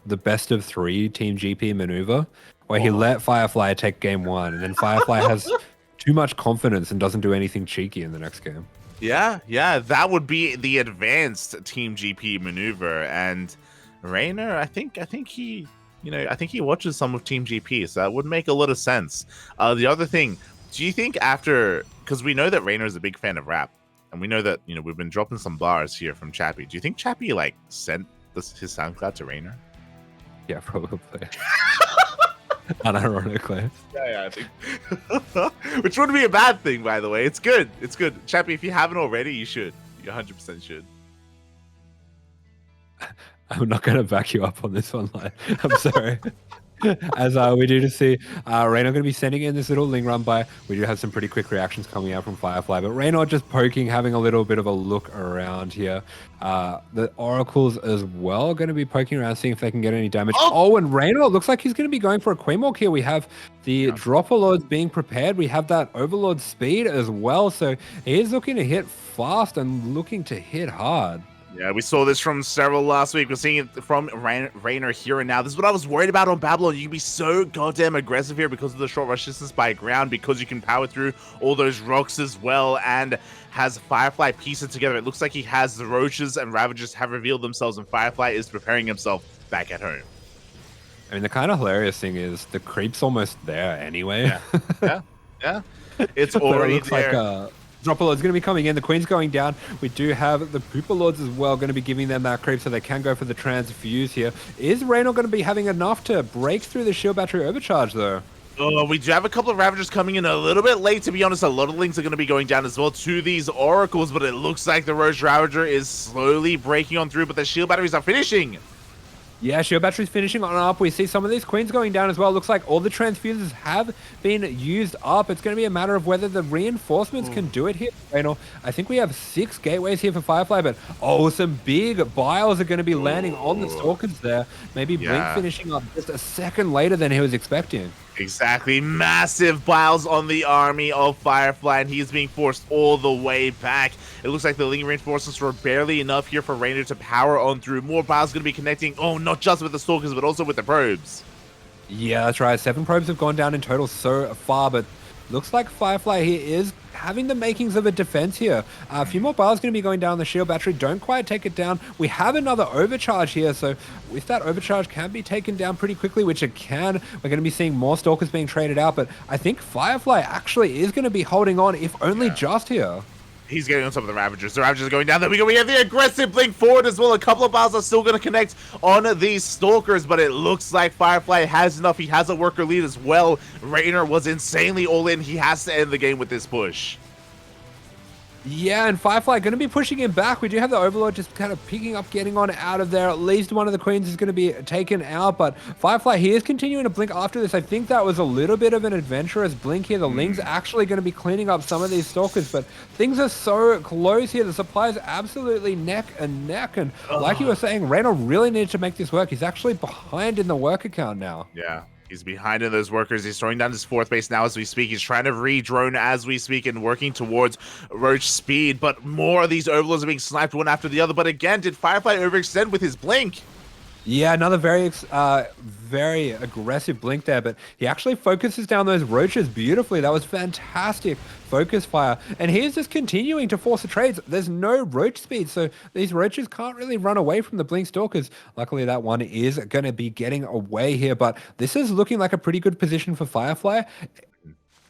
best of 3 Team GP maneuver, where he let Firefly take game 1, and then Firefly has too much confidence and doesn't do anything cheeky in the next game? Yeah, that would be the advanced Team GP maneuver. And Reynor, I think he, I think he watches some of Team GP, so that would make a lot of sense. The other thing, do you think because we know that Reynor is a big fan of rap, and we know that we've been dropping some bars here from Chappie. Do you think Chappie sent his SoundCloud to Reynor? Yeah, probably. Unironically. Yeah, I think. Which wouldn't be a bad thing, by the way. It's good. Chappie, if you haven't already, you should. You 100% should. I'm not going to back you up on this one, like, I'm sorry. As we do to see Reynor going to be sending in this little Ling run by. We do have some pretty quick reactions coming out from Firefly, but Reynor just poking, having a little bit of a look around here. The Oracles as well going to be poking around, seeing if they can get any damage. Oh, and Reynor looks like he's going to be going for a Queen Walk here. We have the Dropper Lords being prepared. We have that Overlord speed as well, so he is looking to hit fast and looking to hit hard. Yeah, we saw this from Serral last week. We're seeing it from Reynor here and now. This is what I was worried about on Babylon. You can be so goddamn aggressive here because of the short rush distance by ground, because you can power through all those rocks as well, and has Firefly piece it together. It looks like he has the Roaches and Ravagers have revealed themselves, and Firefly is preparing himself back at home. I mean, the kind of hilarious thing is the creep's almost there anyway. Yeah. It's already it looks there. Like, Dropper Lord's going to be coming in. The Queen's going down. We do have the Pooper Lords as well, going to be giving them that creep so they can go for the transfuse here. Is Reynor going to be having enough to break through the shield battery overcharge, though? We do have a couple of Ravagers coming in a little bit late, to be honest. A lot of Lings are going to be going down as well to these Oracles, but it looks like the Roach Ravager is slowly breaking on through, but the shield batteries are finishing. Yeah, shield battery's finishing on up. We see some of these Queens going down as well. Looks like all the transfuses have been used up. It's going to be a matter of whether the reinforcements can do it here. I think we have 6 gateways here for Firefly, but some big biles are going to be landing on the Stalkers there. Maybe Blink finishing up just a second later than he was expecting. Exactly. Massive biles on the army of Firefly, and he's being forced all the way back. It looks like the Ling reinforcements were barely enough here for Reynor to power on through. More biles going to be connecting, not just with the Stalkers, but also with the probes. Yeah, that's right. 7 probes have gone down in total so far, but looks like Firefly here is having the makings of a defense here. A few more biles going to be going down the shield battery. Don't quite take it down. We have another overcharge here, so if that overcharge can be taken down pretty quickly, which it can, we're going to be seeing more Stalkers being traded out, but I think Firefly actually is going to be holding on, if only just here. He's getting on top of the Ravagers. The Ravagers are going down. There we go. We have the aggressive Blink forward as well. A couple of biles are still going to connect on these Stalkers, but it looks like Firefly has enough. He has a worker lead as well. Reynor was insanely all in. He has to end the game with this push. Yeah, and Firefly going to be pushing him back. We do have the Overlord just kind of picking up, getting on out of there. At least one of the Queens is going to be taken out, but Firefly, he is continuing to blink after this. I think that was a little bit of an adventurous blink here. The Ling's actually going to be cleaning up some of these Stalkers, but things are so close here. The supply is absolutely neck and neck, and like you were saying, Reynor really needed to make this work. He's actually behind in the worker count now. Yeah. He's behind in those workers. He's throwing down his fourth base now as we speak. He's trying to re-drone as we speak and working towards Roach speed. But more of these overlords are being sniped one after the other. But again, did Firefly overextend with his blink? Yeah, another very aggressive blink there, but he actually focuses down those roaches beautifully. That was fantastic focus fire. And he is just continuing to force the trades. There's no roach speed, so these roaches can't really run away from the blink stalkers. Luckily, that one is going to be getting away here, but this is looking like a pretty good position for Firefly.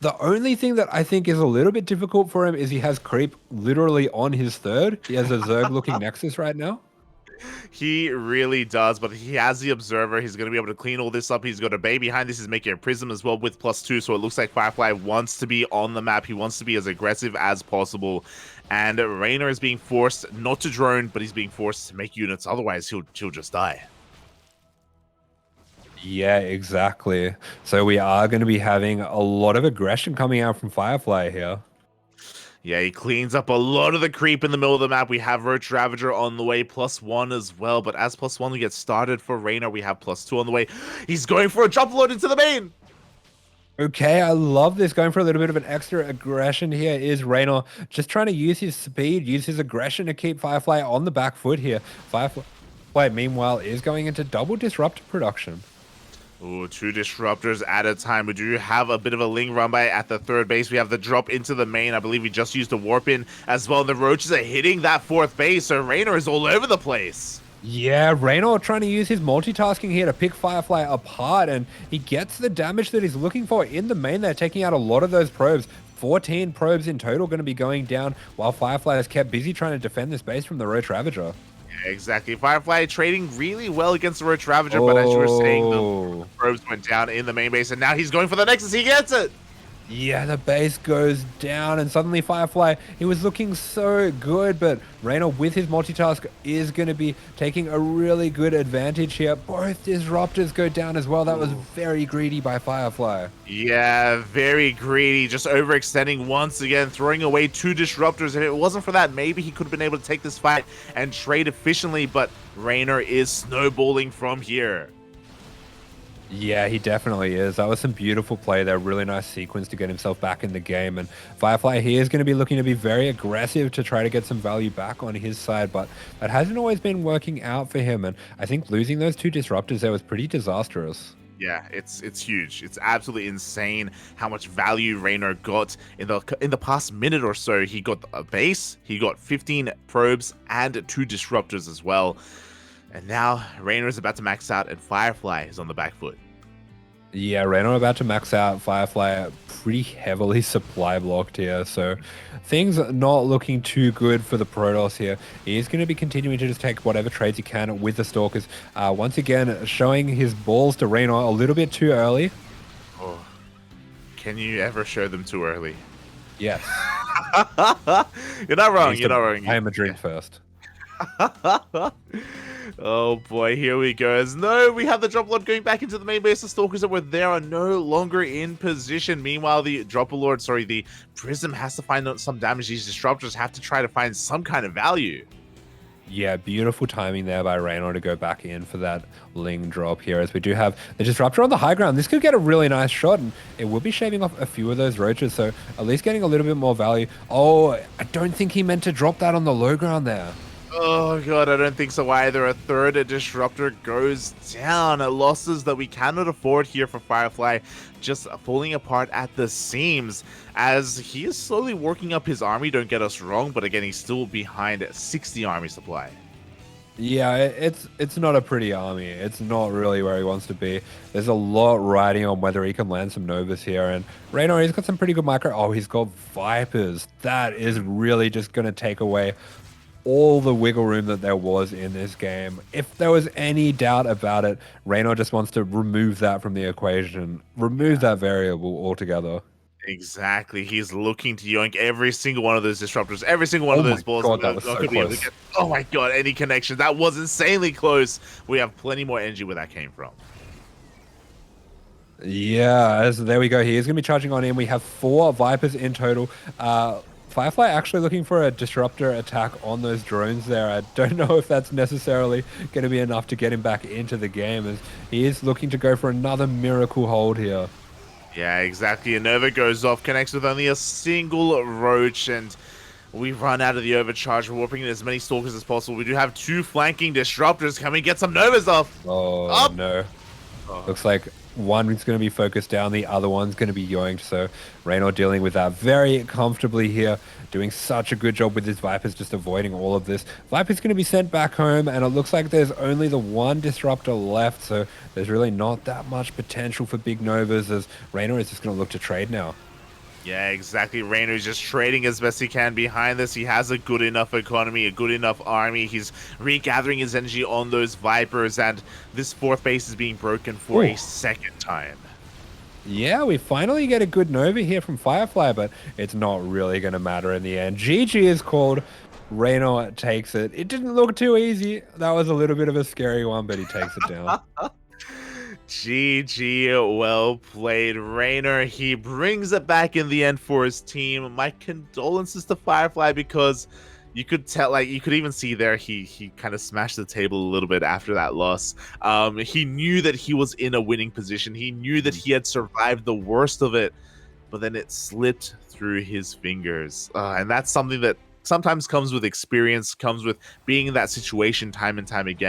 The only thing that I think is a little bit difficult for him is he has creep literally on his third. He has a Zerg looking Nexus right now. He really does, but he has the observer. He's going to be able to clean all this up. He's got a bay behind this. He's making a prism as well with +2, so it looks like Firefly wants to be on the map. He wants to be as aggressive as possible. And Reynor is being forced not to drone, but he's being forced to make units. Otherwise, he'll just die. Yeah, exactly. So we are going to be having a lot of aggression coming out from Firefly here. Yeah, he cleans up a lot of the creep in the middle of the map. We have Roach Ravager on the way, +1 as well. But as +1 gets started for Reynor, we have +2 on the way. He's going for a drop load into the main. Okay, I love this. Going for a little bit of an extra aggression here is Reynor. Just trying to use his speed, use his aggression to keep Firefly on the back foot here. Firefly, meanwhile, is going into double disrupt production. Ooh, 2 disruptors at a time. We do have a bit of a Ling run by at the third base. We have the drop into the main. I believe we just used a warp in as well. The roaches are hitting that fourth base, so Reynor is all over the place. Yeah, Reynor trying to use his multitasking here to pick Firefly apart, and he gets the damage that he's looking for in the main. They're taking out a lot of those probes. 14 probes in total going to be going down, while Firefly has kept busy trying to defend this base from the Roach Ravager. Exactly. Firefly trading really well against the Roach Ravager, but as you were saying, the probes went down in the main base, and now he's going for the Nexus. He gets it! Yeah, the base goes down, and suddenly Firefly, he was looking so good, but Reynor with his multitask is going to be taking a really good advantage here. Both disruptors go down as well. That was very greedy by Firefly. Yeah, very greedy, just overextending once again, throwing away 2 disruptors. If it wasn't for that, maybe he could have been able to take this fight and trade efficiently, but Reynor is snowballing from here. Yeah, he definitely is. That was some beautiful play there. Really nice sequence to get himself back in the game. And Firefly here is going to be looking to be very aggressive to try to get some value back on his side, but that hasn't always been working out for him. And I think losing those 2 disruptors there was pretty disastrous. Yeah, it's huge. It's absolutely insane how much value Reynor got in the past minute or so. He got a base, he got 15 probes, and 2 disruptors as well. And now Reynor is about to max out, and Firefly is on the back foot. Yeah, Reynor about to max out. Firefly pretty heavily supply blocked here, so things are not looking too good for the Protoss here. He is going to be continuing to just take whatever trades he can with the Stalkers. Once again, showing his balls to Reynor a little bit too early. Oh, can you ever show them too early? Yes. You're not wrong. You're not wrong. I am a drink first. Oh boy, here we go. As no, we have the drop lord going back into the main base. The stalkers that were there are no longer in position. Meanwhile, the the prism has to find some damage. These disruptors have to try to find some kind of value. Yeah, beautiful timing there by Reynor to go back in for that Ling drop here, as we do have the disruptor on the high ground. This could get a really nice shot, and it will be shaving off a few of those roaches, so at least getting a little bit more value. Oh, I don't think he meant to drop that on the low ground there. Oh god, I don't think so either. A third disruptor goes down. Losses that we cannot afford here for Firefly, just falling apart at the seams as he is slowly working up his army, don't get us wrong, but again, he's still behind 60 army supply. Yeah, it's not a pretty army. It's not really where he wants to be. There's a lot riding on whether he can land some Novas here. And Reynor, he's got some pretty good micro. Oh, he's got Vipers. That is really just going to take away all the wiggle room that there was in this game. If there was any doubt about it, Reynor just wants to remove that from the equation, remove that variable altogether. Exactly. He's looking to yoink every single one of those disruptors, every single one of those balls. God, that was so close. Oh my god, any connection. That was insanely close. We have plenty more energy where that came from. Yeah, there we go. He is going to be charging on in. We have 4 Vipers in total. Firefly actually looking for a disruptor attack on those drones there. I don't know if that's necessarily going to be enough to get him back into the game, as he is looking to go for another miracle hold here. Yeah, exactly. A Nova goes off, connects with only a single Roach, and we run out of the overcharge, warping in as many Stalkers as possible. We do have 2 flanking Disruptors. Can we get some Novas off? Oh, Up! no. Oh. Looks like one is going to be focused down, the other one's going to be yoinked. So Reynor dealing with that very comfortably here, doing such a good job with his Vipers, just avoiding all of this. Viper's going to be sent back home, and it looks like there's only the one disruptor left, so there's really not that much potential for big Novas, as Reynor is just going to look to trade now. Yeah, exactly. Reynor is just trading as best he can behind this. He has a good enough economy, a good enough army. He's regathering his energy on those Vipers, and this 4th base is being broken for a second time. Yeah, we finally get a good Nova here from Firefly, but it's not really going to matter in the end. GG is called. Reynor takes it. It didn't look too easy. That was a little bit of a scary one, but he takes it down. GG, well played, Reynor. He brings it back in the end for his team. My condolences to Firefly, because you could tell, like, you could even see there, he kind of smashed the table a little bit after that loss. He knew that he was in a winning position. He knew that he had survived the worst of it, but then it slipped through his fingers. And that's something that sometimes comes with experience, comes with being in that situation time and time again.